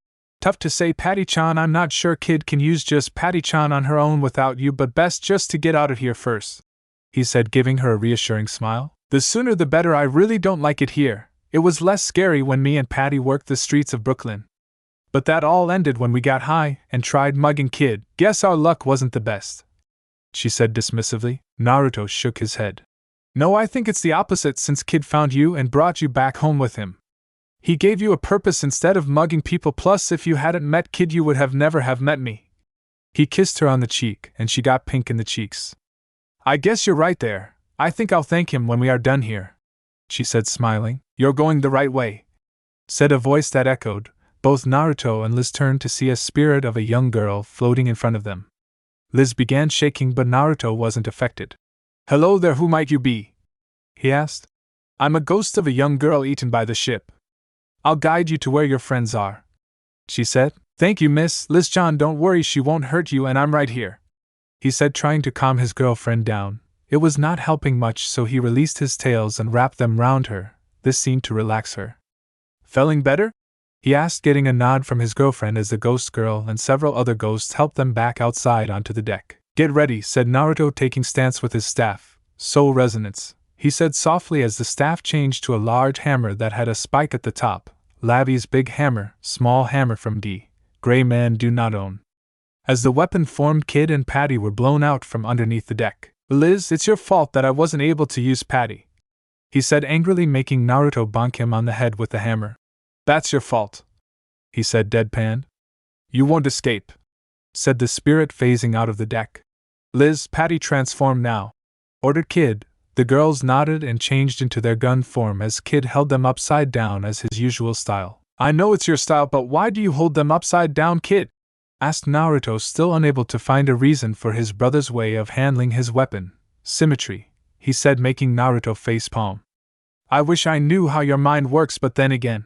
Tough to say, Patty-chan, I'm not sure Kid can use just Patty-chan on her own without you, but best just to get out of here first, he said, giving her a reassuring smile. The sooner the better, I really don't like it here. It was less scary when me and Patty worked the streets of Brooklyn. But that all ended when we got high and tried mugging Kid. Guess our luck wasn't the best, she said dismissively. Naruto shook his head. No, I think it's the opposite, since Kid found you and brought you back home with him. He gave you a purpose instead of mugging people, plus if you hadn't met Kid you would have never have met me. He kissed her on the cheek and she got pink in the cheeks. I guess you're right there. I think I'll thank him when we are done here, she said, smiling. You're going the right way, said a voice that echoed. Both Naruto and Liz turned to see a spirit of a young girl floating in front of them. Liz began shaking, but Naruto wasn't affected. Hello there, who might you be? He asked. I'm a ghost of a young girl eaten by the ship. I'll guide you to where your friends are, she said. Thank you, Miss Liz-chan, don't worry, she won't hurt you and I'm right here, he said, trying to calm his girlfriend down. It was not helping much, so he released his tails and wrapped them round her. This seemed to relax her. Feeling better? He asked, getting a nod from his girlfriend as the ghost girl and several other ghosts helped them back outside onto the deck. Get ready, said Naruto, taking stance with his staff. Soul resonance, he said softly as the staff changed to a large hammer that had a spike at the top. Lavi's big hammer, small hammer from D.W.M.A. As the weapon formed, Kid and Patty were blown out from underneath the deck. Liz, it's your fault that I wasn't able to use Patty, he said angrily, making Naruto bonk him on the head with the hammer. That's your fault, he said deadpan. You won't escape, said the spirit, phasing out of the deck. Liz, Patty, transform now, ordered Kid. The girls nodded and changed into their gun form as Kid held them upside down as his usual style. I know it's your style, but why do you hold them upside down, Kid? Asked Naruto, still unable to find a reason for his brother's way of handling his weapon. Symmetry, he said, making Naruto face palm. I wish I knew how your mind works, but then again,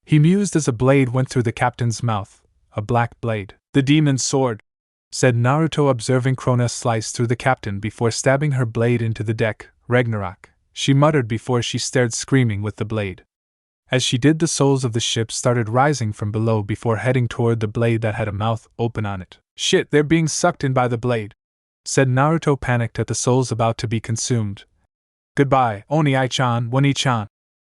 he mused as a blade went through the captain's mouth. A black blade. The demon's sword, said Naruto, observing Krona slice through the captain before stabbing her blade into the deck. Ragnarok, she muttered before she stared screaming with the blade. As she did, the souls of the ship started rising from below before heading toward the blade that had a mouth open on it. Shit, they're being sucked in by the blade, said Naruto, panicked at the souls about to be consumed. Goodbye, Oni-chan, Wani-chan,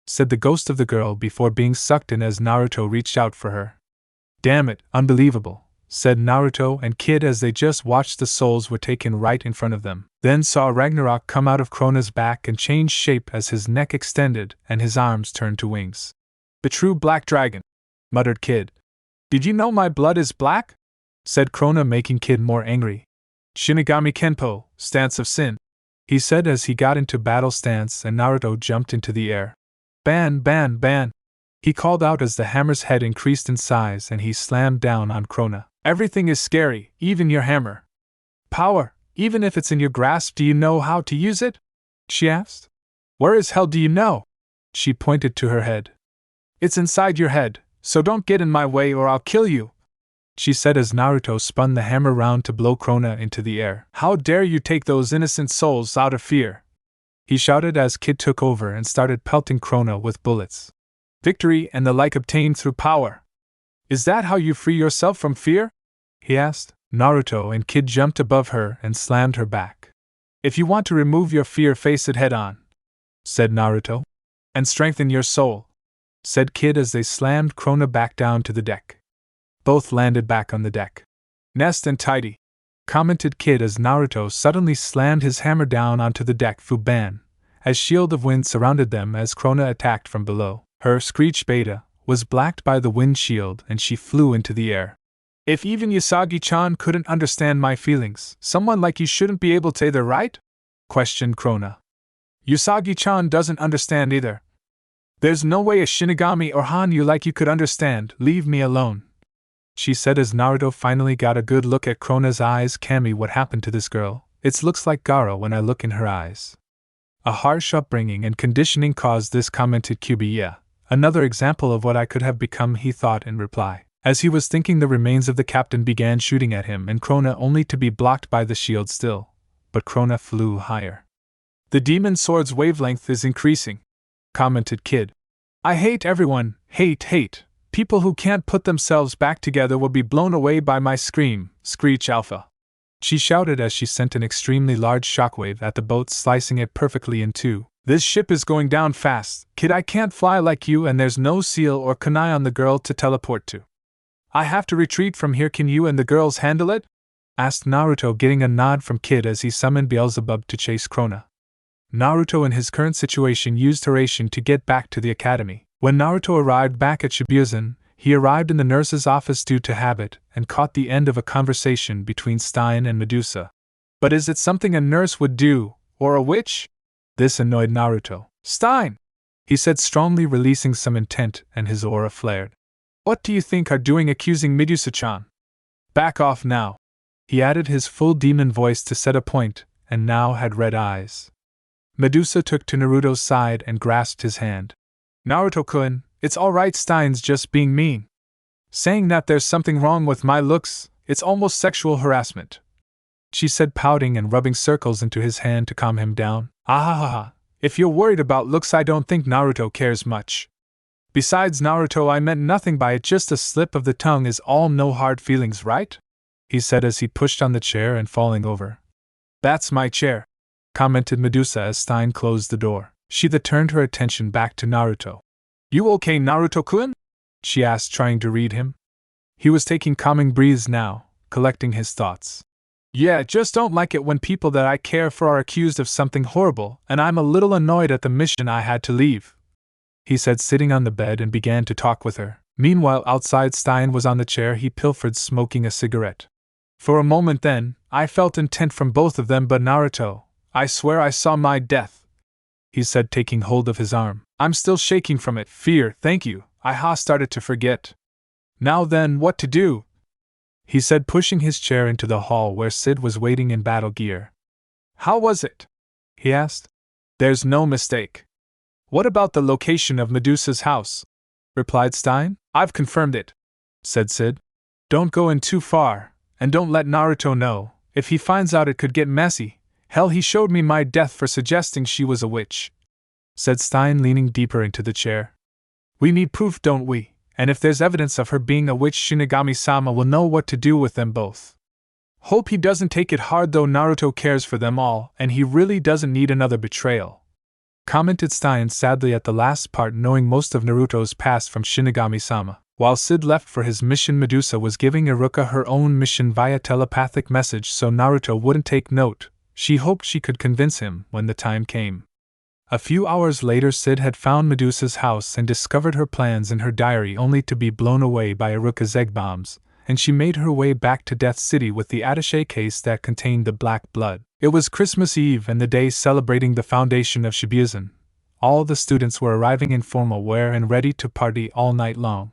said the ghost of the girl before being sucked in as Naruto reached out for her. Damn it, unbelievable, said Naruto and Kid as they just watched the souls were taken right in front of them, then saw Ragnarok come out of Krona's back and change shape as his neck extended and his arms turned to wings. The true black dragon, muttered Kid. Did you know my blood is black? Said Krona, making Kid more angry. Shinigami Kenpo, stance of sin, he said as he got into battle stance and Naruto jumped into the air. Ban, ban, ban, he called out as the hammer's head increased in size and he slammed down on Krona. Everything is scary, even your hammer. Power, even if it's in your grasp, do you know how to use it? She asked. Where as hell do you know? She pointed to her head. It's inside your head, so don't get in my way or I'll kill you, she said as Naruto spun the hammer round to blow Krona into the air. How dare you take those innocent souls out of fear? He shouted as Kid took over and started pelting Krona with bullets. Victory and the like obtained through power. Is that how you free yourself from fear? He asked. Naruto and Kid jumped above her and slammed her back. If you want to remove your fear, face it head on, said Naruto. And strengthen your soul, said Kid as they slammed Krona back down to the deck. Both landed back on the deck. Nest and tidy, commented Kid as Naruto suddenly slammed his hammer down onto the deck. Fuban, as shield of wind surrounded them as Krona attacked from below. Her Screech Beta was blacked by the wind shield and she flew into the air. If even Usagi-chan couldn't understand my feelings, someone like you shouldn't be able to either, right? Questioned Krona. Usagi-chan doesn't understand either. There's no way a Shinigami or Hanyu like you could understand, leave me alone, she said as Naruto finally got a good look at Krona's eyes. Kami, what happened to this girl? It looks like Gaara when I look in her eyes. A harsh upbringing and conditioning caused this, commented Kyubi. Yeah, another example of what I could have become, he thought in reply. As he was thinking, the remains of the captain began shooting at him and Krona only to be blocked by the shield still, but Krona flew higher. The demon sword's wavelength is increasing, commented Kid. I hate everyone, hate. People who can't put themselves back together will be blown away by my scream, Screech Alpha, she shouted as she sent an extremely large shockwave at the boat, slicing it perfectly in two. This ship is going down fast, Kid. I can't fly like you and there's no seal or kunai on the girl to teleport to. I have to retreat from here. Can you and the girls handle it? Asked Naruto, getting a nod from Kid as he summoned Beelzebub to chase Krona. Naruto in his current situation used Hiraishin to get back to the academy. When Naruto arrived back at Shibuya, he arrived in the nurse's office due to habit and caught the end of a conversation between Stein and Medusa. But is it something a nurse would do, or a witch? This annoyed Naruto. Stein, he said strongly, releasing some intent, and his aura flared. What do you think are doing accusing Medusa-chan? Back off now, he added his full demon voice to set a point, and now had red eyes. Medusa took to Naruto's side and grasped his hand. Naruto-kun, it's alright, Stein's just being mean. Saying that there's something wrong with my looks, it's almost sexual harassment, she said, pouting and rubbing circles into his hand to calm him down. Ahahaha, if you're worried about looks, I don't think Naruto cares much. Besides, Naruto, I meant nothing by it, just a slip of the tongue is all, no hard feelings, right? He said as he pushed on the chair and falling over. That's my chair, commented Medusa as Stein closed the door. She then turned her attention back to Naruto. You okay, Naruto-kun? She asked, trying to read him. He was taking calming breaths now, collecting his thoughts. Yeah, just don't like it when people that I care for are accused of something horrible, and I'm a little annoyed at the mission I had to leave, he said, sitting on the bed, and began to talk with her. Meanwhile, outside, Stein was on the chair he pilfered, smoking a cigarette. For a moment then, I felt intent from both of them, but Naruto, I swear I saw my death, he said, taking hold of his arm. I'm still shaking from it. Fear, thank you, I started to forget. Now then, what to do? He said, pushing his chair into the hall where Sid was waiting in battle gear. How was it? He asked. There's no mistake. What about the location of Medusa's house? Replied Stein. I've confirmed it, said Sid. Don't go in too far, and don't let Naruto know. If he finds out, it could get messy. Hell, he showed me my death for suggesting she was a witch, said Stein, leaning deeper into the chair. We need proof, don't we? And if there's evidence of her being a witch, Shinigami-sama will know what to do with them both. Hope he doesn't take it hard though. Naruto cares for them all, and he really doesn't need another betrayal," commented Stein sadly at the last part, knowing most of Naruto's past from Shinigami-sama. While Sid left for his mission, Medusa was giving Iruka her own mission via telepathic message so Naruto wouldn't take note. She hoped she could convince him when the time came. A few hours later, Sid had found Medusa's house and discovered her plans in her diary, only to be blown away by Iruka's egg bombs, and she made her way back to Death City with the attaché case that contained the black blood. It was Christmas Eve and the day celebrating the foundation of Shibuya. All the students were arriving in formal wear and ready to party all night long.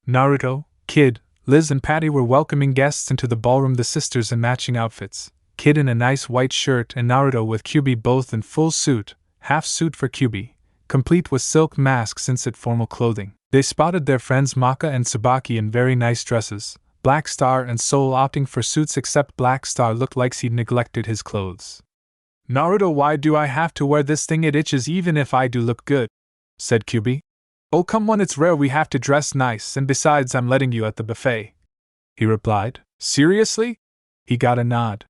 Naruto, Kid, Liz and Patty were welcoming guests into the ballroom, the sisters in matching outfits, Kid in a nice white shirt and Naruto with Kyubi both in full suit, half suit for Kyubi, complete with silk masks inside formal clothing. They spotted their friends Maka and Tsubaki in very nice dresses, Black Star and Soul opting for suits, except Black Star looked like he'd neglected his clothes. "Naruto, why do I have to wear this thing? It itches even if I do look good," said Kyubi. "Oh come on, it's rare we have to dress nice, and besides I'm letting you at the buffet," he replied. "Seriously?" He got a nod.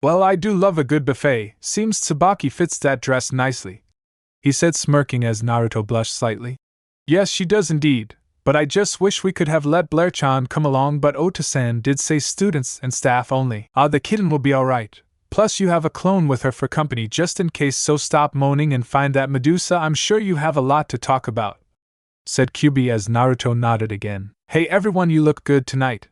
"Well, I do love a good buffet, seems Tsubaki fits that dress nicely," he said, smirking as Naruto blushed slightly. "Yes, she does indeed, but I just wish we could have let Blair-chan come along, but Ota-san did say students and staff only." "Ah, the kitten will be alright. Plus you have a clone with her for company just in case, so stop moaning and find that Medusa. I'm sure you have a lot to talk about," said Kyubi as Naruto nodded again. "Hey everyone, you look good tonight,"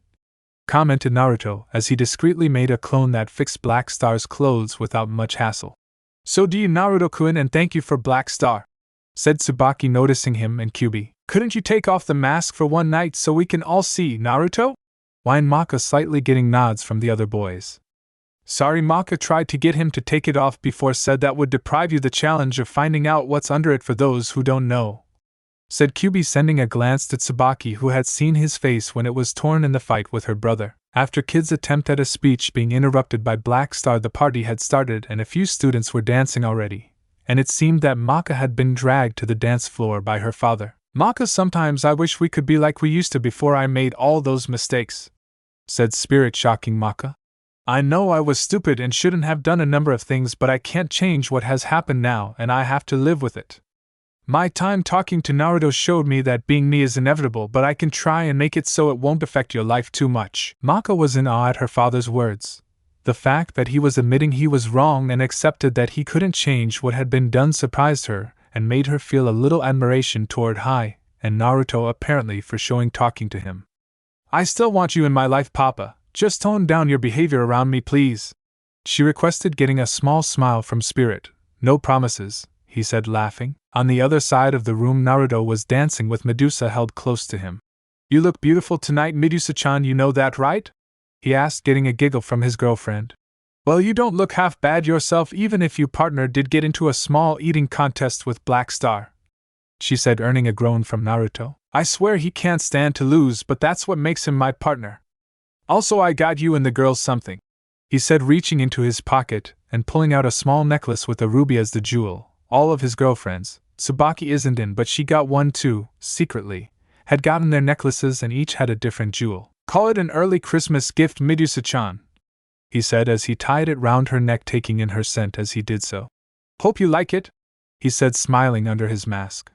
commented Naruto as he discreetly made a clone that fixed Black Star's clothes without much hassle. "So do you, Naruto-kun, and thank you for Black Star," said Tsubaki, noticing him and Kyubi. "Couldn't you take off the mask for one night so we can all see, Naruto?" whined Maka, slightly getting nods from the other boys. "Sorry," Maka tried to get him to take it off before said that would deprive you the challenge of finding out what's under it for those who don't know, said Kyubi, sending a glance to Tsubaki, who had seen his face when it was torn in the fight with her brother. After Kid's attempt at a speech being interrupted by Black Star, the party had started and a few students were dancing already, and it seemed that Maka had been dragged to the dance floor by her father. "Maka, sometimes I wish we could be like we used to before I made all those mistakes," said Spirit, shocking Maka. "I know I was stupid and shouldn't have done a number of things, but I can't change what has happened now and I have to live with it. My time talking to Naruto showed me that being me is inevitable, but I can try and make it so it won't affect your life too much." Maka was in awe at her father's words. The fact that he was admitting he was wrong and accepted that he couldn't change what had been done surprised her and made her feel a little admiration toward Hai and Naruto apparently for showing talking to him. "I still want you in my life, Papa. Just tone down your behavior around me, please," she requested, getting a small smile from Spirit. "No promises," he said, laughing. On the other side of the room, Naruto was dancing with Medusa held close to him. "You look beautiful tonight, Medusa-chan, you know that, right?" he asked, getting a giggle from his girlfriend. "Well, you don't look half bad yourself, even if your partner did get into a small eating contest with Black Star," she said, earning a groan from Naruto. "I swear he can't stand to lose, but that's what makes him my partner. Also, I got you and the girls something," he said, reaching into his pocket and pulling out a small necklace with a ruby as the jewel. All of his girlfriends, Tsubaki isn't in, but she got one too, secretly, had gotten their necklaces and each had a different jewel. "Call it an early Christmas gift, Medusa-chan," he said as he tied it round her neck, taking in her scent as he did so. "Hope you like it," he said, smiling under his mask.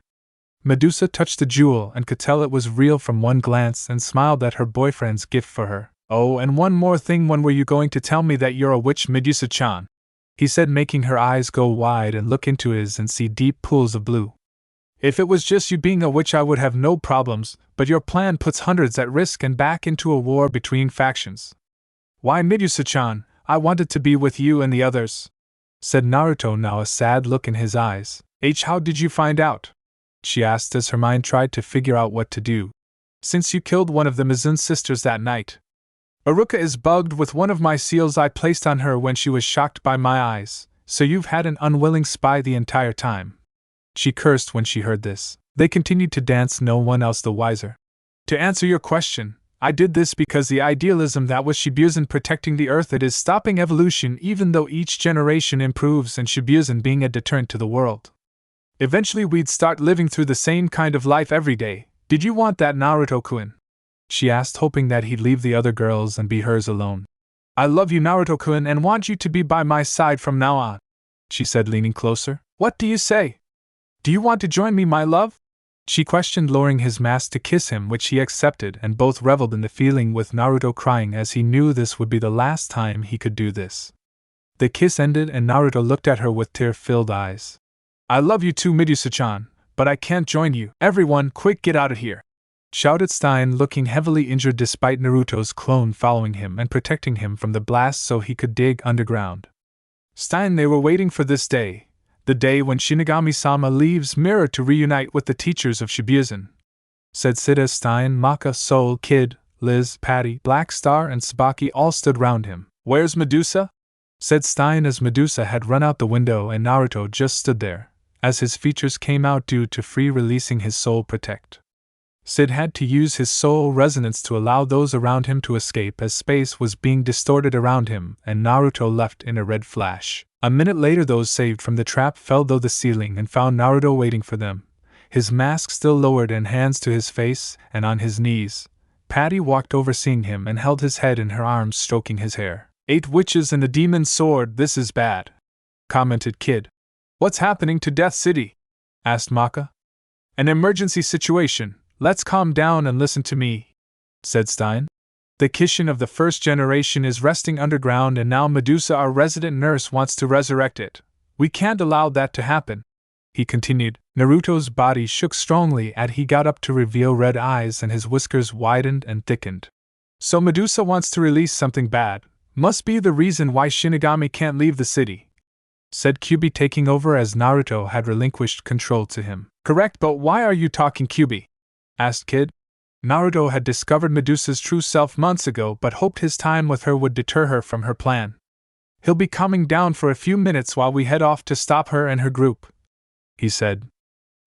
Medusa touched the jewel and could tell it was real from one glance and smiled at her boyfriend's gift for her. "Oh, and one more thing, when were you going to tell me that you're a witch, Medusa-chan?" he said, making her eyes go wide and look into his and see deep pools of blue. "If it was just you being a witch I would have no problems, but your plan puts hundreds at risk and back into a war between factions." "Why, Medusa-chan, I wanted to be with you and the others," said Naruto, now a sad look in his eyes. How did you find out?" she asked as her mind tried to figure out what to do. "Since you killed one of the Mizun sisters that night. Iruka is bugged with one of my seals I placed on her when she was shocked by my eyes, so you've had an unwilling spy the entire time." She cursed when she heard this. They continued to dance, no one else the wiser. "To answer your question, I did this because the idealism that was Shibuya protecting the earth, it is stopping evolution even though each generation improves, and Shibuya being a deterrent to the world. Eventually we'd start living through the same kind of life every day. Did you want that, Naruto-kun?" she asked, hoping that he'd leave the other girls and be hers alone. I love you, Naruto-kun, and want you to be by my side from now on, she said, leaning closer. What do you say? Do you want to join me, my love? She questioned, lowering his mask to kiss him, which he accepted, and both reveled in the feeling, with Naruto crying as he knew this would be the last time he could do this. The kiss ended and Naruto looked at her with tear-filled eyes. I love you too, Medusa-chan, but I can't join you. Everyone, quick, get out of here! Shouted Stein, looking heavily injured despite Naruto's clone following him and protecting him from the blast so he could dig underground. Stein, they were waiting for this day. The day when Shinigami-sama leaves Mirror to reunite with the teachers of Shibuya, said Sid as Stein, Maka, Soul, Kid, Liz, Patty, Black Star, and Tsubaki all stood round him. Where's Medusa? Said Stein as Medusa had run out the window and Naruto just stood there, as his features came out due to free releasing his soul protect. Sid had to use his soul resonance to allow those around him to escape as space was being distorted around him and Naruto left in a red flash. A minute later those saved from the trap fell through the ceiling and found Naruto waiting for them, his mask still lowered and hands to his face and on his knees. Patty walked over seeing him and held his head in her arms, stroking his hair. 8 witches and a demon's sword, this is bad, commented Kid. What's happening to Death City? Asked Maka. An emergency situation, let's calm down and listen to me, said Stein. The Kishin of the first generation is resting underground and now Medusa, our resident nurse, wants to resurrect it. We can't allow that to happen, he continued. Naruto's body shook strongly as he got up to reveal red eyes and his whiskers widened and thickened. So Medusa wants to release something bad. Must be the reason why Shinigami can't leave the city, said Kyubi, taking over as Naruto had relinquished control to him. Correct, but why are you talking, Kyubi? Asked Kid. Naruto had discovered Medusa's true self months ago but hoped his time with her would deter her from her plan. He'll be coming down for a few minutes while we head off to stop her and her group, he said.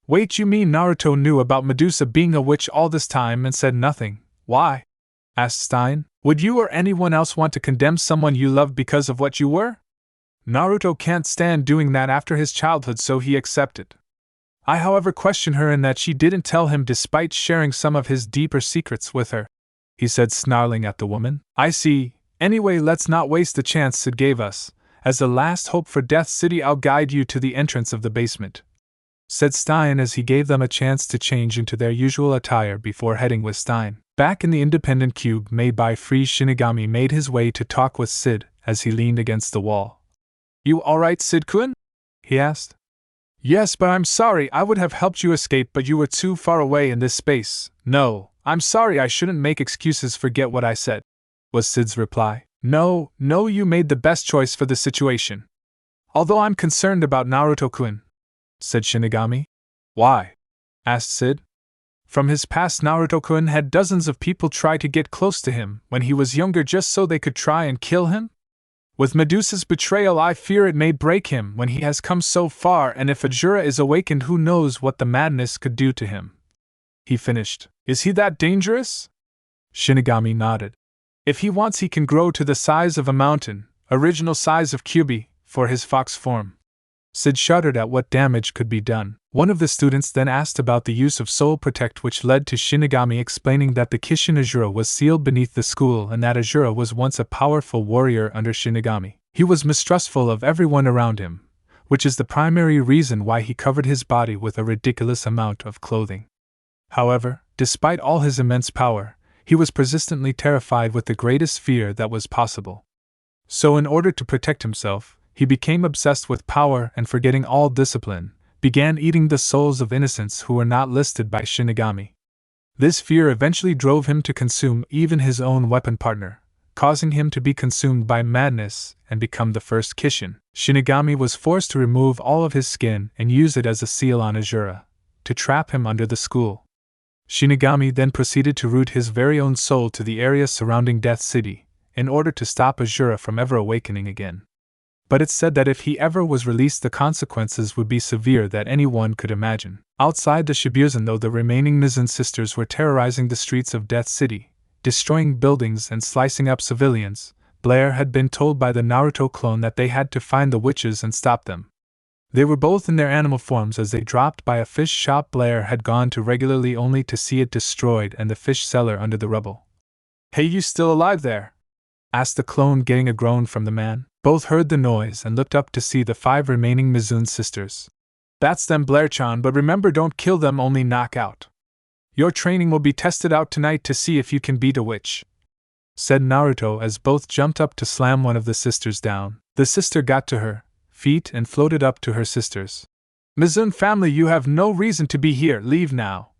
Wait, you mean Naruto knew about Medusa being a witch all this time and said nothing? Why? Asked Stein. Would you or anyone else want to condemn someone you loved because of what you were? Naruto can't stand doing that after his childhood, so he accepted. I, however, question her in that she didn't tell him despite sharing some of his deeper secrets with her, he said, snarling at the woman. I see. Anyway, let's not waste the chance Sid gave us. As the last hope for Death City, I'll guide you to the entrance of the basement, said Stein as he gave them a chance to change into their usual attire before heading with Stein. Back in the independent cube made by Free, Shinigami made his way to talk with Sid as he leaned against the wall. You alright, Sid-kun? He asked. Yes, but I'm sorry, I would have helped you escape, but you were too far away in this space. No, I'm sorry, I shouldn't make excuses, forget what I said, was Sid's reply. No, you made the best choice for the situation. Although I'm concerned about Naruto-kun, said Shinigami. Why? Asked Sid. From his past, Naruto-kun had dozens of people try to get close to him when he was younger just so they could try and kill him. With Medusa's betrayal, I fear it may break him when he has come so far, and if Ajura is awakened, who knows what the madness could do to him. He finished. Is he that dangerous? Shinigami nodded. If he wants, he can grow to the size of a mountain, original size of Kyubi, for his fox form. Sid shuddered at what damage could be done. One of the students then asked about the use of Soul Protect, which led to Shinigami explaining that the Kishin Ajura was sealed beneath the school and that Ajura was once a powerful warrior under Shinigami. He was mistrustful of everyone around him, which is the primary reason why he covered his body with a ridiculous amount of clothing. However, despite all his immense power, he was persistently terrified with the greatest fear that was possible. So in order to protect himself, he became obsessed with power and, forgetting all discipline, began eating the souls of innocents who were not listed by Shinigami. This fear eventually drove him to consume even his own weapon partner, causing him to be consumed by madness and become the first Kishin. Shinigami was forced to remove all of his skin and use it as a seal on Ajura, to trap him under the school. Shinigami then proceeded to root his very own soul to the area surrounding Death City, in order to stop Ajura from ever awakening again. But it's said that if he ever was released, the consequences would be severe that anyone could imagine. Outside the Shibuya, though, the remaining Nizan sisters were terrorizing the streets of Death City, destroying buildings and slicing up civilians. Blair had been told by the Naruto clone that they had to find the witches and stop them. They were both in their animal forms as they dropped by a fish shop Blair had gone to regularly, only to see it destroyed and the fish seller under the rubble. Hey, you still alive there? asked the clone, getting a groan from the man. Both heard the noise and looked up to see the 5 remaining Mizun sisters. That's them, Blair-chan, but remember, don't kill them, only knock out. Your training will be tested out tonight to see if you can beat a witch, said Naruto as both jumped up to slam one of the sisters down. The sister got to her feet and floated up to her sisters. Mizun family, you have no reason to be here, leave now,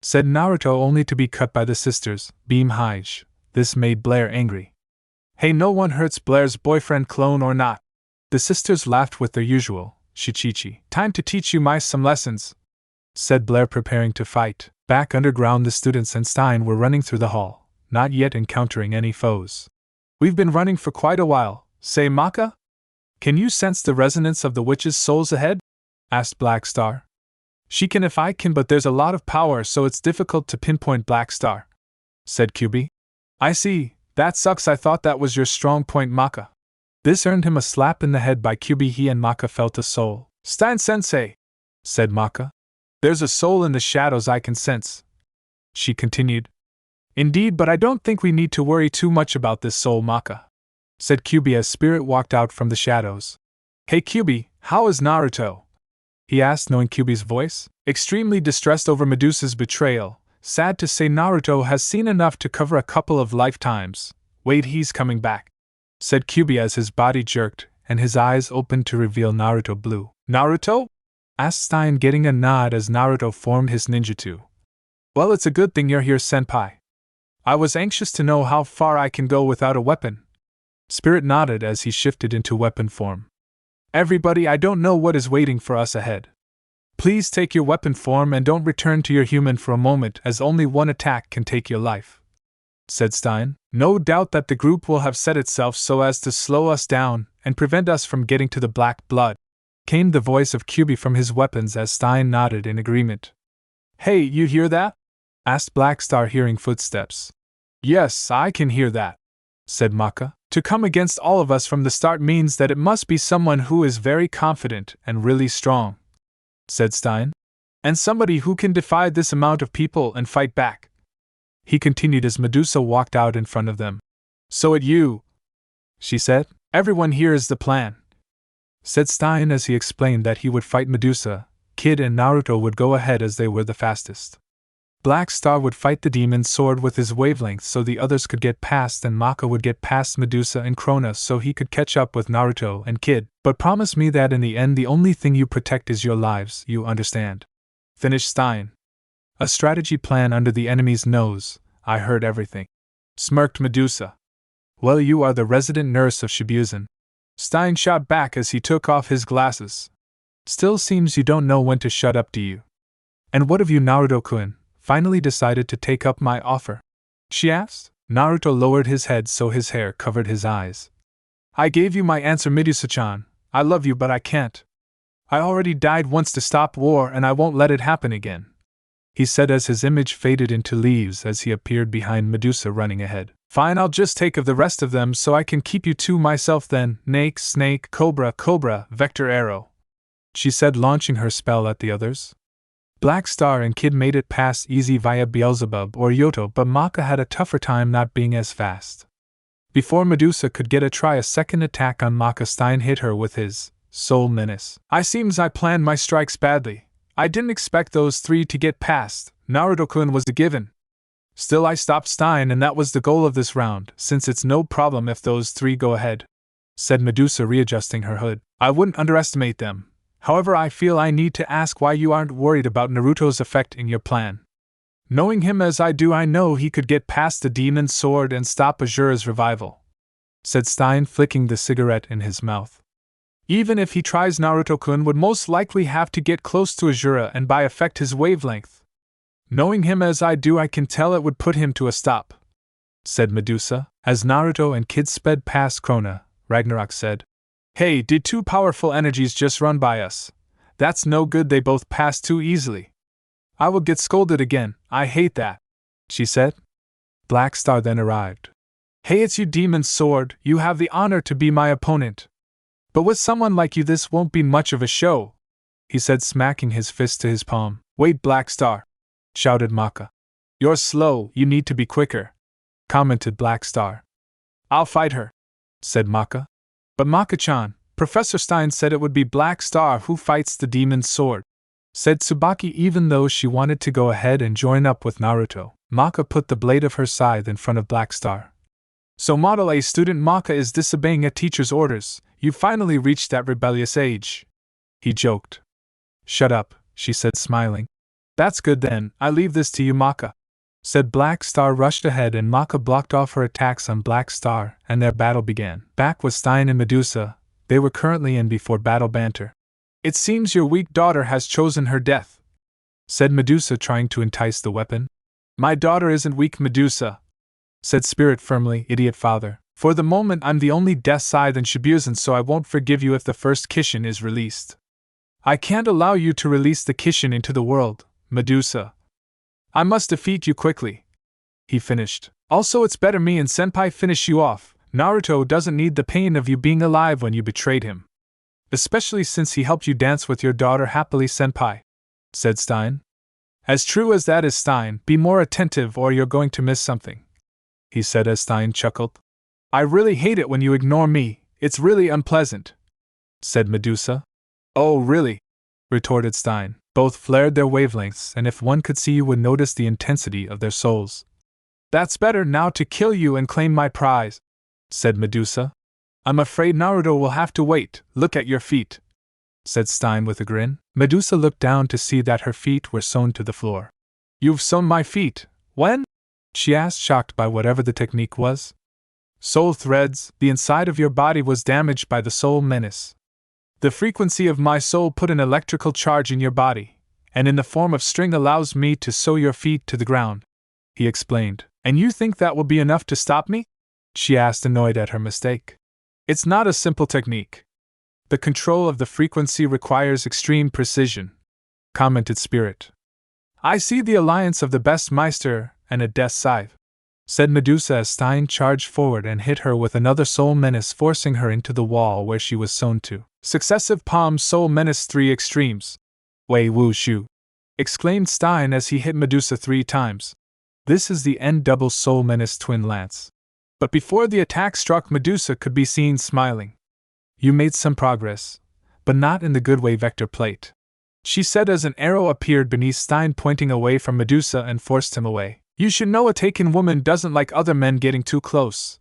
said Naruto, only to be cut by the sisters. Beam Hige. This made Blair angry. Hey, no one hurts Blair's boyfriend, clone or not. The sisters laughed with their usual shichichi. Time to teach you mice some lessons, said Blair, preparing to fight. Back underground, the students and Stein were running through the hall, not yet encountering any foes. We've been running for quite a while, say Maka? Can you sense the resonance of the witches' souls ahead? Asked Black Star. She can if I can, but there's a lot of power, so it's difficult to pinpoint, Black Star, said Kyubi. I see, that sucks, I thought that was your strong point, Maka. This earned him a slap in the head by Kyubi. He and Maka felt a soul. Stein-sensei, said Maka. There's a soul in the shadows I can sense, she continued. Indeed, but I don't think we need to worry too much about this soul, Maka, said Kyubi as Spirit walked out from the shadows. Hey Kyubi, how is Naruto? He asked, knowing Kyubi's voice. Extremely distressed over Medusa's betrayal. Sad to say, Naruto has seen enough to cover a couple of lifetimes. Wait, he's coming back, said Kyubi as his body jerked and his eyes opened to reveal Naruto blue. Naruto? Asked Stein, getting a nod as Naruto formed his ninjutsu. Well, it's a good thing you're here, senpai. I was anxious to know how far I can go without a weapon. Spirit nodded as he shifted into weapon form. Everybody, I don't know what is waiting for us ahead. Please take your weapon form and don't return to your human for a moment, as only one attack can take your life, said Stein. No doubt that the group will have set itself so as to slow us down and prevent us from getting to the black blood, came the voice of Kyubi from his weapons as Stein nodded in agreement. Hey, you hear that? Asked Black Star, hearing footsteps. Yes, I can hear that, said Maka. To come against all of us from the start means that it must be someone who is very confident and really strong, said Stein. And somebody who can defy this amount of people and fight back, he continued as Medusa walked out in front of them. So it you, she said. Everyone here is the plan, said Stein as he explained that he would fight Medusa, Kid and Naruto would go ahead as they were the fastest. Black Star would fight the demon sword with his wavelength so the others could get past, and Maka would get past Medusa and Krona so he could catch up with Naruto and Kid. But promise me that in the end the only thing you protect is your lives, you understand? Finished Stein. A strategy plan under the enemy's nose, I heard everything, smirked Medusa. Well, you are the resident nurse of Shibuzen, Stein shot back as he took off his glasses. Still seems you don't know when to shut up, do you? And what have you, Naruto-kun, finally decided to take up my offer? She asked. Naruto lowered his head so his hair covered his eyes. I gave you my answer, Medusa-chan. I love you, but I can't. I already died once to stop war and I won't let it happen again, he said as his image faded into leaves as he appeared behind Medusa running ahead. Fine, I'll just take of the rest of them so I can keep you to myself then. Snake, snake, cobra, cobra, vector arrow, she said, launching her spell at the others. Black Star and Kid made it past easy via Beelzebub or Yoto, but Maka had a tougher time not being as fast. Before Medusa could get a second attack on Maka, Stein hit her with his Soul Menace. Seems I planned my strikes badly. I didn't expect those 3 to get past. Naruto-kun was a given. Still, I stopped Stein, and that was the goal of this round, since it's no problem if those 3 go ahead, said Medusa, readjusting her hood. I wouldn't underestimate them. However, I feel I need to ask why you aren't worried about Naruto's effect in your plan. Knowing him as I do, I know he could get past the demon sword and stop Azura's revival, said Stein, flicking the cigarette in his mouth. Even if he tries, Naruto-kun would most likely have to get close to Azura and by affect his wavelength. Knowing him as I do, I can tell it would put him to a stop, said Medusa. As Naruto and Kid sped past Krona, Ragnarok said, Hey, did 2 powerful energies just run by us? That's no good, they both passed too easily. I will get scolded again, I hate that, she said. Black Star then arrived. Hey, it's you, Demon Sword, you have the honor to be my opponent. But with someone like you this won't be much of a show, he said, smacking his fist to his palm. Wait, Black Star, shouted Maka. You're slow, you need to be quicker, commented Black Star. I'll fight her, said Maka. But Maka-chan, Professor Stein said it would be Black Star who fights the demon's sword, said Tsubaki. Even though she wanted to go ahead and join up with Naruto, Maka put the blade of her scythe in front of Black Star. So Model A student Maka is disobeying a teacher's orders. You finally reached that rebellious age, he joked. Shut up, she said, smiling. That's good then, I leave this to you, Maka, said Black Star. Rushed ahead and Maka blocked off her attacks on Black Star, and their battle began. Back with Stein and Medusa, they were currently in before battle banter. It seems your weak daughter has chosen her death, said Medusa, trying to entice the weapon. My daughter isn't weak, Medusa, said Spirit firmly. Idiot father. For the moment I'm the only death scythe in Shibuya, so I won't forgive you if the first Kishin is released. I can't allow you to release the Kishin into the world, Medusa. I must defeat you quickly, he finished. Also, it's better me and Senpai finish you off. Naruto doesn't need the pain of you being alive when you betrayed him. Especially since he helped you dance with your daughter happily, Senpai, said Stein. As true as that is, Stein, be more attentive or you're going to miss something, he said as Stein chuckled. I really hate it when you ignore me, it's really unpleasant, said Medusa. Oh, really? Retorted Stein. Both flared their wavelengths, and if one could see you would notice the intensity of their souls. That's better now to kill you and claim my prize, said Medusa. I'm afraid Naruto will have to wait. Look at your feet, said Stein with a grin. Medusa looked down to see that her feet were sewn to the floor. You've sewn my feet? When? She asked, shocked by whatever the technique was. Soul threads. The inside of your body was damaged by the soul menace. The frequency of my soul put an electrical charge in your body, and in the form of string allows me to sew your feet to the ground, he explained. And you think that will be enough to stop me? She asked, annoyed at her mistake. It's not a simple technique. The control of the frequency requires extreme precision, commented Spirit. I see the alliance of the best Meister and a death scythe, said Medusa as Stein charged forward and hit her with another soul menace, forcing her into the wall where she was sewn to. Successive palm soul menace 3 extremes. Wei Wu Shu, exclaimed Stein as he hit Medusa 3 times. This is the N double soul menace twin lance. But before the attack struck, Medusa could be seen smiling. You made some progress, but not in the good way, Vector Plate, she said as an arrow appeared beneath Stein, pointing away from Medusa, and forced him away. You should know a taken woman doesn't like other men getting too close.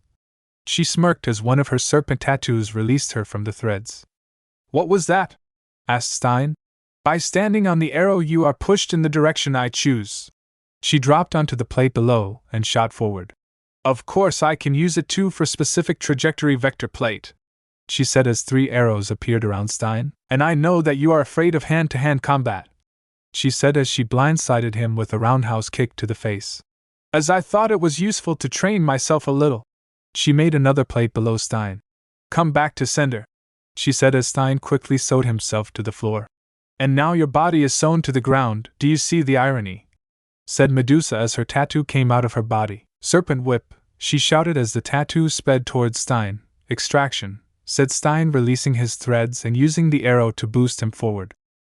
She smirked as one of her serpent tattoos released her from the threads. What was that? Asked Stein. By standing on the arrow you are pushed in the direction I choose. She dropped onto the plate below and shot forward. Of course I can use it too for specific trajectory, Vector Plate, she said as 3 arrows appeared around Stein. And I know that you are afraid of hand-to-hand combat, she said as she blindsided him with a roundhouse kick to the face. As I thought it was useful to train myself a little. She made another plate below Stein. Come back to sender, she said as Stein quickly sewed himself to the floor. And now your body is sewn to the ground, do you see the irony? Said Medusa as her tattoo came out of her body. Serpent whip, she shouted as the tattoo sped towards Stein. Extraction, said Stein, releasing his threads and using the arrow to boost him forward.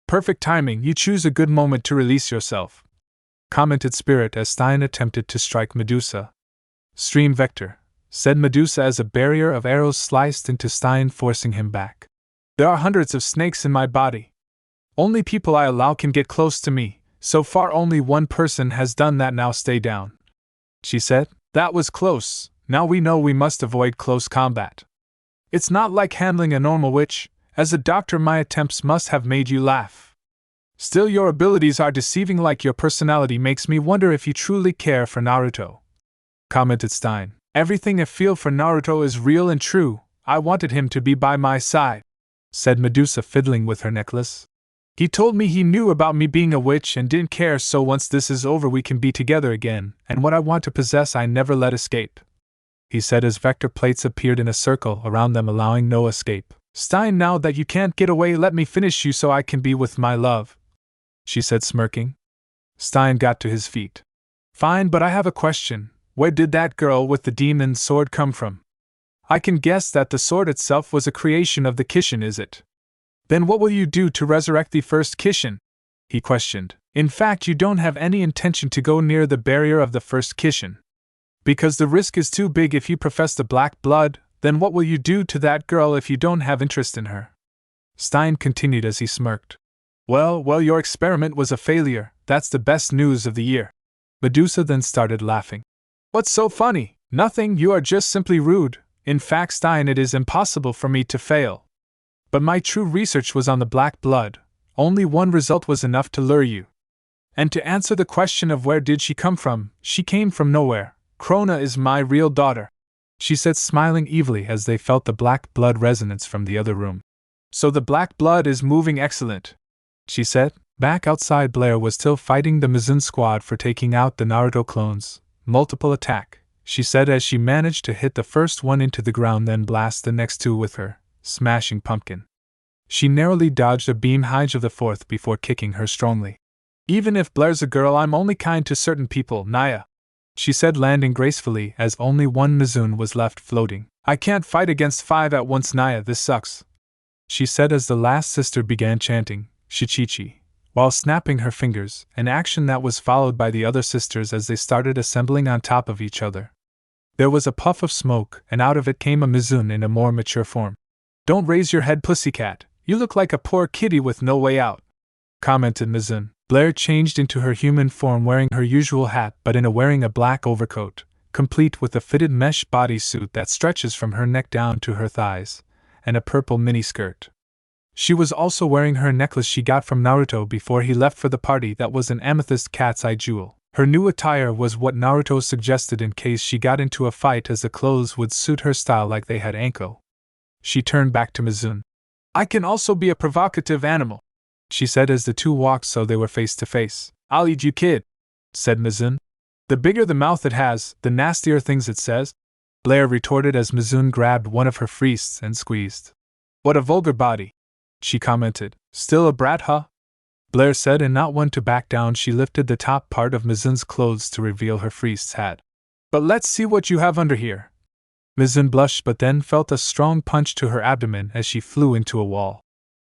Perfect timing, you choose a good moment to release yourself, commented Spirit as Stein attempted to strike Medusa. Stream Vector, said Medusa as a barrier of arrows sliced into Stein, forcing him back. There are hundreds of snakes in my body. Only people I allow can get close to me. So far only one person has done that. Now stay down, she said. That was close. Now we know we must avoid close combat. It's not like handling a normal witch. As a doctor my attempts must have made you laugh. Still your abilities are deceiving, like your personality makes me wonder if you truly care for Naruto, commented Stein. Everything I feel for Naruto is real and true. I wanted him to be by my side, said Medusa, fiddling with her necklace. He told me he knew about me being a witch and didn't care, so once this is over we can be together again, and what I want to possess I never let escape, he said as vector plates appeared in a circle around them, allowing no escape. Stein, now that you can't get away, let me finish you so I can be with my love, she said, smirking. Stein got to his feet. Fine, but I have a question. Where did that girl with the demon sword come from? I can guess that the sword itself was a creation of the Kishin, is it? Then what will you do to resurrect the first Kishin? He questioned. In fact, you don't have any intention to go near the barrier of the first Kishin. Because the risk is too big if you profess the black blood, then what will you do to that girl if you don't have interest in her? Stein continued as he smirked. Well, your experiment was a failure, that's the best news of the year. Medusa then started laughing. What's so funny? Nothing, you are just simply rude. In fact, Stein, it is impossible for me to fail. But my true research was on the black blood. Only one result was enough to lure you. And to answer the question of where did she come from, she came from nowhere. Krona is my real daughter, she said, smiling evilly as they felt the black blood resonance from the other room. So the black blood is moving, excellent, she said. Back outside, Blair was still fighting the Mizun squad for taking out the Naruto clones. Multiple attack, she said as she managed to hit the first one into the ground, then blast the next two with her smashing pumpkin. She narrowly dodged a beam hinge of the fourth before kicking her strongly. Even if Blair's a girl, I'm only kind to certain people, Naya, she said, landing gracefully as only one Mizun was left floating. I can't fight against 5 at once, Naya, this sucks, she said as the last sister began chanting Shichichi while snapping her fingers, an action that was followed by the other sisters as they started assembling on top of each other. There was a puff of smoke, and out of it came a Mizun in a more mature form. Don't raise your head, pussycat, you look like a poor kitty with no way out, commented Mizun. Blair changed into her human form, wearing her usual hat but wearing a black overcoat, complete with a fitted mesh bodysuit that stretches from her neck down to her thighs, and a purple miniskirt. She was also wearing her necklace she got from Naruto before he left for the party, that was an amethyst cat's eye jewel. Her new attire was what Naruto suggested in case she got into a fight, as the clothes would suit her style like they had Anko. She turned back to Mizun. I can also be a provocative animal, she said as the two walked so they were face to face. I'll eat you, kid, said Mizun. The bigger the mouth it has, the nastier things it says, Blair retorted as Mizun grabbed one of her friests and squeezed. What a vulgar body, she commented. Still a brat, huh? Blair said, and not one to back down, she lifted the top part of Mizun's clothes to reveal her friest's hat. But let's see what you have under here. Mizun blushed but then felt a strong punch to her abdomen as she flew into a wall.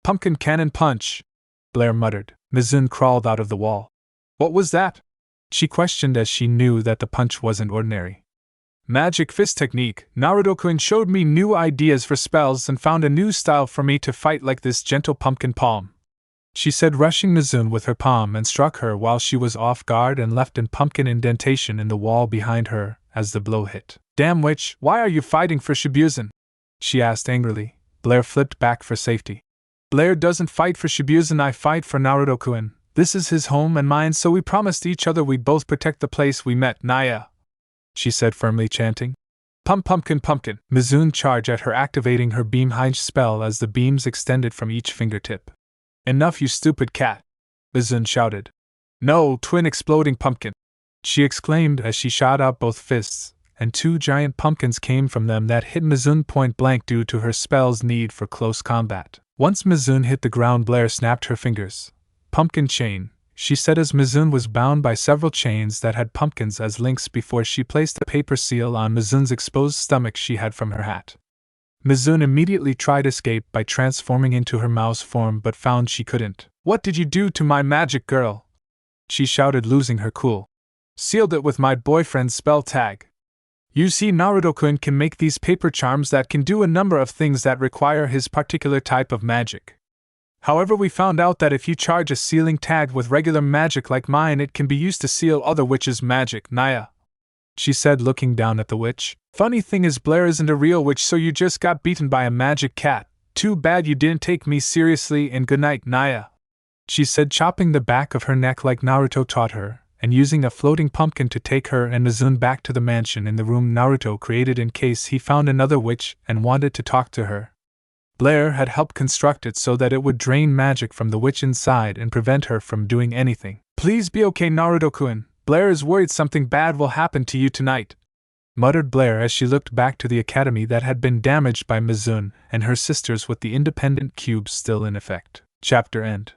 Pumpkin cannon punch, Blair muttered. Mizun crawled out of the wall. What was that? She questioned as she knew that the punch wasn't ordinary. Magic fist technique. Naruto-kun showed me new ideas for spells and found a new style for me to fight, like this gentle pumpkin palm, she said, rushing Mizun with her palm, and struck her while she was off guard and left an pumpkin indentation in the wall behind her as the blow hit. Damn witch, why are you fighting for Shibuzen? She asked angrily. Blair flipped back for safety. Blair doesn't fight for Shibuzen, I fight for Naruto-kun. This is his home and mine, so we promised each other we'd both protect the place we met, Naya, she said firmly, chanting. Pumpkin pumpkin. Mizun charged at her, activating her beam hinge spell as the beams extended from each fingertip. Enough, you stupid cat, Mizun shouted. No, twin exploding pumpkin, she exclaimed as she shot out both fists, and 2 giant pumpkins came from them that hit Mizun point blank due to her spell's need for close combat. Once Mizun hit the ground, Blair snapped her fingers. Pumpkin chain, she said as Mizun was bound by several chains that had pumpkins as links before she placed a paper seal on Mizun's exposed stomach she had from her hat. Mizun immediately tried escape by transforming into her mouse form but found she couldn't. What did you do to my magic girl? She shouted, losing her cool. Sealed it with my boyfriend's spell tag. You see, Naruto-kun can make these paper charms that can do a number of things that require his particular type of magic. However, we found out that if you charge a sealing tag with regular magic like mine, it can be used to seal other witches' magic, Naya, she said, looking down at the witch. Funny thing is, Blair isn't a real witch, so you just got beaten by a magic cat. Too bad you didn't take me seriously, and good night, Naya, she said, chopping the back of her neck like Naruto taught her, and using a floating pumpkin to take her and Mizun back to the mansion in the room Naruto created in case he found another witch and wanted to talk to her. Blair had helped construct it so that it would drain magic from the witch inside and prevent her from doing anything. Please be okay, Naruto-kun. Blair is worried something bad will happen to you tonight, muttered Blair as she looked back to the academy that had been damaged by Mizun and her sisters with the independent cubes still in effect. Chapter end.